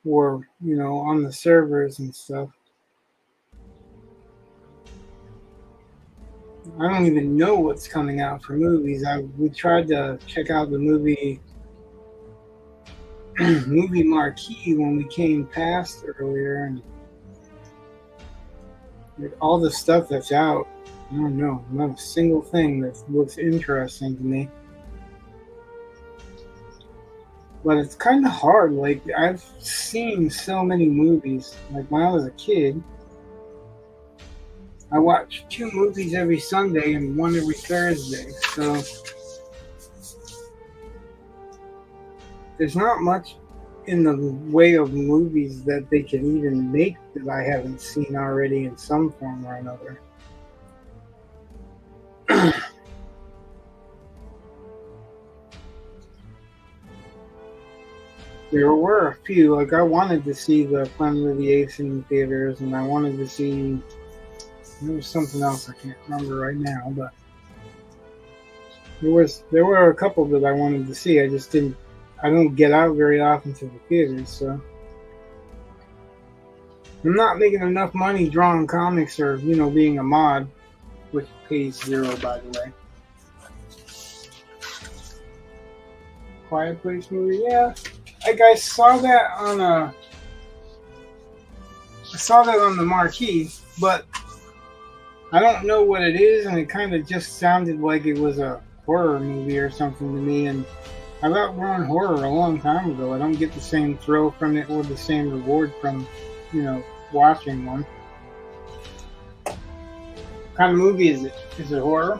S1: or on the servers and stuff. I don't even know what's coming out for movies. We tried to check out the movie marquee when we came past earlier, and all the stuff that's out, I don't know, not a single thing that looks interesting to me. But it's kind of hard. Like, I've seen so many movies. Like, when I was a kid, I watched 2 movies every Sunday and 1 every Thursday. So there's not much in the way of movies that they can even make that I haven't seen already in some form or another. There were a few. Like, I wanted to see the Planet of the Apes in theaters, and I wanted to see. There was something else I can't remember right now, but there were a couple that I wanted to see. I just didn't. I don't get out very often to the theaters, so I'm not making enough money drawing comics or being a mod, which pays 0, by the way. Quiet Place movie, yeah. I saw that on the marquee, but I don't know what it is, and it kind of just sounded like it was a horror movie or something to me, and I've outgrown horror a long time ago. I don't get the same thrill from it or the same reward from, watching one. What kind of movie is it? Is it horror?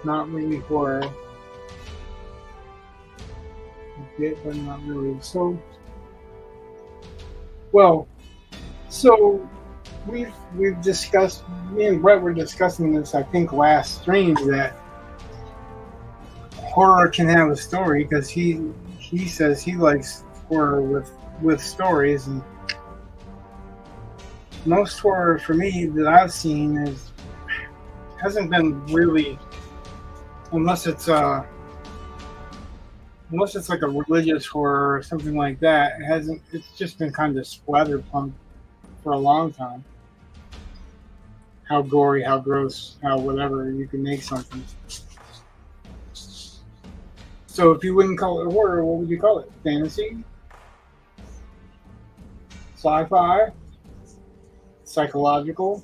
S1: Not really horror. A bit, but not really. So we've discussed. Me and Brett were discussing this, I think, last stream, that horror can have a story because he says he likes horror with stories, and most horror for me that I've seen hasn't been really. Unless it's like a religious horror or something like that, it's just been kind of splatterpunk for a long time. How gory, how gross, how whatever you can make something. So if you wouldn't call it horror, what would you call it? Fantasy? Sci-fi? Psychological?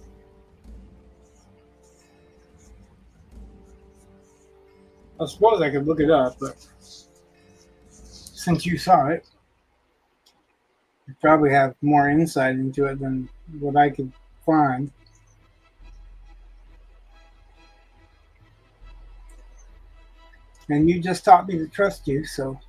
S1: I suppose I could look it up, but since you saw it, you probably have more insight into it than what I could find. And you just taught me to trust you, so.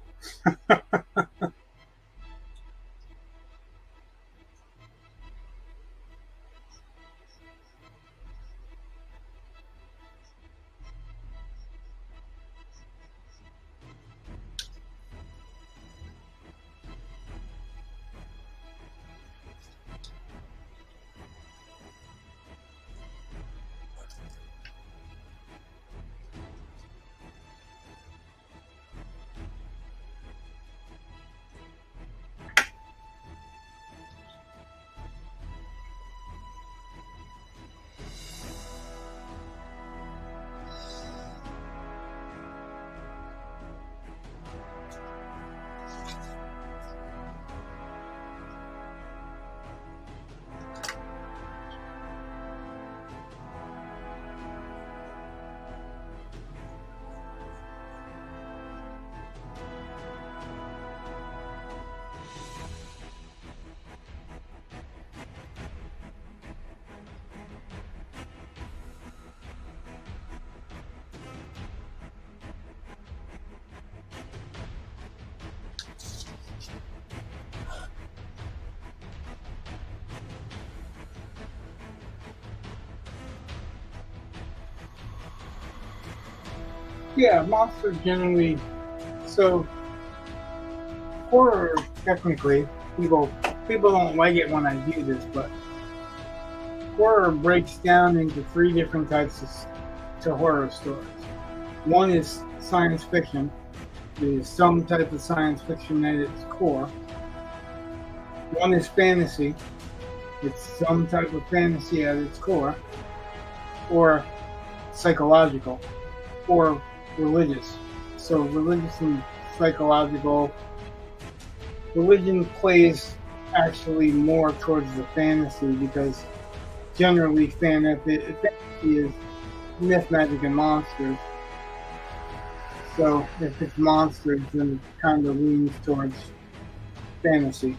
S1: Yeah, monsters generally. So horror, technically, people don't like it when I do this, but horror breaks down into three different types to horror stories. One is science fiction. It is some type of science fiction at its core. One is fantasy. It's some type of fantasy at its core. Or psychological. Or religious. So religious and psychological. Religion plays actually more towards the fantasy because generally fantasy is myth, magic, and monsters. So if it's monsters, then it kind of leans towards fantasy.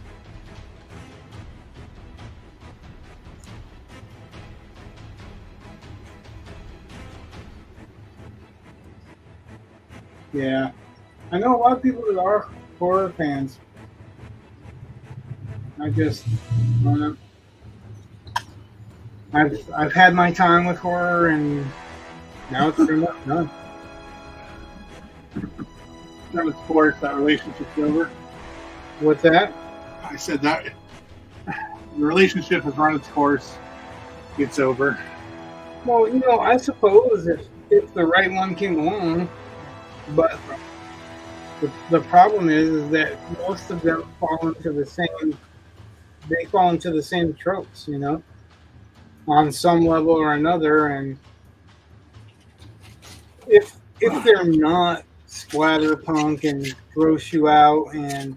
S1: Yeah, I know a lot of people that are horror fans. I just, I've had my time with horror, and now it's pretty much done.
S2: That was course, that relationship's over.
S1: What's that?
S2: I said that the relationship has run its course. It's over.
S1: Well, I suppose if the right one came along, but the problem is that most of them fall into the same. They fall into the same tropes, on some level or another, and if they're not splatterpunk and gross you out and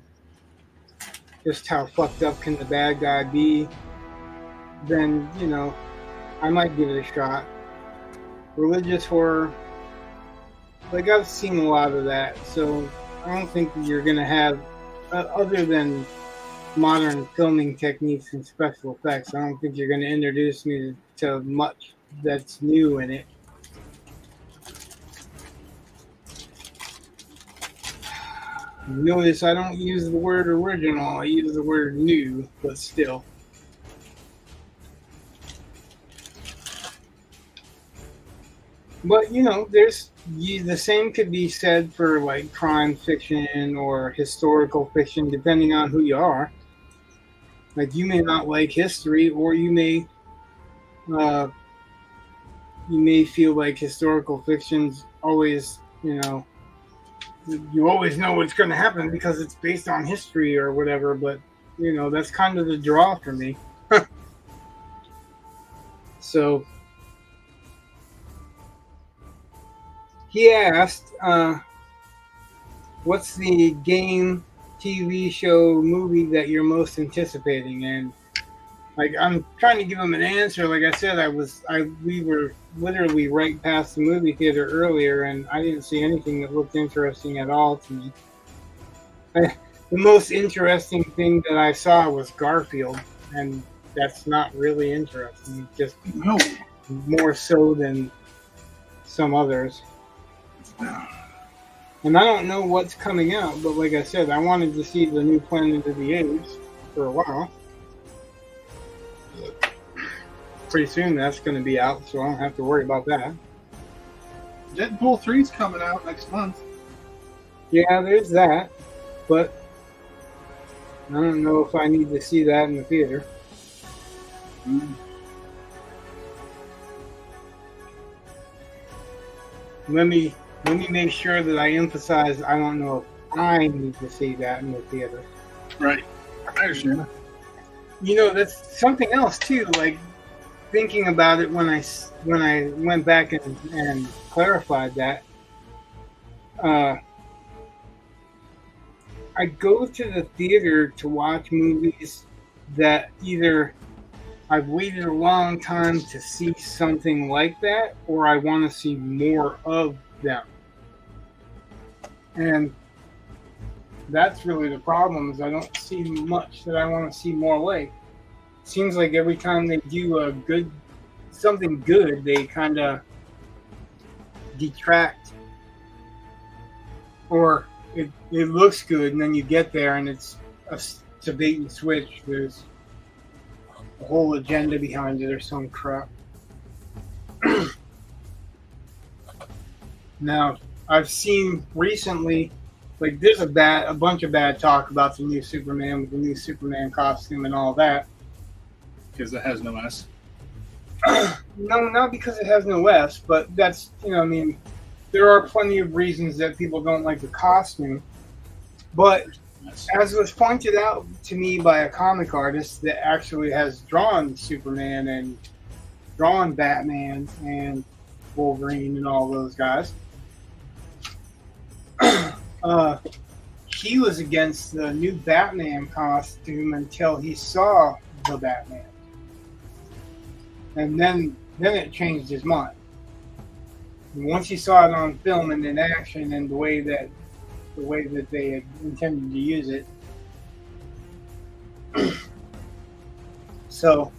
S1: just how fucked up can the bad guy be, then I might give it a shot. Religious horror, like I've seen a lot of that, so I don't think you're gonna have other than modern filming techniques and special effects, I don't think you're going to introduce me to much that's new in it. Notice I don't use the word original, I use the word new, but still. But there's the same could be said for like crime fiction or historical fiction, depending on who you are. Like you may not like history, or you may feel like historical fiction's always, you always know what's going to happen because it's based on history or whatever. But that's kind of the draw for me. So he asked, "What's the game, TV show, movie that you're most anticipating?" And like I'm trying to give him an answer. Like I said, we were literally right past the movie theater earlier, and I didn't see anything that looked interesting at all to me. The most interesting thing that I saw was Garfield, and that's not really interesting. Just more so than some others. And I don't know what's coming out, but like I said, I wanted to see the new Planet of the Apes for a while. Pretty soon that's going to be out, so I don't have to worry about that.
S2: Deadpool 3's coming out next month.
S1: Yeah, there's that, but I don't know if I need to see that in the theater. Let me make sure that I emphasize I don't know if I need to see that in the theater.
S2: Right. I understand.
S1: That's something else too. Like thinking about it when I went back and clarified that. I go to the theater to watch movies that either I've waited a long time to see something like that, or I want to see more of them. And that's really the problem, is I don't see much that I want to see more like. It seems like every time they do something good, they kind of detract. Or it looks good, and then you get there and it's a bait and switch. There's a whole agenda behind it or some crap. Now, I've seen recently, like there's a bunch of bad talk about the new Superman with the new Superman costume and all that.
S2: Because it has no S.
S1: No, not because it has no S, but that's I mean, there are plenty of reasons that people don't like the costume. But as was pointed out to me by a comic artist that actually has drawn Superman and drawn Batman and Wolverine and all those guys, he was against the new Batman costume until he saw the Batman. And then it changed his mind. And once he saw it on film and in action and the way that they had intended to use it. So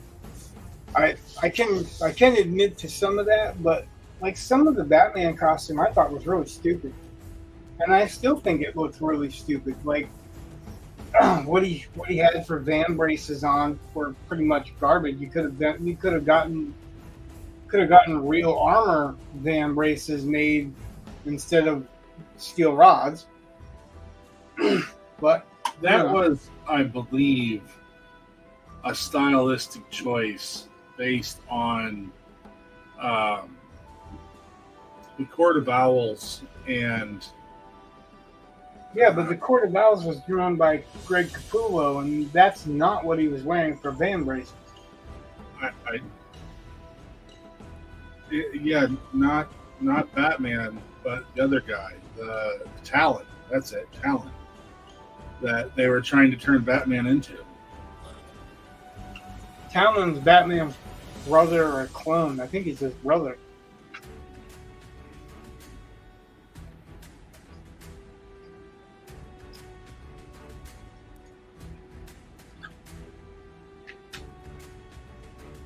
S1: I can admit to some of that, but like some of the Batman costume I thought was really stupid. And I still think it looks really stupid. Like what he had for van braces on were pretty much garbage. You could have gotten real armor van braces made instead of steel rods. But
S2: that was, I believe, a stylistic choice based on the Court of Owls and.
S1: Yeah, but the Court of Owls was drawn by Greg Capullo, and that's not what he was wearing for van braces.
S2: Yeah, not Batman, but the other guy, the Talon. That's it, Talon. That they were trying to turn Batman into.
S1: Talon's Batman's brother or clone. I think he's his brother.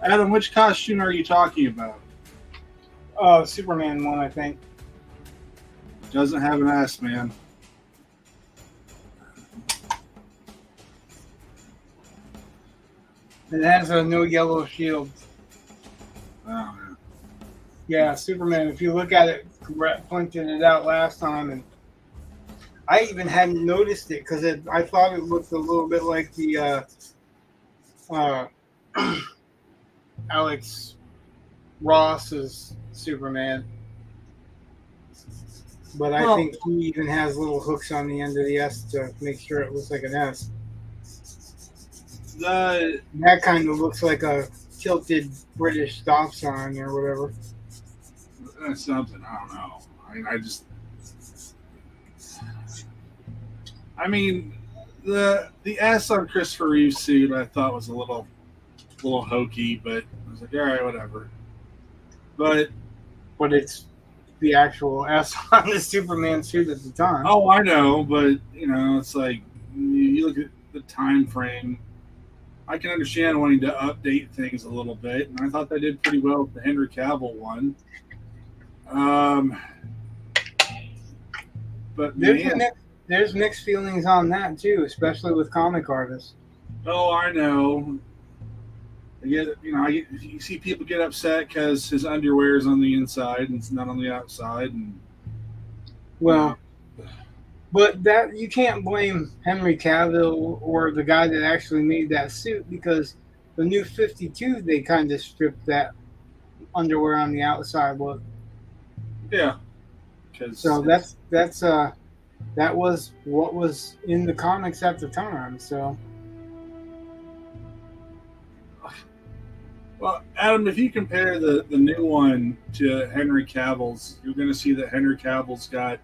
S2: Adam, which costume are you talking about?
S1: Superman one, I think.
S2: Doesn't have an S, man.
S1: It has a no yellow shield.
S2: Oh, man.
S1: Yeah, Superman. If you look at it, pointed it out last time, and I even hadn't noticed it because I thought it looked a little bit like the Alex Ross's Superman. But I think he even has little hooks on the end of the S to make sure it looks like an S. That kind of looks like a tilted British stop sign or whatever.
S2: That's something, I don't know. I mean, the S on Christopher Reeve's suit I thought was a little hokey, but I was like, all right, whatever. But
S1: it's the actual S on the Superman suit at the time.
S2: Oh, I know, but it's like you look at the time frame. I can understand wanting to update things a little bit, and I thought they did pretty well with the Henry Cavill one. But
S1: there's mixed feelings on that too, especially with comic artists.
S2: Oh, I know. You see people get upset because his underwear is on the inside and it's not on the outside, and
S1: but that you can't blame Henry Cavill or the guy that actually made that suit, because the new 52 they kind of stripped that underwear on the outside look.
S2: Yeah.
S1: So that was what was in the comics at the time. So.
S2: Well, Adam, if you compare the new one to Henry Cavill's, you're going to see that Henry Cavill's got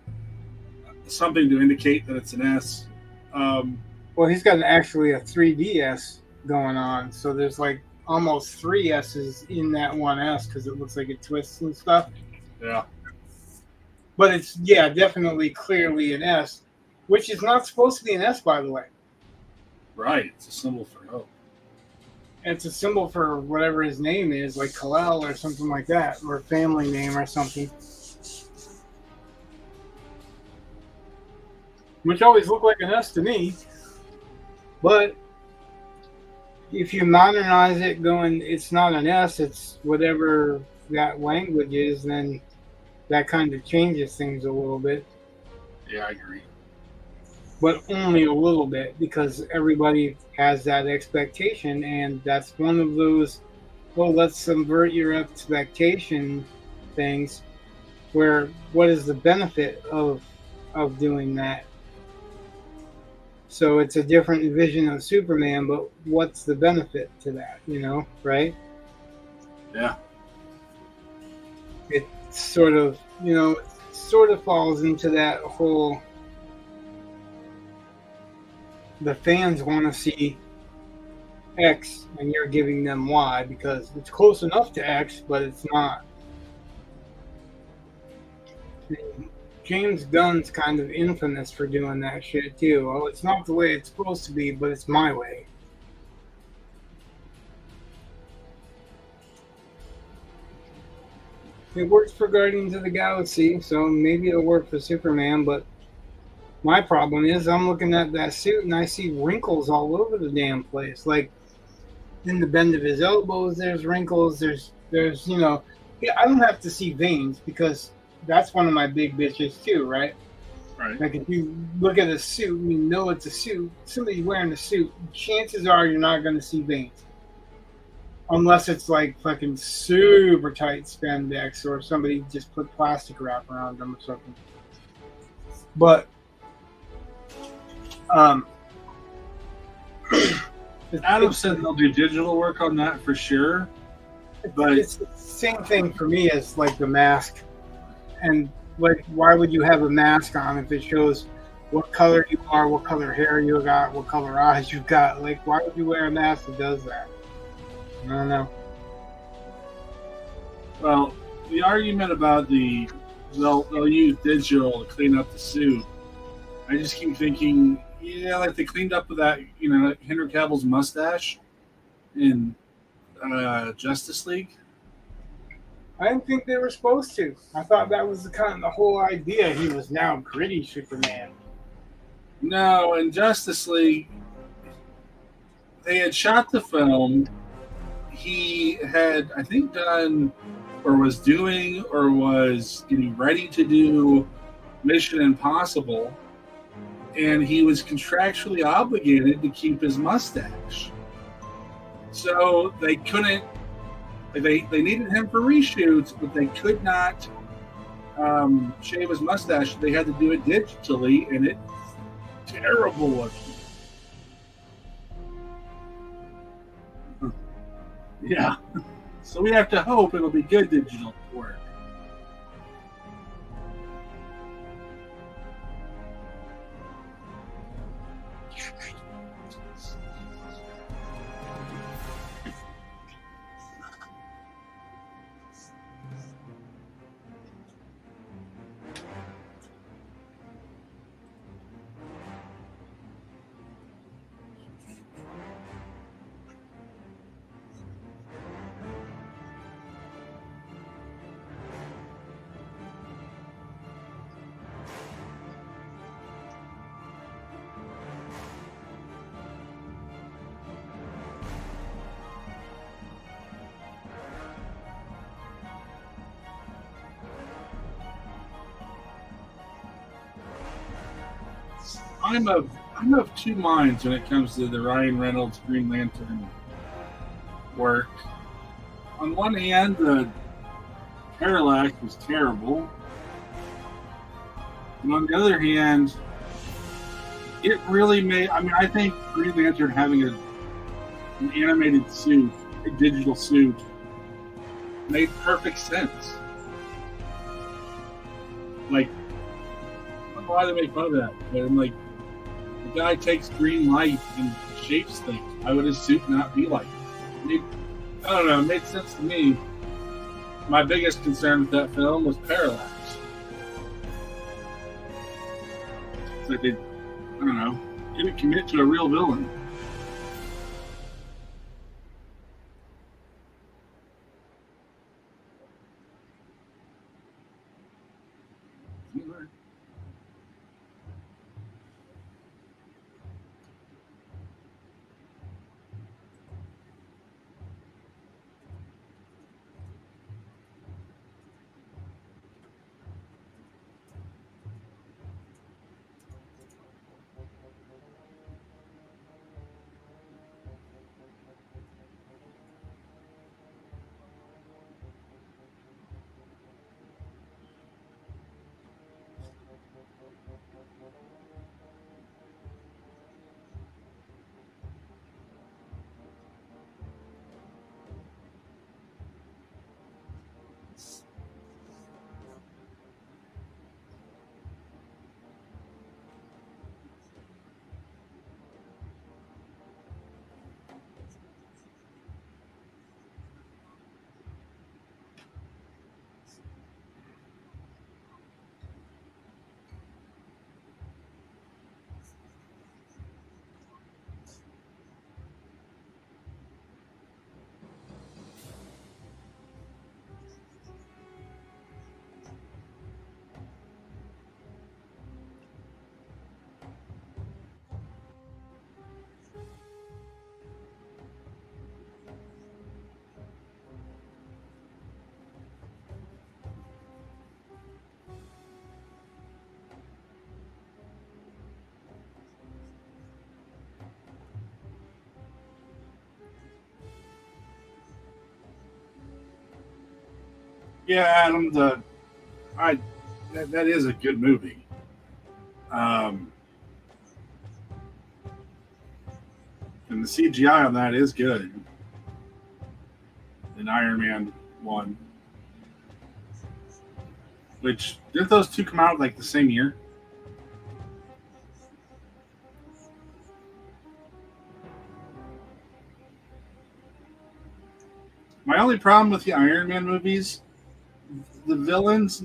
S2: something to indicate that it's an S.
S1: Well, he's got actually a 3DS going on, so there's like almost 3 S's in that one S because it looks like it twists and stuff.
S2: Yeah.
S1: But it's, definitely clearly an S, which is not supposed to be an S, by the way.
S2: Right. It's a symbol for hope.
S1: It's a symbol for whatever his name is, like Kal-El or something like that, or a family name or something. Which always looked like an S to me. But if you modernize it going, it's not an S, it's whatever that language is, then that kind of changes things a little bit,
S2: Yeah, I agree.
S1: but only a little bit because everybody has that expectation, and that's one of those, well, let's subvert your expectation things where what is the benefit of doing that? So it's a different vision of Superman, but what's the benefit to that, right?
S2: Yeah.
S1: It sort of, sort of falls into that whole, the fans want to see X and you're giving them Y because it's close enough to X, but it's not. James Gunn's kind of infamous for doing that shit too. Oh, it's not the way it's supposed to be, but it's my way. It works for Guardians of the Galaxy, so maybe it'll work for Superman, but my problem is I'm looking at that suit and I see wrinkles all over the damn place. Like in the bend of his elbows, there's wrinkles. There's yeah, I don't have to see veins because that's one of my big bitches too, right?
S2: Right.
S1: Like if you look at a suit and you know it's a suit, somebody's wearing a suit, chances are you're not going to see veins. Unless it's like fucking super tight spandex or somebody just put plastic wrap around them or something. But
S2: Adam said they'll do digital work on that for sure. But
S1: it's the same thing for me as like the mask. And like, why would you have a mask on if it shows what color you are, what color hair you got, what color eyes you got? Like, why would you wear a mask that does that? I don't know.
S2: Well, the argument about they'll use digital to clean up the suit. I just keep thinking, yeah, like they cleaned up with that, Henry Cavill's mustache in Justice League.
S1: I didn't think they were supposed to. I thought that was the whole idea. He was now gritty Superman.
S2: No, in Justice League, they had shot the film. He had, I think, done or was doing or was getting ready to do Mission Impossible, and he was contractually obligated to keep his mustache. So they couldn't. They needed him for reshoots, but they could not shave his mustache. They had to do it digitally, and it's terrible looking. Yeah. So we have to hope it'll be good digital work. I'm of two minds when it comes to the Ryan Reynolds Green Lantern work. On one hand, the parallax was terrible, and on the other hand, it really made. I mean, I think Green Lantern having an animated suit, a digital suit, made perfect sense. Like, I don't know why they make fun of that, but I'm like, the guy takes green light and shapes things. Why would his suit not be like that? I don't know. It made sense to me. My biggest concern with that film was parallax. It's like they, I don't know, didn't commit to a real villain. Yeah, Adam. That is a good movie. And the CGI on that is good. In Iron Man 1. Which, didn't those two come out like the same year? My only problem with the Iron Man movies, the villains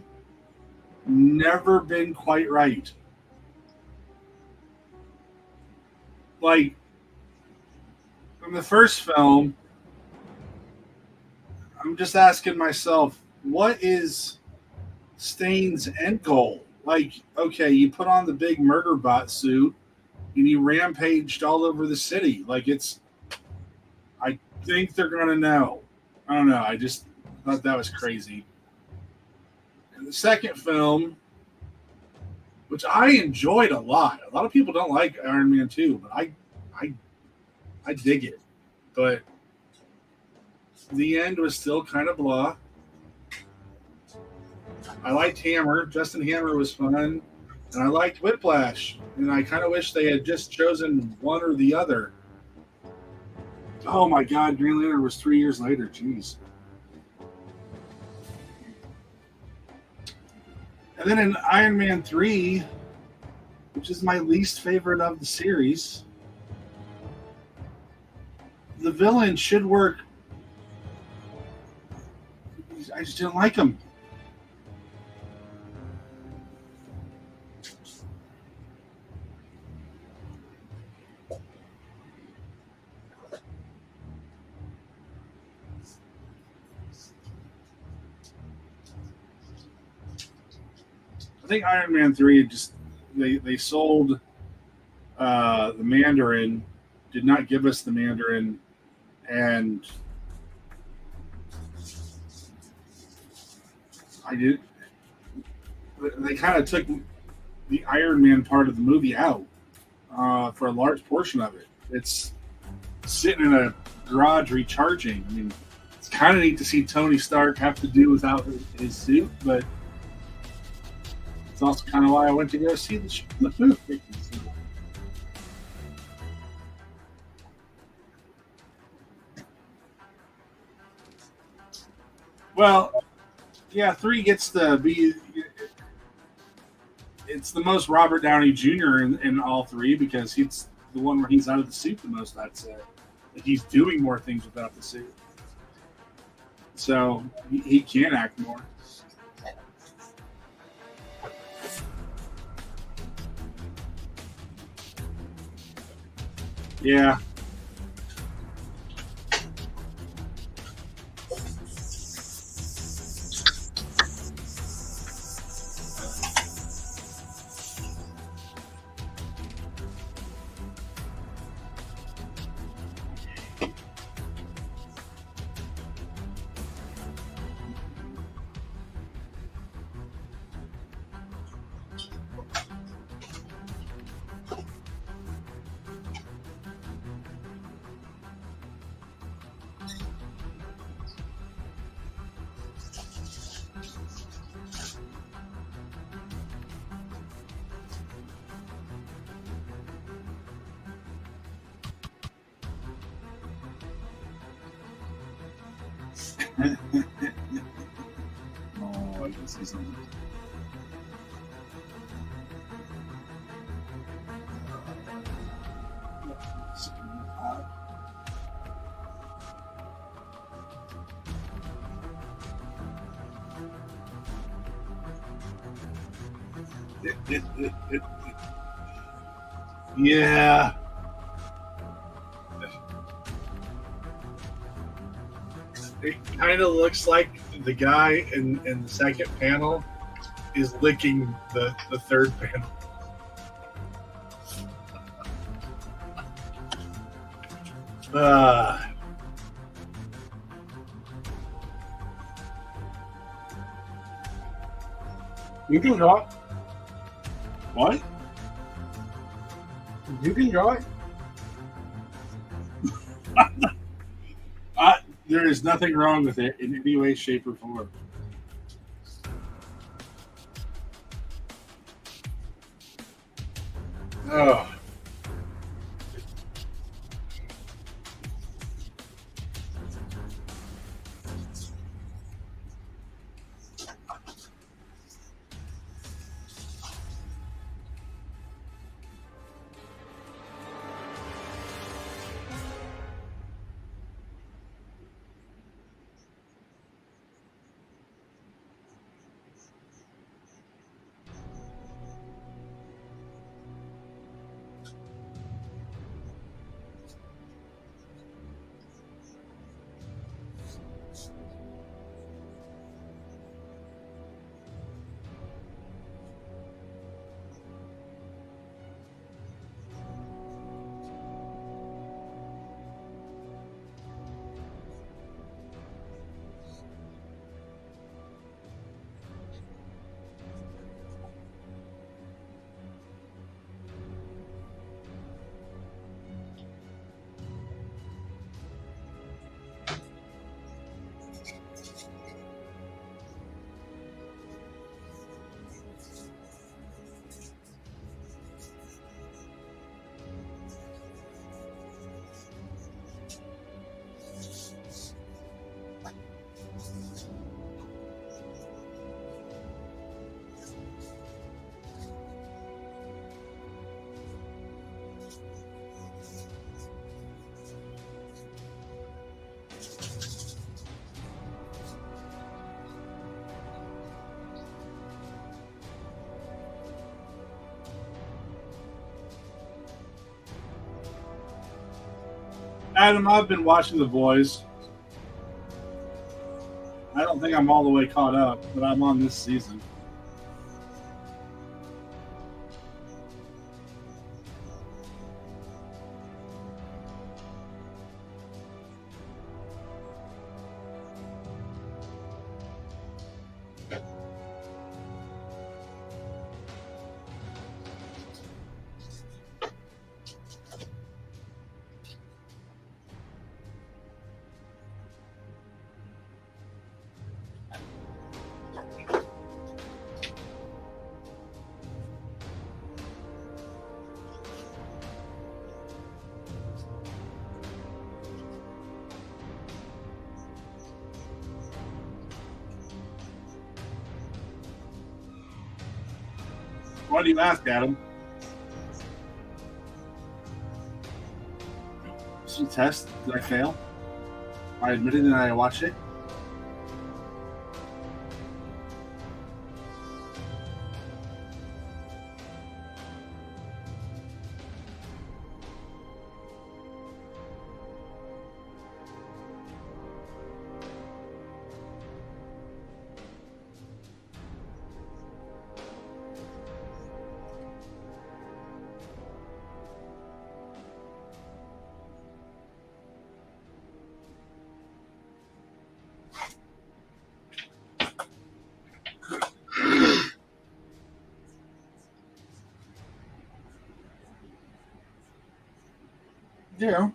S2: never been quite right. Like, in the first film, I'm just asking myself, what is Stane's end goal? Like, okay, you put on the big murder bot suit and you rampaged all over the city. Like, I think they're going to know. I don't know. I just thought that was crazy. And the second film, which I enjoyed a lot of people don't like Iron Man 2, but I dig it. But the end was still kind of blah. I liked Hammer. Justin Hammer was fun. And I liked Whiplash. And I kind of wish they had just chosen one or the other. Oh my God, Green Lantern was 3 years later. Jeez. And then in Iron Man 3, which is my least favorite of the series, the villain should work. I just didn't like him. I think Iron Man 3 just they sold the Mandarin, did not give us the Mandarin, and they kind of took the Iron Man part of the movie out for a large portion of it. It's sitting in a garage recharging. I mean, it's kind of neat to see Tony Stark have to do without his suit, but it's also kind of why I went to go see the movie. Well, yeah, 3 gets to be. It's the most Robert Downey Jr. in all 3 because he's the one where he's out of the suit the most. I'd say he's doing more things without the suit, so he can act more. Yeah. Oh, I can see something. Yeah. It kind of looks like the guy in the second panel is licking the third panel.
S1: You can draw it.
S2: What?
S1: You can draw it.
S2: There is nothing wrong with it in any way, shape, or form. Oh. Adam, I've been watching The Boys. I don't think I'm all the way caught up, but I'm on this season. Why do you ask, Adam? This is a test. Did I fail? I admitted that I watched it. Yeah.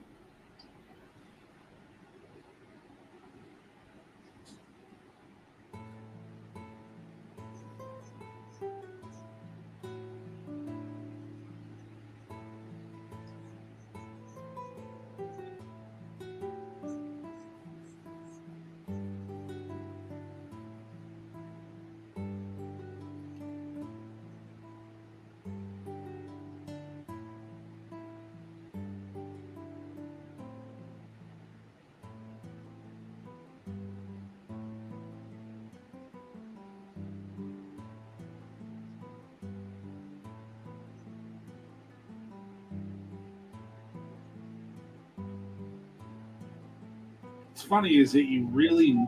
S2: What's funny is that you really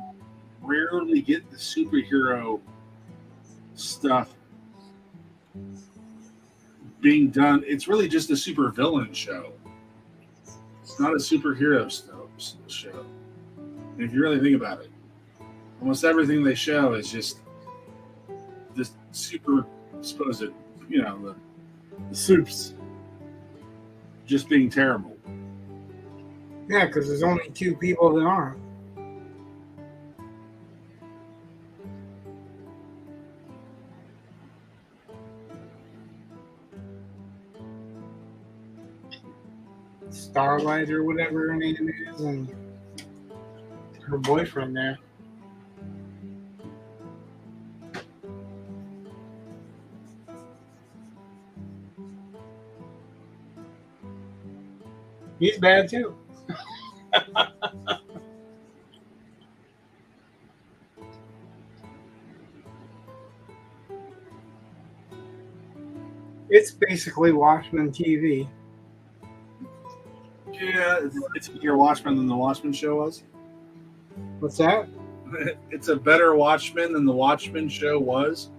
S2: rarely get the superhero stuff being done. It's really just a supervillain show. It's not a superhero show. And if you really think about it, almost everything they show is just this super supposed, the soups just being terrible.
S1: Yeah, because there's only two people that aren't. Starlight or whatever her name is, and her boyfriend there. He's bad too. It's basically Watchmen TV.
S2: Yeah, it's a bigger Watchmen than the Watchmen show was.
S1: What's that?
S2: It's a better Watchmen than the Watchmen show was.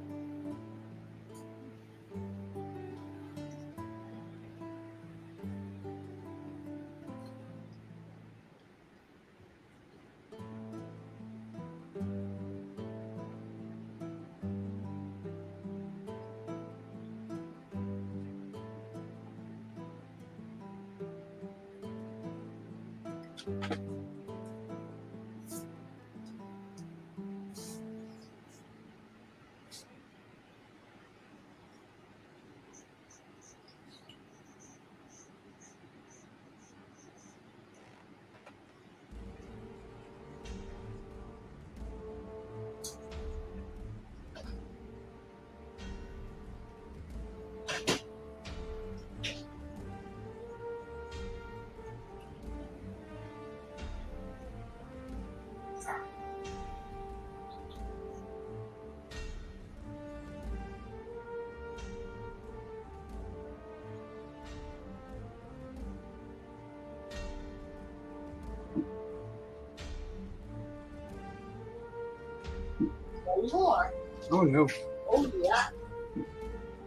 S3: More.
S1: Oh no.
S3: Oh yeah.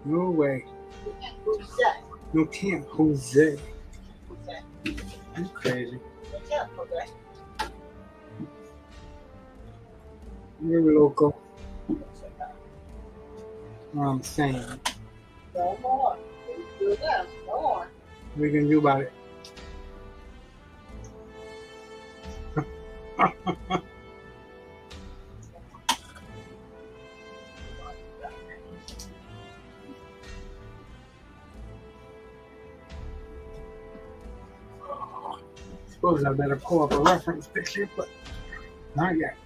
S1: No way.
S3: Who's that?
S1: No can't. Jose.
S3: Who's that?
S1: You're crazy.
S3: What's that, Jose?
S1: You're local. I'm saying.
S3: No more. Do that. No more.
S1: What are you gonna do about it? Suppose I better pull up a reference picture, but not yet.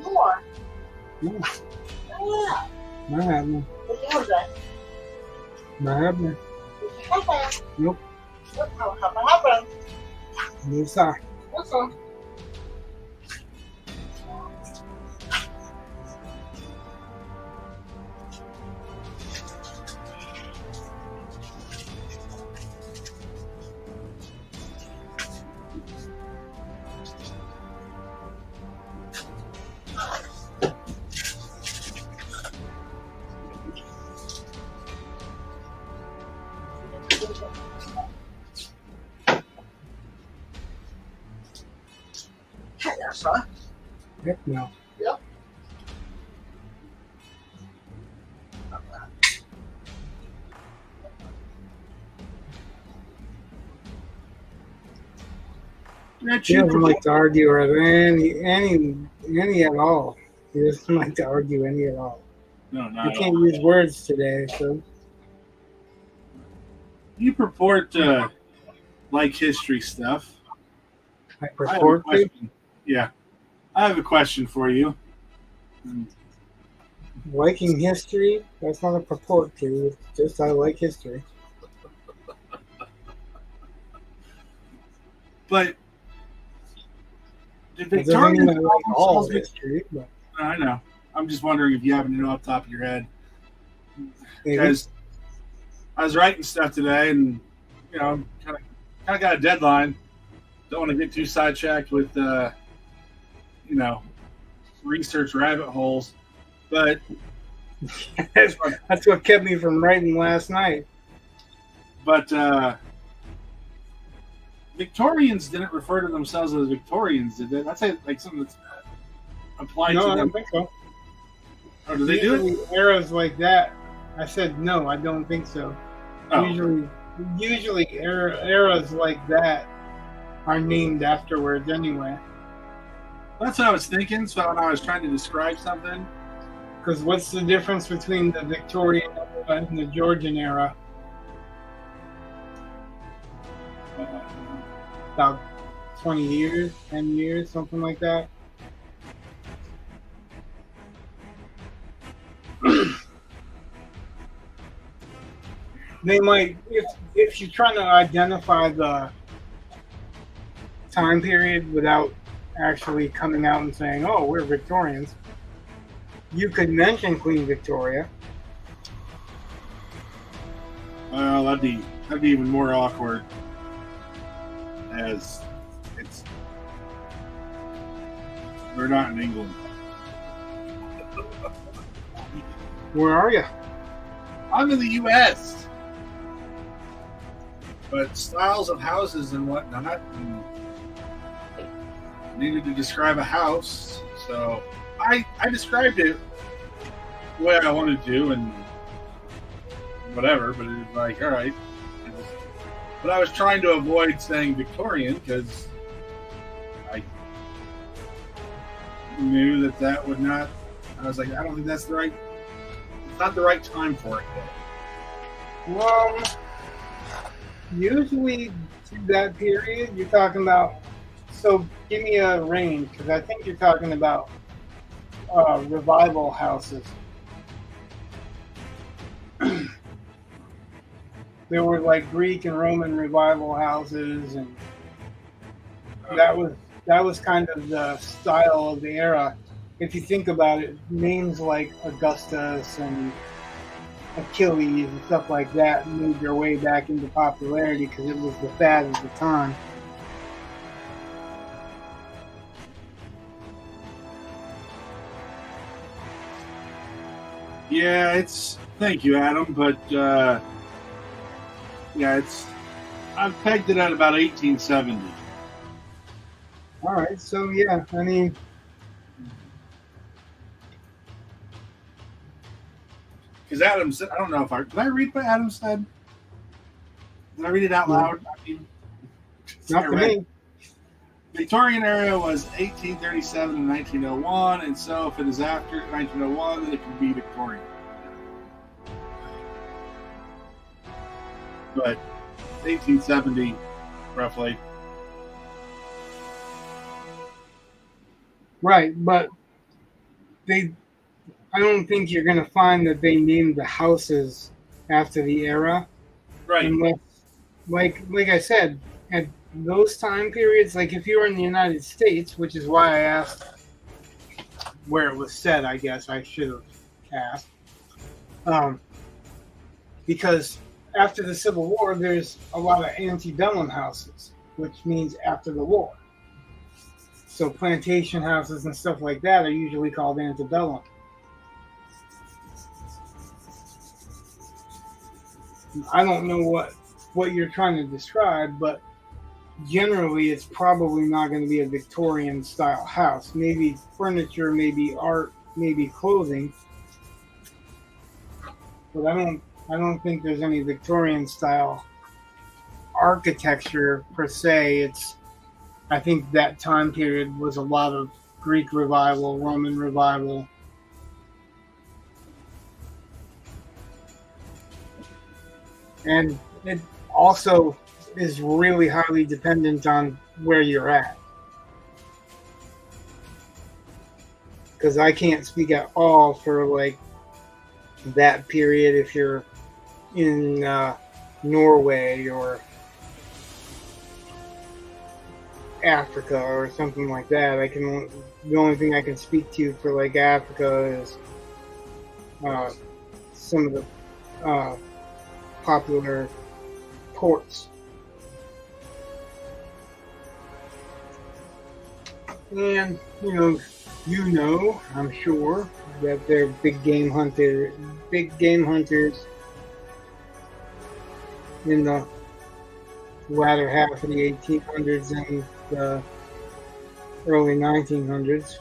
S3: More.
S1: No,
S3: Yeah.
S1: not happening.
S3: What's that?
S1: Not happening.
S3: What's that?
S1: Nope.
S3: What happened?
S1: No sir.
S3: What's that? Yes, sir.
S1: Heck no.
S3: Yep.
S2: That
S1: He
S2: you
S1: doesn't like to argue with any at all. He doesn't like to argue any at all.
S2: No,
S1: You
S2: not at
S1: can't
S2: all.
S1: use words today, so
S2: You purport to like history stuff.
S1: I
S2: I have a
S1: purport to.
S2: question. Yeah, I have a question for you.
S1: Liking history, that's not a purport to. It's just I like history.
S2: But the
S1: It doesn't mean I
S2: Victorian
S1: like all
S2: problem solving-
S1: history, but
S2: I know. I'm just wondering if you happen to know off the top of your head.
S1: maybe.
S2: Because I was writing stuff today, and you know, kind of got a deadline. Don't want to get too sidetracked with, you know, research rabbit holes. But
S1: That's what kept me from writing last night.
S2: But Victorians didn't refer to themselves as Victorians, did they? That's like something that's applied
S1: No,
S2: to
S1: I
S2: them.
S1: don't think so.
S2: Or do they do it?
S1: Usually eras like that. I said no, I don't think so.
S2: Oh.
S1: Usually eras like that are named afterwards anyway.
S2: That's what I was thinking. So when I was trying to describe something,
S1: Because what's the difference between the Victorian era and the Georgian era? About 20 years, 10 years, something like that. They might, if you're trying to identify the time period without actually coming out and saying, "Oh, we're Victorians," you could mention Queen Victoria.
S2: well, that'd be even more awkward, as we're not in England.
S1: Where are you?
S2: I'm in the U.S. But styles of houses and whatnot, and needed to describe a house, so I described it the way I wanted to, and whatever. But it was like, all right. But I was trying to avoid saying Victorian because I knew that would not. I was like, I don't think that's the right. It's not the right time for it yet.
S1: Well, usually to that period, you're talking about. So give me a range, because I think you're talking about revival houses. There were like Greek and Roman revival houses, and that was kind of the style of the era. If you think about it, names like Augustus and Achilles and stuff like that made their way back into popularity because it was the fad of the time.
S2: Yeah, thank you, Adam, but yeah, I've pegged it at about 1870.
S1: All right, so yeah, I mean,
S2: Because Adam said, I don't know if did I read what Adam said? Did I read it out loud? I mean,
S1: not
S2: I
S1: for
S2: read-
S1: me.
S2: Victorian era was 1837 to 1901, and so if it is after 1901, then it can be Victorian. But 1870, roughly.
S1: Right, but I don't think you're going to find that they named the houses after the era.
S2: Right.
S1: Unless, like I said, at those time periods, like if you were in the United States, which is why I asked where it was set, I guess I should have asked. Because after the Civil War, there's a lot of antebellum houses, which means after the war. So plantation houses and stuff like that are usually called antebellum. I don't know what you're trying to describe, but generally it's probably not going to be a Victorian style house. Maybe furniture, maybe art, maybe clothing. But I don't think there's any Victorian style architecture per se. I think that time period was a lot of Greek revival, Roman revival. And it also is really highly dependent on where you're at. Because I can't speak at all for like that period if you're in Norway or Africa or something like that. The only thing I can speak to for like Africa is some of the popular ports And I'm sure that they're big game hunters in the latter half of the 1800s and the early 1900s.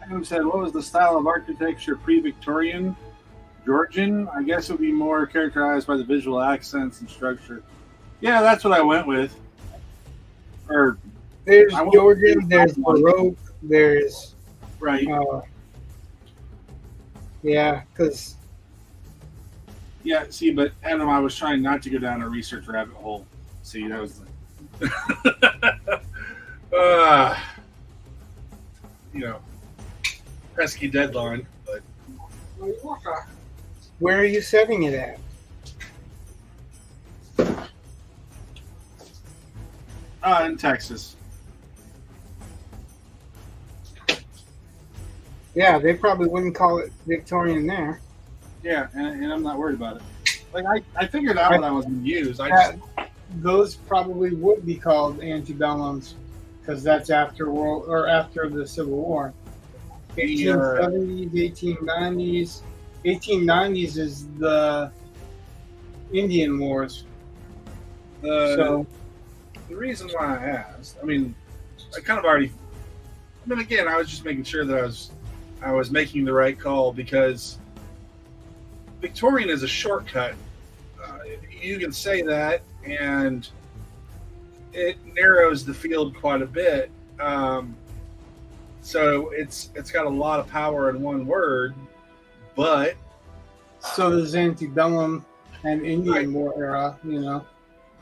S2: Who said, what was the style of architecture pre-Victorian? Georgian? I guess it would be more characterized by the visual accents and structure. Yeah, that's what I went with. Or
S1: There's Georgian, there's Baroque, there's
S2: right.
S1: Yeah, because
S2: Yeah, see, but Adam, I was trying not to go down a research rabbit hole. See, that was pesky deadline. But
S1: where are you setting it at?
S2: In Texas.
S1: Yeah, they probably wouldn't call it Victorian there.
S2: Yeah, and I'm not worried about it. Like I figured out what I was going to use.
S1: Those probably would be called antebellums because that's after the Civil War. 1870s, 1890s. 1890s is the Indian Wars.
S2: The reason why I asked, I kind of already. Again, I was just making sure that I was making the right call because Victorian is a shortcut. You can say that, and it narrows the field quite a bit. So it's got a lot of power in one word, but
S1: so does antebellum and Indian War era,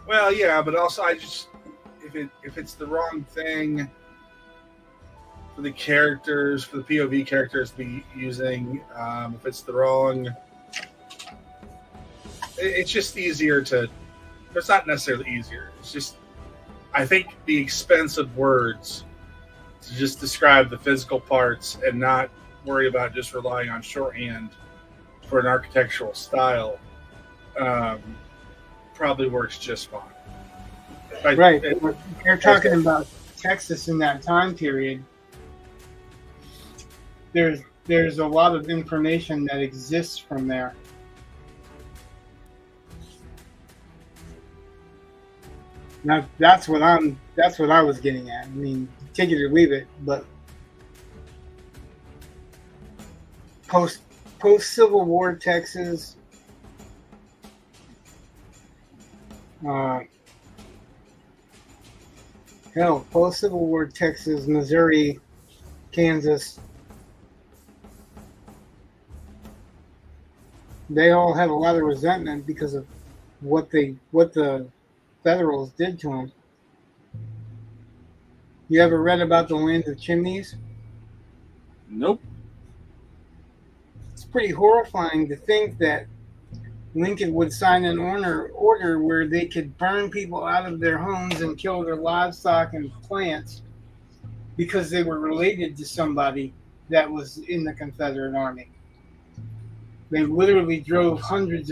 S2: Well, yeah, but also if it's the wrong thing for the characters, for the POV characters to be using, if it's the wrong, it's just easier to. It's not necessarily easier. It's just, I think the expensive words to just describe the physical parts and not worry about just relying on shorthand for an architectural style probably works just fine.
S1: Right. You're talking about Texas in that time period. There's a lot of information that exists from there. Now that's what I was getting at. Take it or leave it, but post Civil War Texas, post Civil War Texas, Missouri, Kansas, they all had a lot of resentment because of what the Federals did to them. You ever read about the Land of Chimneys?
S2: Nope.
S1: It's pretty horrifying to think that Lincoln would sign an order where they could burn people out of their homes and kill their livestock and plants because they were related to somebody that was in the Confederate Army. They literally drove hundreds,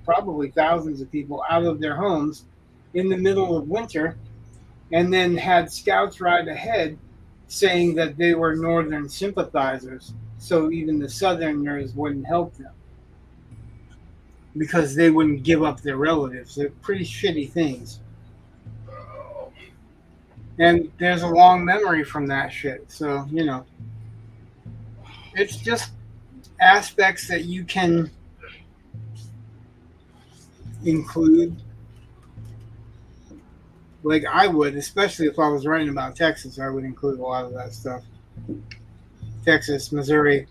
S1: probably thousands of people out of their homes in the middle of winter, and then had scouts ride ahead saying that they were Northern sympathizers, so even the Southerners wouldn't help them because they wouldn't give up their relatives. They're pretty shitty things. And there's a long memory from that shit, so, it's just aspects that you can include, like I would, especially if I was writing about Texas. I would include a lot of that stuff. Texas, Missouri,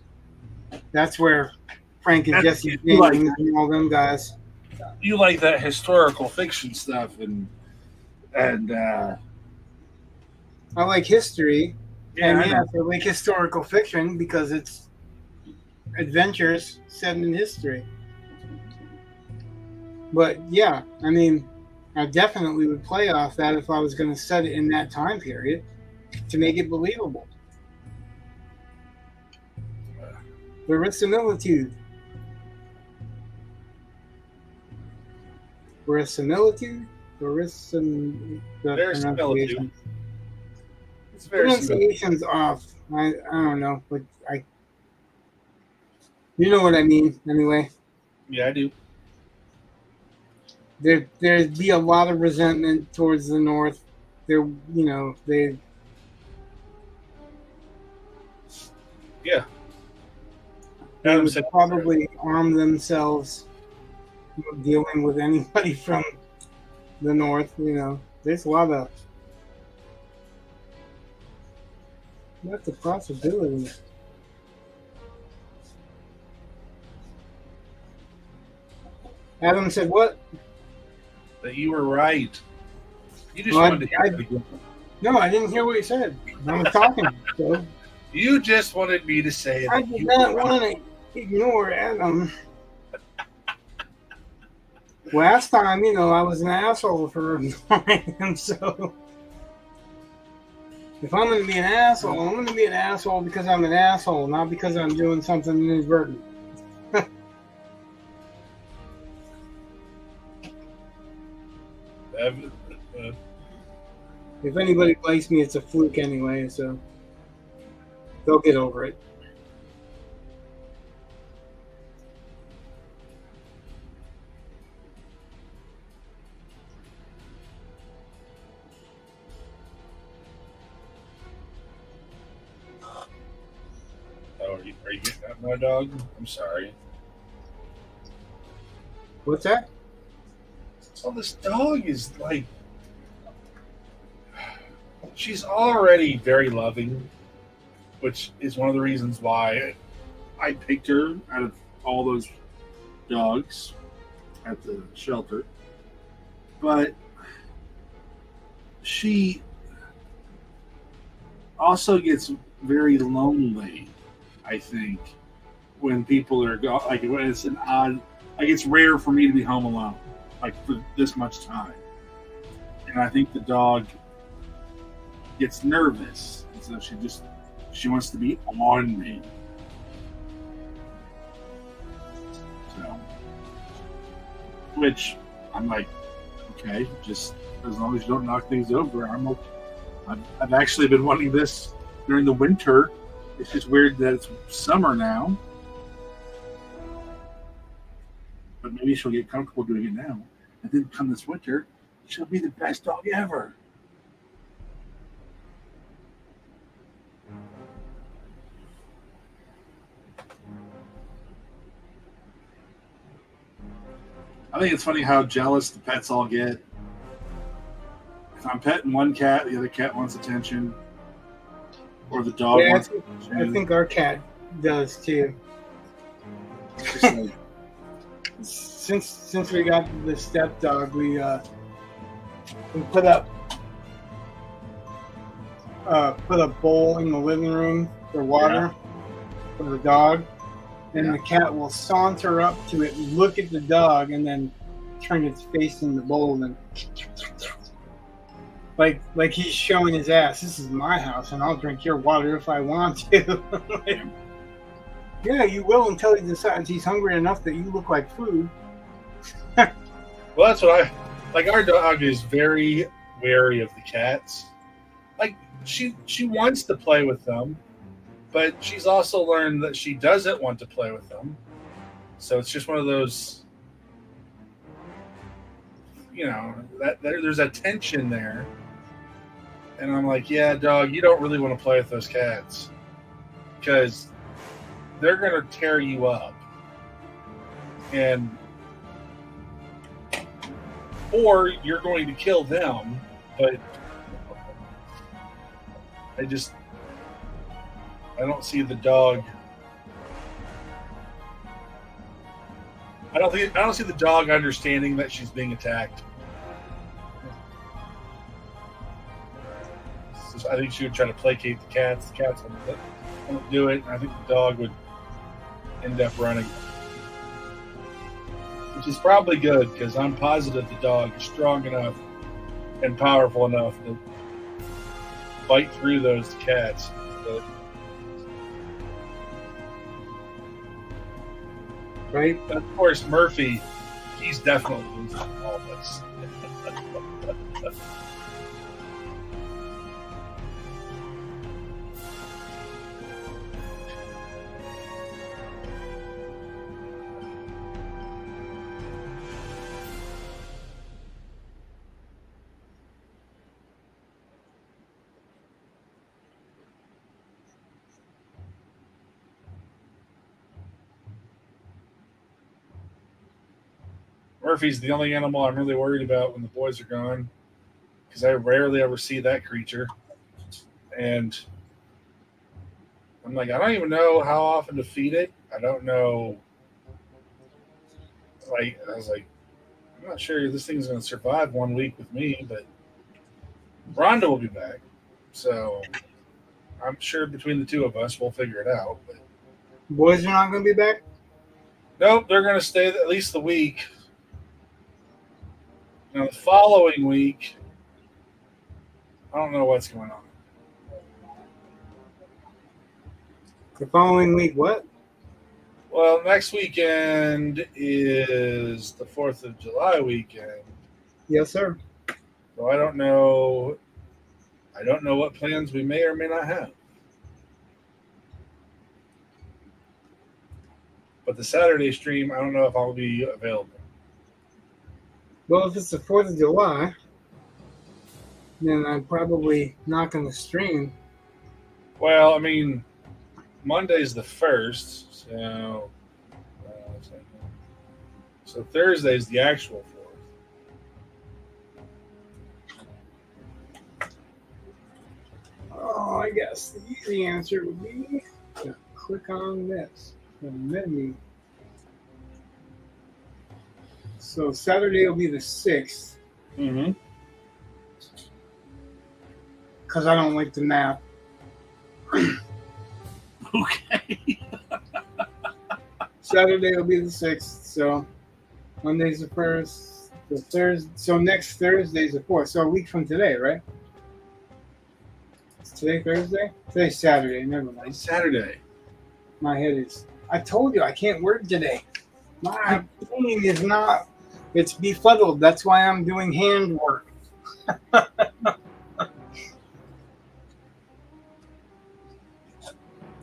S1: that's where Frank and Jesse James and all them guys.
S2: you like that historical fiction stuff, and
S1: I like history, and
S2: I know.
S1: I like historical fiction because it's adventures set in history. But yeah, I mean, I definitely would play off that if I was going to set it in that time period to make it believable. Verisimilitude. Verisimilitude? The
S2: Verisimilitude.
S1: pronunciation.
S2: It's verisimilitude.
S1: Pronunciation's off. I don't know, but you know what I mean anyway.
S2: Yeah, I do.
S1: There'd be a lot of resentment towards the North. They
S2: Yeah.
S1: would probably arm themselves dealing with anybody from the North. There's a lot of that's a possibility. Adam said what?
S2: That you were right. You just
S1: Well,
S2: wanted to.
S1: No, I didn't hear what you said. I was talking. So
S2: You just wanted me to say
S1: I
S2: that
S1: did
S2: you
S1: not
S2: were right.
S1: want to ignore Adam. Last time, I was an asshole for him, so if I'm going to be an asshole, I'm going to be an asshole because I'm an asshole, not because I'm doing something inadvertent. If anybody likes me, it's a fluke anyway, so they'll get over it.
S2: Oh, are you getting at my dog? I'm sorry.
S1: What's that?
S2: So this dog is like, she's already very loving, which is one of the reasons why I picked her out of all those dogs at the shelter. But she also gets very lonely, I think, when people are like when it's an odd, like it's rare for me to be home alone, like for this much time. And I think the dog gets nervous, and so she wants to be on me. So, which I'm like, okay, just as long as you don't knock things over, I'm okay. I've actually been wanting this during the winter. It's just weird that it's summer now. But maybe she'll get comfortable doing it now. And then come this winter, she'll be the best dog ever. I think it's funny how jealous the pets all get. If I'm petting one cat, the other cat wants attention. Or the dog wants attention.
S1: I think our cat does too.
S2: Like,
S1: Since we got the step dog, we put a bowl in the living room for water for the dog, and the cat will saunter up to it, look at the dog, and then turn its face in the bowl and like he's showing his ass. This is my house, and I'll drink your water if I want to. Like, yeah, you will until he decides he's hungry enough that you look like food.
S2: well, that's what I like. Our dog is very wary of the cats. Like she wants to play with them, but she's also learned that she doesn't want to play with them. So it's just one of those, that there's a tension there. And I'm like, yeah, dog, you don't really want to play with those cats because they're going to tear you up. Or you're going to kill them, but I don't see the dog I don't see the dog understanding that she's being attacked. So I think she would try to placate the cats. The cats won't do it. I think the dog would end up running, which is probably good because I'm positive the dog is strong enough and powerful enough to fight through those cats. But
S1: Right?
S2: of course, Murphy, he's definitely losing all this. Murphy's the only animal I'm really worried about when the boys are gone because I rarely ever see that creature. And I'm like, I don't even know how often to feed it. I don't know. Like, I was like, I'm not sure this thing's going to survive 1 week with me, but Rhonda will be back. So I'm sure between the two of us, we'll figure it out. But
S1: Boys are not going to be back?
S2: nope, they're going to stay at least the week. Now, the following week, I don't know what's going on.
S1: The following week, what?
S2: Well, next weekend is the 4th of July weekend.
S1: Yes, sir.
S2: So I don't know. I don't know what plans we may or may not have. But the Saturday stream, I don't know if I'll be available.
S1: Well, if it's the 4th of July, then I'm probably not going to stream.
S2: Well, I mean, Monday's the 1st, so Thursday's the actual 4th.
S1: Oh, I guess the easy answer would be to click on this, the menu. So Saturday will be the 6th,
S2: Mm-hmm.
S1: because I don't like the math.
S2: Okay.
S1: Saturday will be the 6th, so Monday's the 1st, the Thursday. So next Thursday's the 4th. So a week from today, right? Is today Thursday? Today's Saturday. Never mind.
S2: It's Saturday.
S1: My head is. I told you I can't work today. My brain is not. It's befuddled. That's why I'm doing hand work.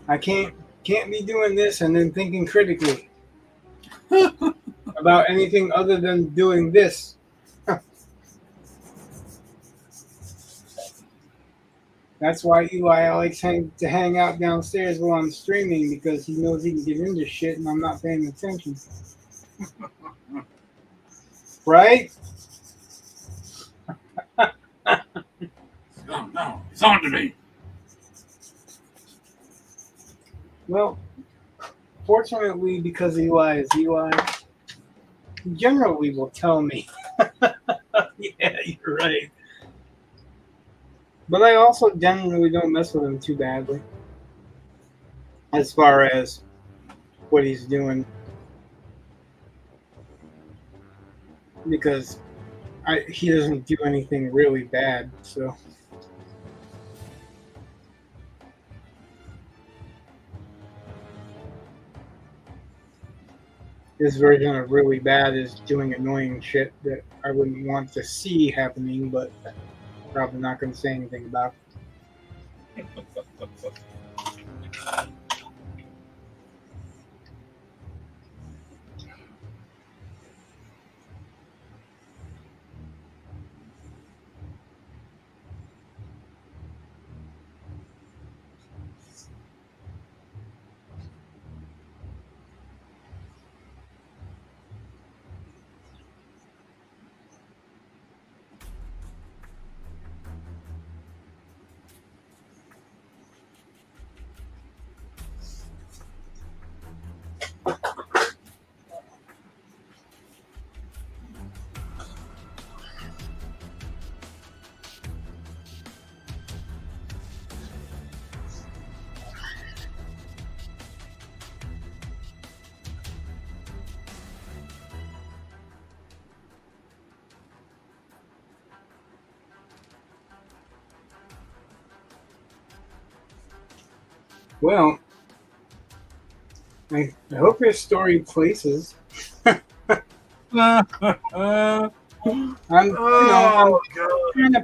S1: I can't be doing this and then thinking critically about anything other than doing this. That's why Eli likes to hang out downstairs while I'm streaming, because he knows he can get into shit and I'm not paying attention. Right?
S2: No, it's on to me.
S1: Well, fortunately, because Eli is Eli, he generally will tell me. Yeah, you're right. But I also generally don't mess with him too badly as far as what he's doing, because he doesn't do anything really bad. So his version of really bad is doing annoying shit that I wouldn't want to see happening, but probably not going to say anything about. Well, I hope your story places. I'm, I'm
S2: Oh God!
S1: trying to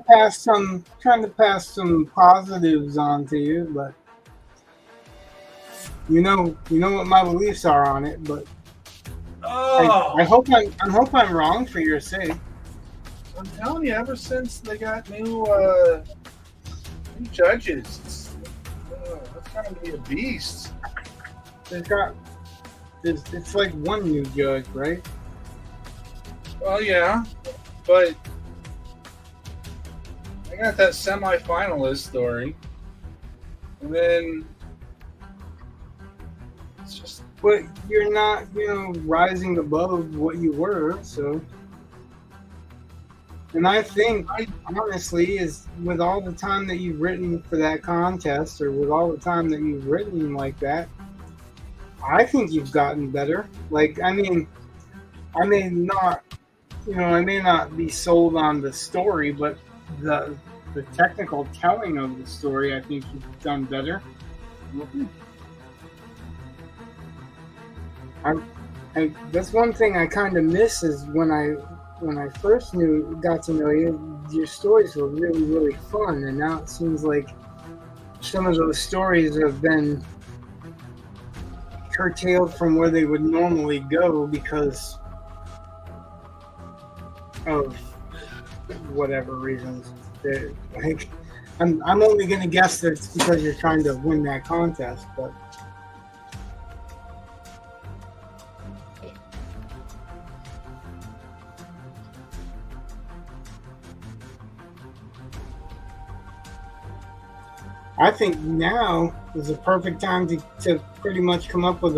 S1: pass some positives on to you, but you know what my beliefs are on it. But I
S2: Oh,
S1: hope I'm wrong for your sake.
S2: I'm telling you, ever since they got new judges, it's kind of be a beast.
S1: It's like one new judge, right?
S2: Well, yeah, but I got that semi-finalist story, and then it's just
S1: But you're not, rising above what you were. So, and I think honestly, is with all the time that you've written for that contest, or with all the time that you've written like that, I think you've gotten better. Like, I mean, I may not, I may not be sold on the story, but the technical telling of the story, I think you've done better. That's one thing I kind of miss is when I first got to know you, your stories were really, really fun, and now it seems like some of those stories have been curtailed from where they would normally go because of whatever reasons. Like, I'm only going to guess that it's because you're trying to win that contest, but I think now is the perfect time to pretty much come up with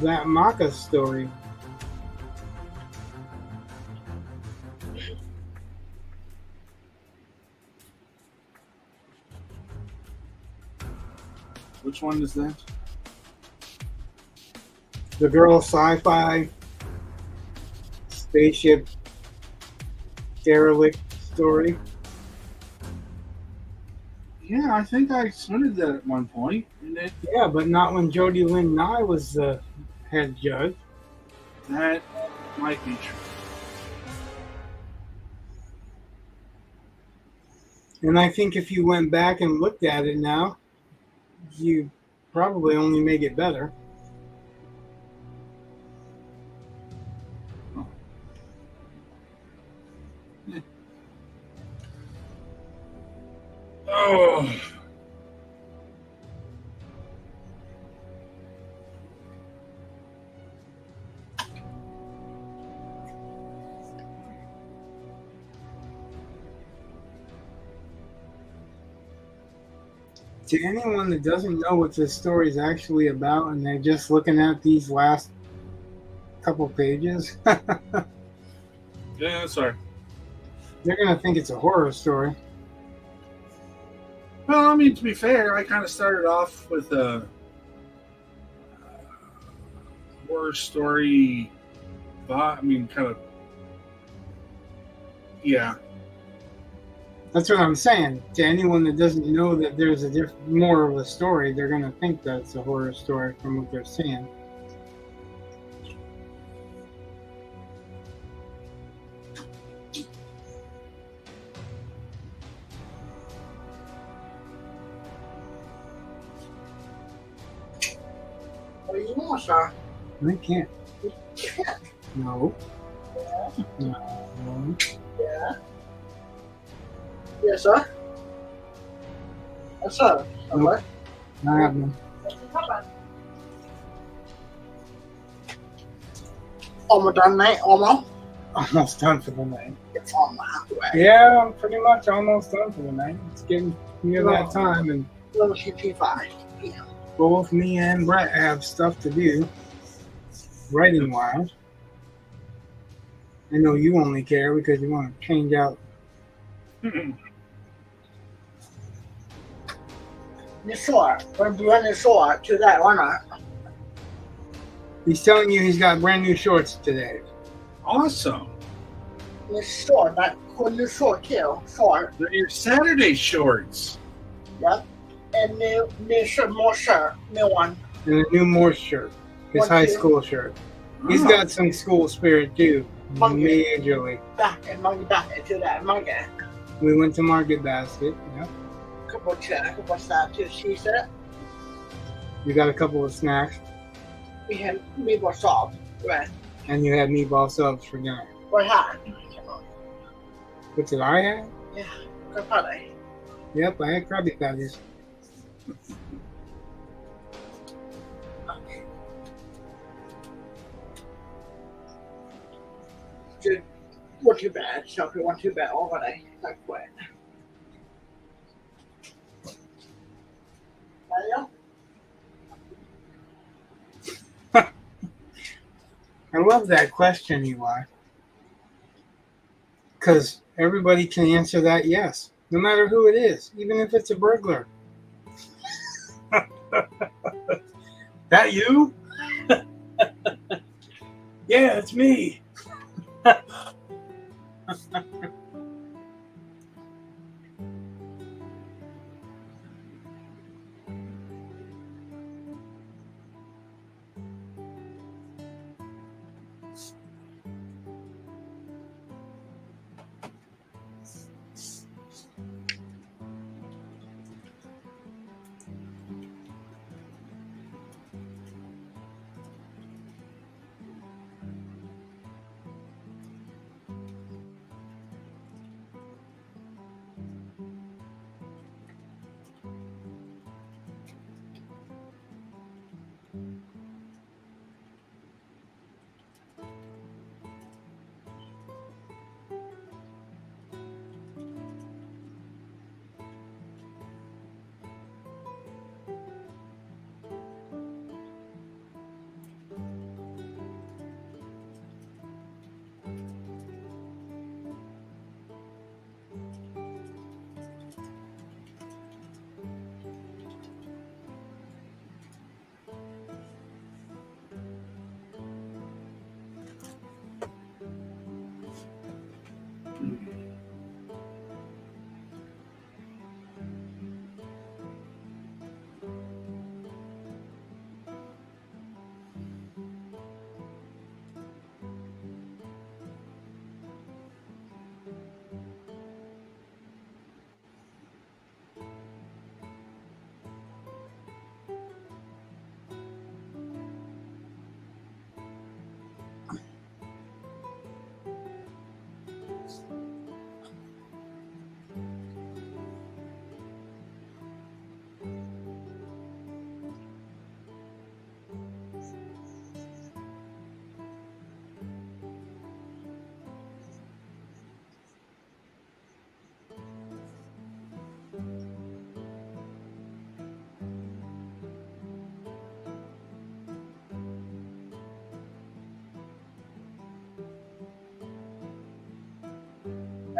S1: that Maka story.
S2: which one is that?
S1: The girl sci-fi spaceship derelict story.
S2: Yeah, I think I submitted that at one point.
S1: Yeah, but not when Jody Lynn Nye was the head judge.
S2: That might be true.
S1: And I think if you went back and looked at it now, you probably only make it better.
S2: Oh.
S1: To anyone that doesn't know what this story is actually about and they're just looking at these last couple pages,
S2: Yeah, sorry.
S1: they're going to think it's a horror story.
S2: Well, I mean, to be fair, I kind of started off with a horror story. I mean, kind of. Yeah.
S1: That's what I'm saying. To anyone that doesn't know that there's more of a story, they're going to think that it's a horror story from what they're seeing.
S3: What do you want, sir?
S1: I can't.
S3: Yeah.
S1: No.
S3: Yeah.
S1: No.
S3: Yeah. Yes, sir. Yes, sir.
S1: Nope.
S3: Okay.
S1: Not happening.
S3: Almost done, mate. Almost.
S1: Almost done for the night.
S3: It's on my way.
S1: Yeah, I'm pretty much almost done for the night. It's getting near that time, and
S3: Little CP5. Yeah.
S1: both me and Brett have stuff to do, writing wise. I know you only care because you want to change out.
S3: You sure? We're doing it sure to that or not?
S1: He's telling you he's got brand new shorts today.
S2: Awesome.
S3: You sure that could you sure too? Sure.
S2: They're your Saturday shorts.
S3: Yep. And new shirt, more shirt, new one.
S1: And a new Morse shirt. His
S3: One,
S1: high
S3: two.
S1: school shirt. He's
S2: Oh.
S1: got some school spirit too.
S3: Monkey.
S1: Majorly.
S3: Back and monkey back into that monkey.
S1: We went to Market Basket. Yep.
S3: Couple stuff too. She said
S1: You got a couple of snacks.
S3: we had meatball salt. Right.
S1: And you had meatball subs for dinner.
S3: What hot?
S1: What did I have?
S3: Yeah. Good funny.
S1: Yep, I had Krabby Patties.
S3: Dude, we're too bad. So we want too bad overnight. I quit. Mario?
S1: I love that question, Eli. Because everybody can answer that yes, no matter who it is, even if it's a burglar. That you? Yeah, it's me.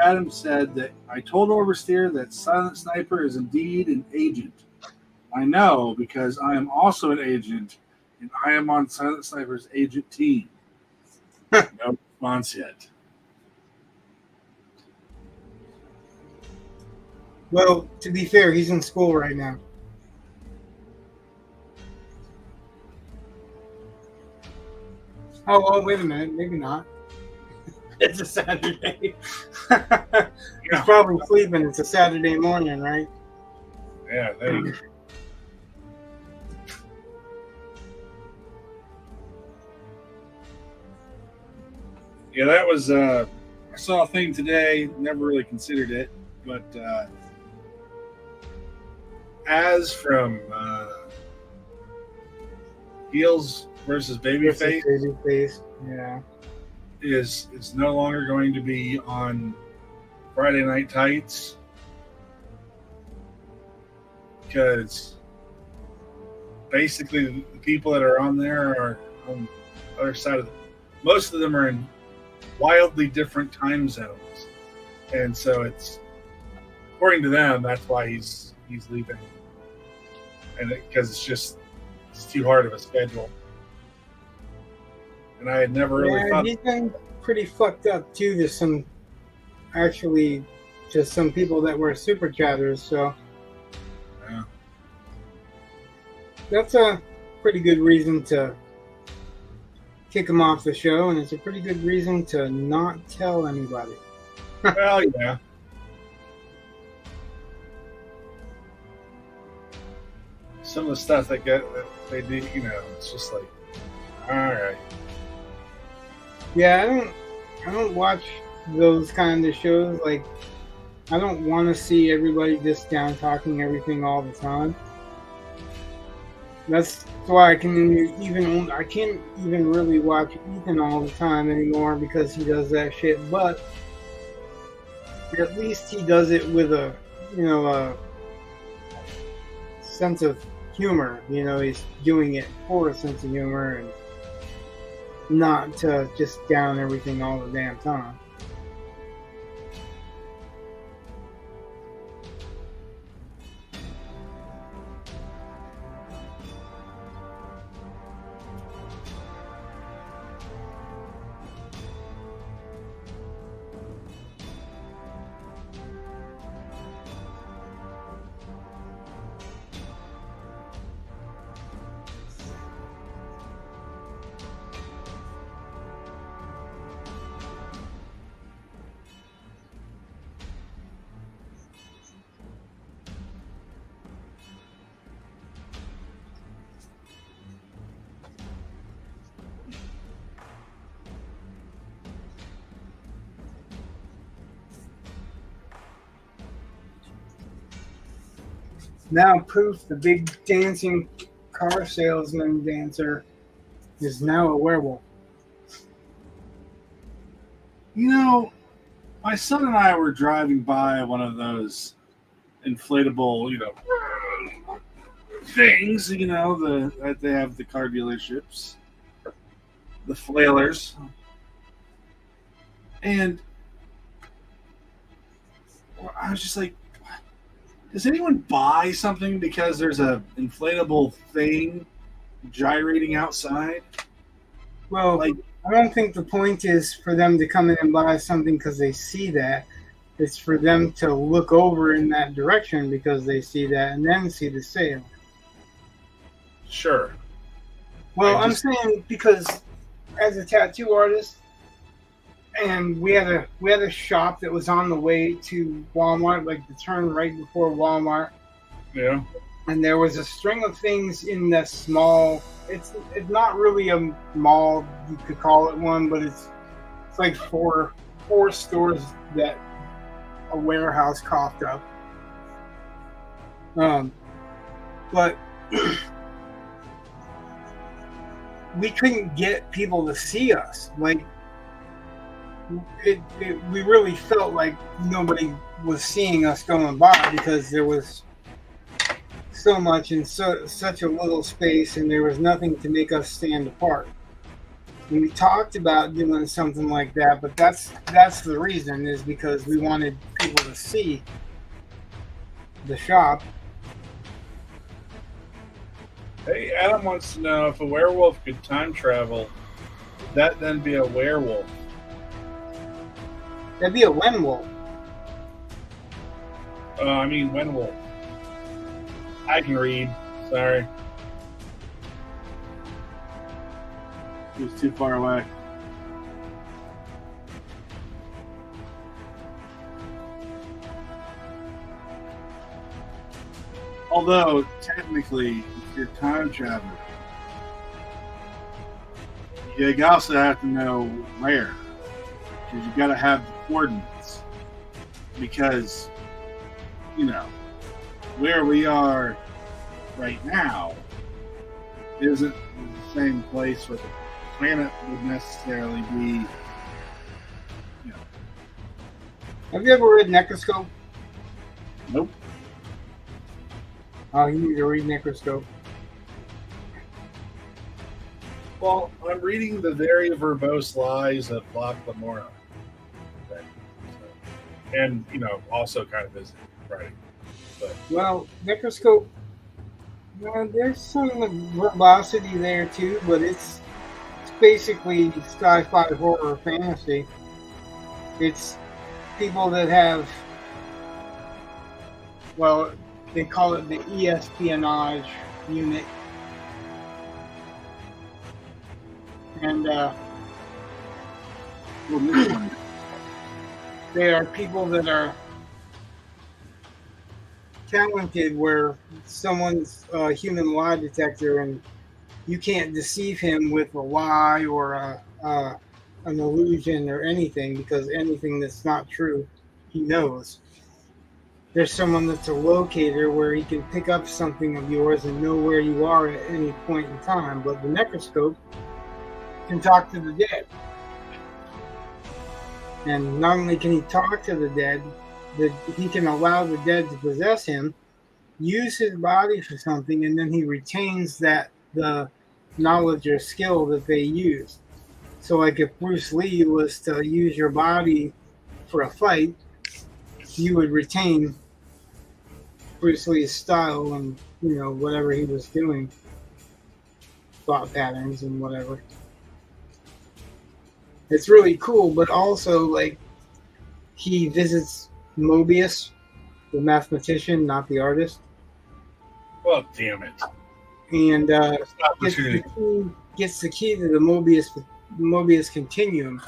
S2: Adam said that I told Oversteer that Silent Sniper is indeed an agent. I know because I am also an agent, and I am on Silent Sniper's agent team. No response yet.
S1: Well, to be fair, he's in school right now. Oh, wait a minute. Maybe not. It's a Saturday. He's probably sleeping. It's a Saturday morning, right?
S2: Yeah, there you go. Yeah, that was I saw a thing today, never really considered it, but as from Heels versus Babyface
S1: Babyface. Yeah.
S2: is no longer going to be on Friday Night Tights because basically the people that are on there are on the other side of most of them are in wildly different time zones, and so it's according to them that's why he's leaving, and because it's too hard of a schedule. And I had never really thought
S1: he's been pretty fucked up too to some people that were super chatters. So
S2: yeah.
S1: that's a pretty good reason to kick him off the show, and it's a pretty good reason to not tell anybody.
S2: Well, yeah. Some of the stuff that they do, it's just like, all right.
S1: Yeah, I don't watch those kind of shows. Like, I don't want to see everybody just down talking everything all the time. That's why I can't even really watch Ethan all the time anymore because he does that shit. But at least he does it with a sense of humor. He's doing it for a sense of humor and not to just down everything all the damn time. Now Poof, the big dancing car salesman dancer, is now a werewolf.
S2: My son and I were driving by one of those inflatable, things, that they have at the car dealerships, the flailers. And I was just like, does anyone buy something because there's a inflatable thing gyrating outside?
S1: Well, I don't think the point is for them to come in and buy something because they see that. It's for them to look over in that direction because they see that and then see the sale.
S2: Sure.
S1: Well, I'm saying because as a tattoo artist, and we had a shop that was on the way to Walmart, like the turn right before Walmart.
S2: Yeah.
S1: And there was a string of things in that small. It's not really a mall, you could call it one, but it's like four stores that a warehouse coughed up. But we couldn't get people to see us. Like we really felt like nobody was seeing us going by because there was so much in such a little space, and there was nothing to make us stand apart. And we talked about doing something like that, but that's the reason, is because we wanted people to see the shop.
S2: Hey, Adam wants to know if a werewolf could time travel, would that then be a werewolf?
S1: That'd be a wenwolf.
S2: I mean, wenwolf. I can read. Sorry. It was too far away. Although, technically, if you're time traveling, you also have to know where. Because you got to have the coordinates. Because, where we are right now isn't the same place where the planet would necessarily be.
S1: Have you ever read Necroscope?
S2: Nope.
S1: Oh, you need to read Necroscope.
S2: Well, I'm reading The Very Verbose Lies of Locke Lamora. Okay. And, also kind of his writing. But.
S1: Well, Necroscope, there's some verbosity there too, but it's basically sci-fi horror fantasy. It's people that have, well, they call it the espionage unit, And
S2: Well, this one.
S1: they are people that are talented where someone's a human lie detector and you can't deceive him with a lie or an illusion or anything, because anything that's not true, he knows. There's someone that's a locator where he can pick up something of yours and know where you are at any point in time, but the necroscope can talk to the dead. And not only can he talk to the dead, he can allow the dead to possess him, use his body for something, and then he retains the knowledge or skill that they used. So, like if Bruce Lee was to use your body for a fight, you would retain Bruce Lee's style and whatever he was doing, thought patterns and whatever. It's really cool, but also like he visits Mobius, the mathematician, not the artist.
S2: Well, damn it.
S1: And
S2: Opportunity.
S1: gets the key to the Mobius continuum,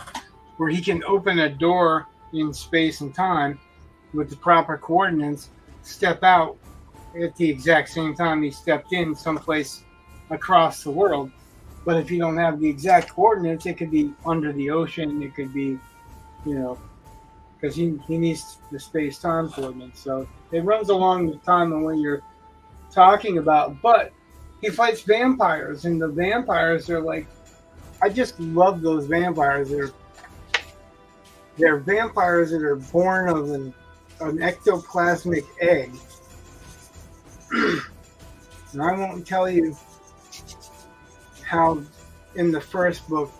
S1: where he can open a door in space and time with the proper coordinates, step out at the exact same time he stepped in someplace across the world. But if you don't have the exact coordinates, it could be under the ocean, it could be, because he needs the space-time coordinates. So it runs along the time and what you're talking about. But he fights vampires, and the vampires are like, I just love those vampires. They're vampires that are born of an ectoplasmic egg. And I won't tell you how in the first book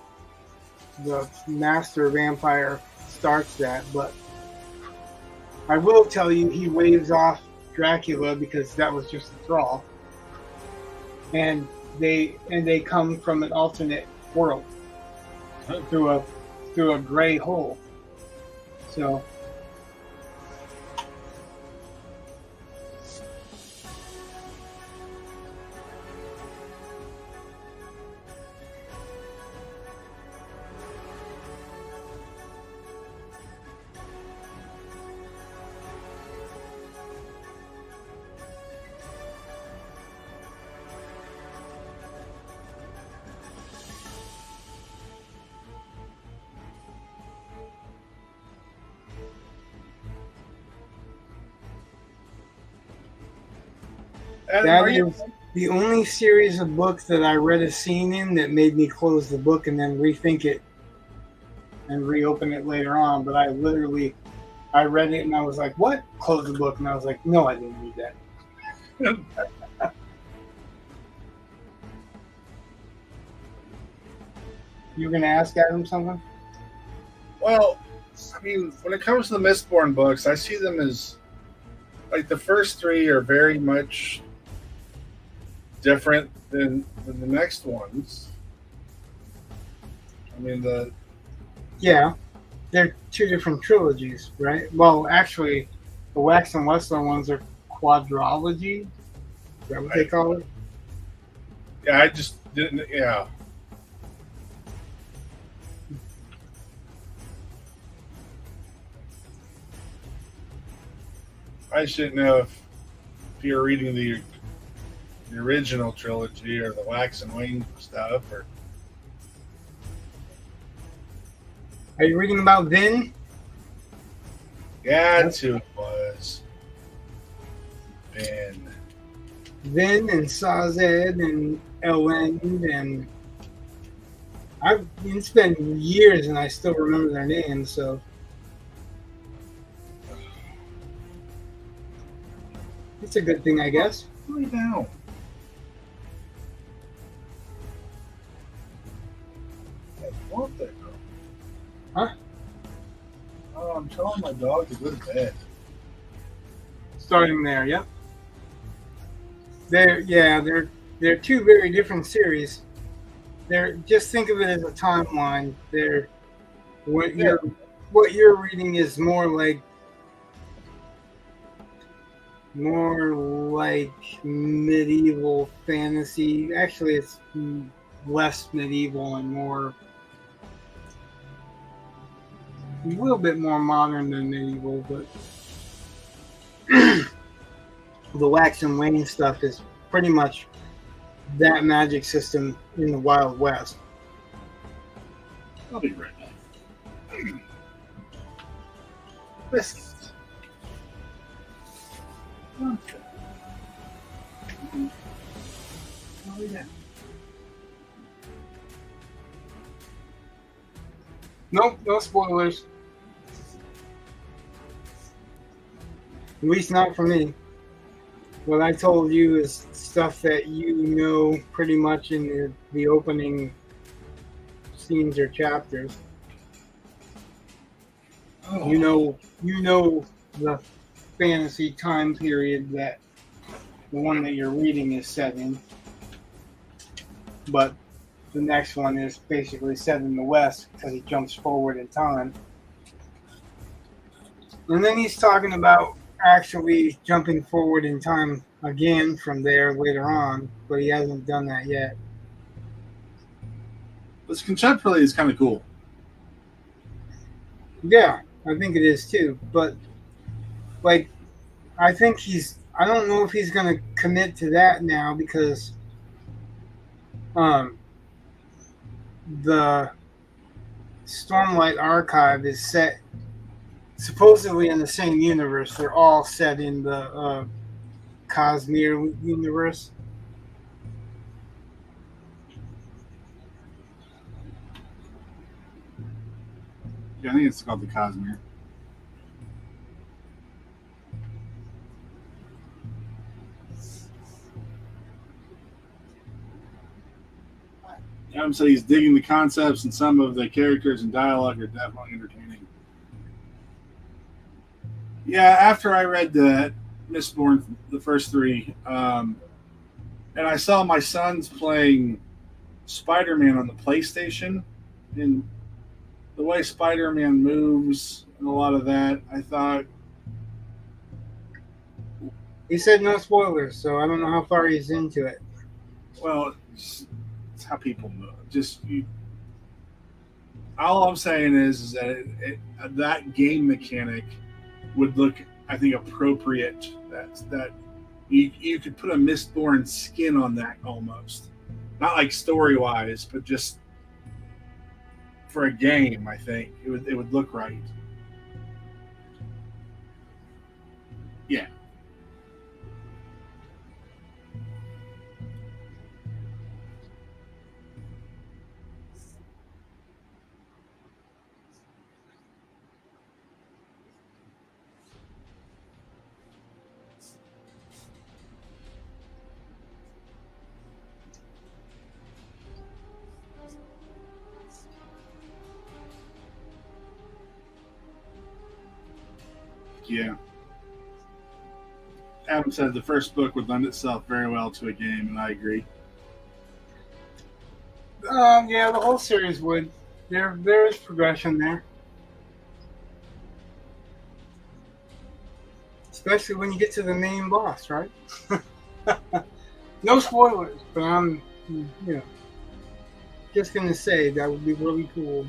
S1: the master vampire starts that, but I will tell you he waves off Dracula because that was just a thrall. And they come from an alternate world through a gray hole. So that is the only series of books that I read a scene in that made me close the book and then rethink it and reopen it later on. But I read it and I was like, what? Close the book. And I was like, no, I didn't read that. You were going to ask Adam something?
S2: Well, I mean, when it comes to the Mistborn books, I see them as like the first three are very much different than the next ones. I mean,
S1: they're two different trilogies, right? Well, actually, the Wax and Westler ones are quadrology. Is that what they call it?
S2: Yeah, I just didn't. Yeah. I should know if you're reading the original trilogy or the Wax and Wing stuff, or
S1: Are you reading about Vin?
S2: yeah, that's who it was. Ben.
S1: Vin and Sazed and Elend, and it's been years and I still remember their names, so it's a good thing, I guess.
S2: Really now. What the?
S1: Huh?
S2: Oh, I'm telling my dog to go to bed.
S1: Starting there, yep. They're two very different series. Just think of it as a timeline. What you're reading is more like medieval fantasy. Actually, it's less medieval and more, a little bit more modern than medieval, but the wax and wane stuff is pretty much that magic system in the Wild West.
S2: I'll be right back.
S1: Biscuits.
S2: Okay. Oh, yeah.
S1: Nope, no spoilers. At least not for me. What I told you is stuff that you know pretty much in the opening scenes or chapters.
S2: Oh.
S1: You know the fantasy time period that the one that you're reading is set in. But the next one is basically set in the West because he jumps forward in time. And then he's talking about actually jumping forward in time again from there later on, but he hasn't done that yet.
S2: This conceptually is kind of cool.
S1: Yeah, I think it is too. But like, I don't know if he's going to commit to that now because the Stormlight Archive is set supposedly in the same universe. They're all set in the Cosmere universe.
S2: Yeah, I think it's called the Cosmere. Adam said he's digging the concepts, and some of the characters and dialogue are definitely entertaining. Yeah, after I read the Mistborn, the first three, and I saw my sons playing Spider-Man on the PlayStation, and the way Spider-Man moves and a lot of that, I thought,
S1: He said no spoilers, so I don't know how far he's into it.
S2: well, it's how people move. All I'm saying is that that game mechanic would look, I think, appropriate. That you could put a Mistborn skin on that almost, not like story wise, but just for a game. I think it would look right. Yeah. Yeah. Adam said the first book would lend itself very well to a game, and I agree.
S1: Yeah, the whole series would. There is progression there, especially when you get to the main boss, right? No spoilers, but I'm, just gonna say that would be really cool.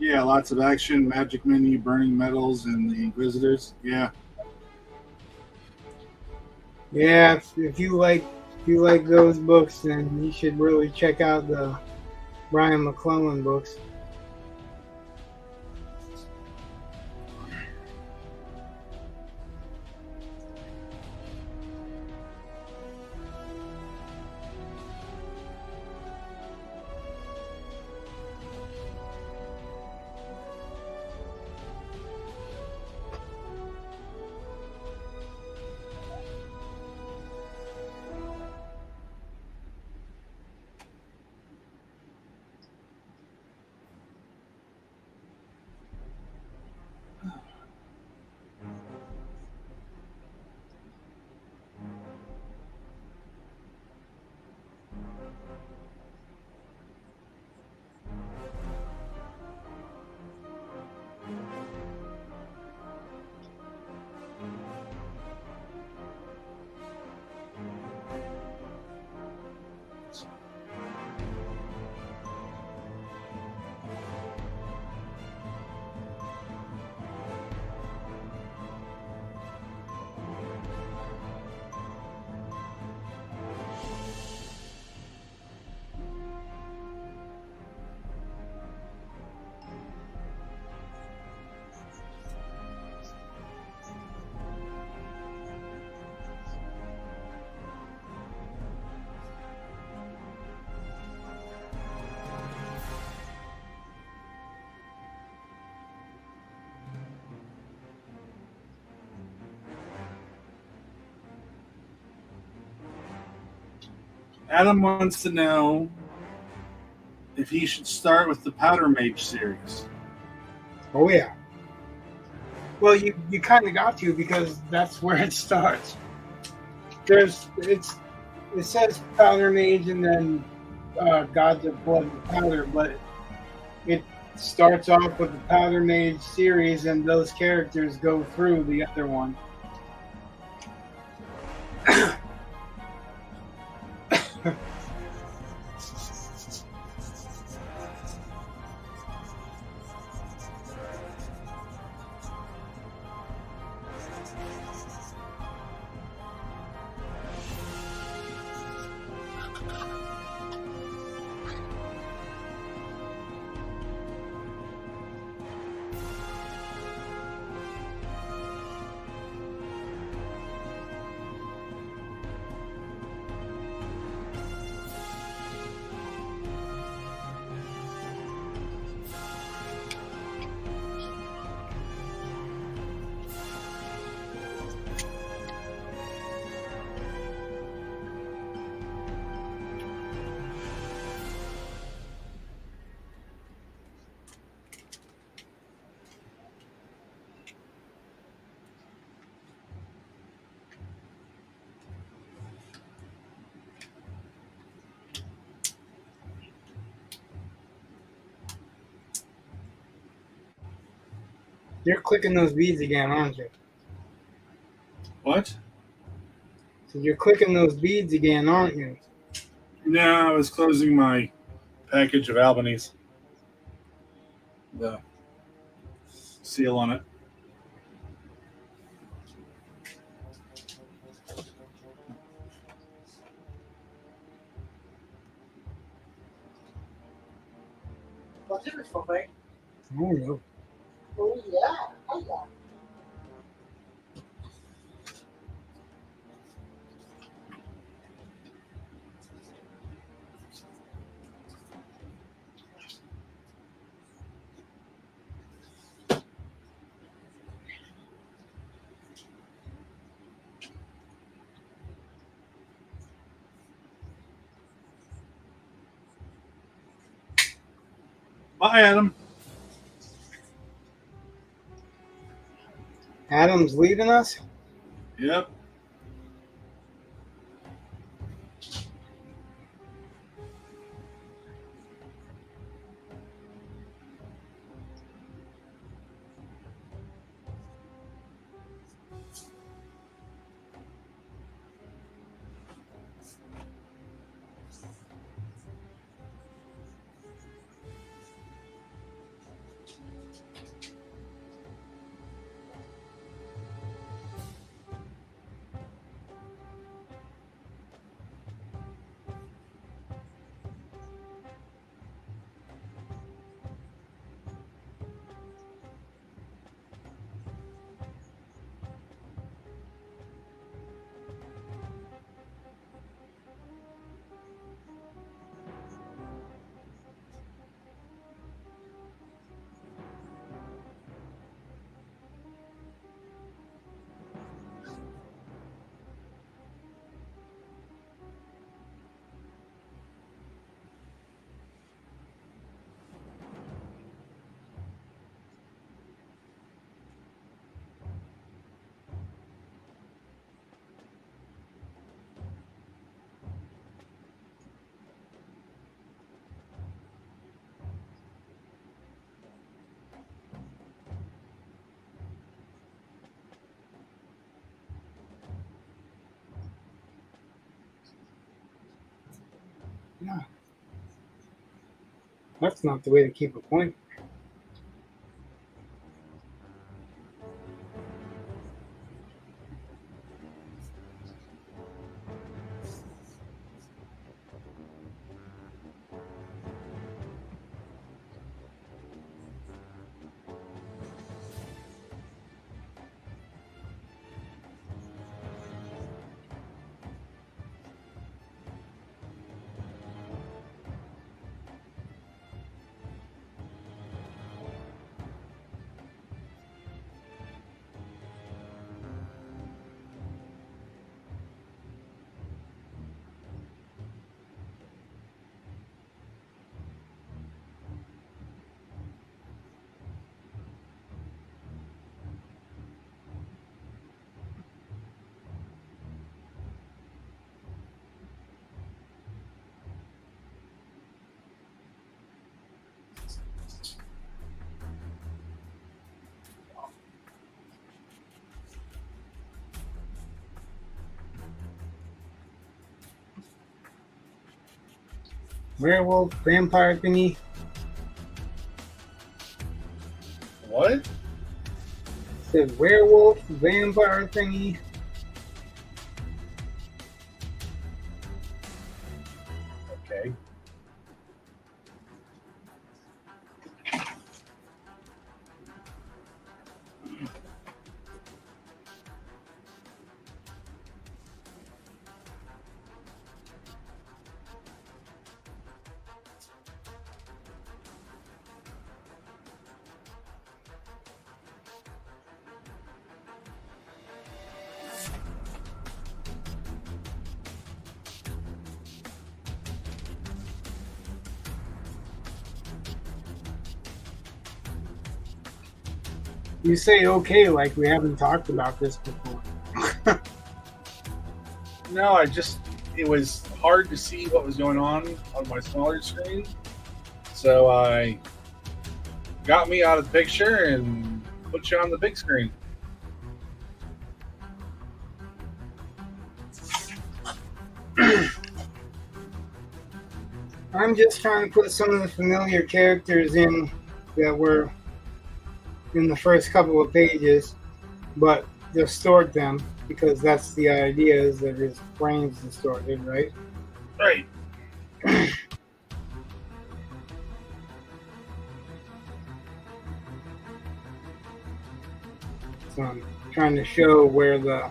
S2: Yeah, lots of action, magic menu, burning metals, and the Inquisitors. Yeah.
S1: Yeah, if you like those books, then you should really check out the Brian McClellan books.
S2: Adam wants to know if he should start with the Powder Mage series.
S1: Oh yeah. Well, you kind of got to because that's where it starts. It says Powder Mage and then Gods of Blood and Powder, but it starts off with the Powder Mage series, and those characters go through the other one. You're clicking those beads again, aren't you?
S2: What?
S1: So you're clicking those beads again, aren't you?
S2: No, I was closing my package of Albanese. The seal on it.
S3: What's it for, me?
S1: Oh no.
S3: Oh, yeah. I got it.
S2: Bye, Adam.
S1: Adam's leaving us?
S2: Yep.
S1: Yeah. That's not the way to keep a point. Werewolf, vampire thingy.
S2: What?
S1: Said werewolf, vampire thingy.
S2: Okay.
S1: You say okay like we haven't talked about this before.
S2: No, it was hard to see what was going on my smaller screen. So I got me out of the picture and put you on the big screen.
S1: I'm just trying to put some of the familiar characters in that were in the first couple of pages, but distort them because that's the idea, is that his brain's distorted, right?
S2: Right.
S1: So I'm trying to show where the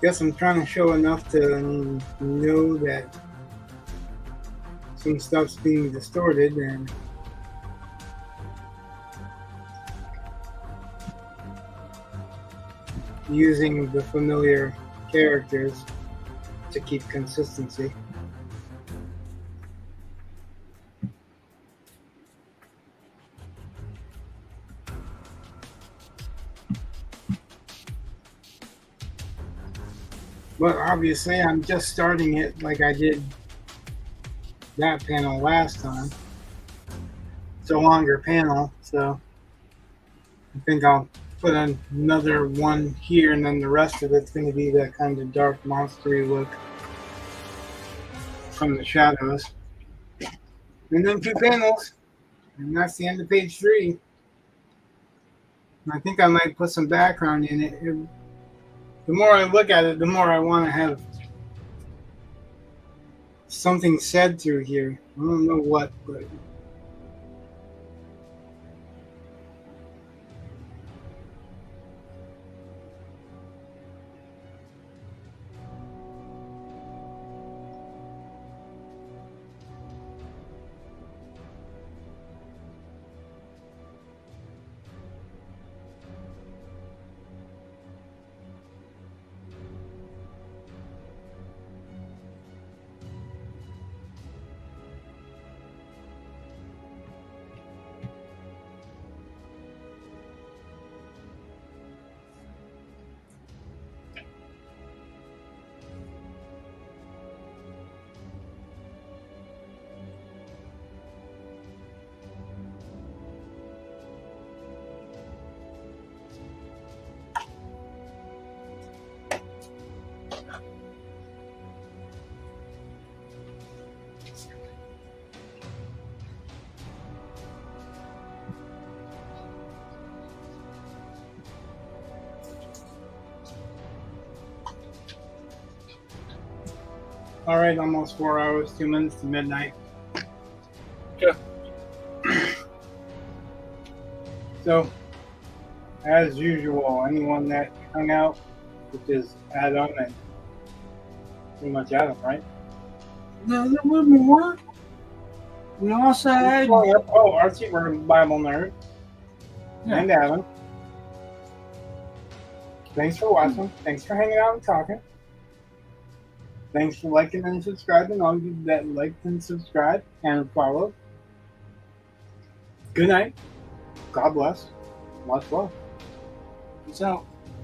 S1: guess I'm trying to show enough to know that some stuff's being distorted and using the familiar characters to keep consistency. But obviously I'm just starting it like I did that panel last time. It's a longer panel, so I think I'll put another one here, and then the rest of it's going to be that kind of dark monstery look from the shadows. And then 2 panels, and that's the end of page 3. I think I might put some background in it. The more I look at it, the more I want to have something said through here. I don't know what, but All right, almost 4 hours, 2 minutes to midnight.
S2: Okay.
S1: So, as usual, anyone that hung out, which is Adam and pretty much Adam, right?
S4: No, there were more. We also had.
S1: Oh, Archie, we're a Bible nerd.
S4: Yeah.
S1: And Adam. Thanks for watching. Thanks for hanging out and talking. Thanks for liking and subscribing. All you that liked and subscribed and followed. Good night. God bless. Much love.
S4: Peace out.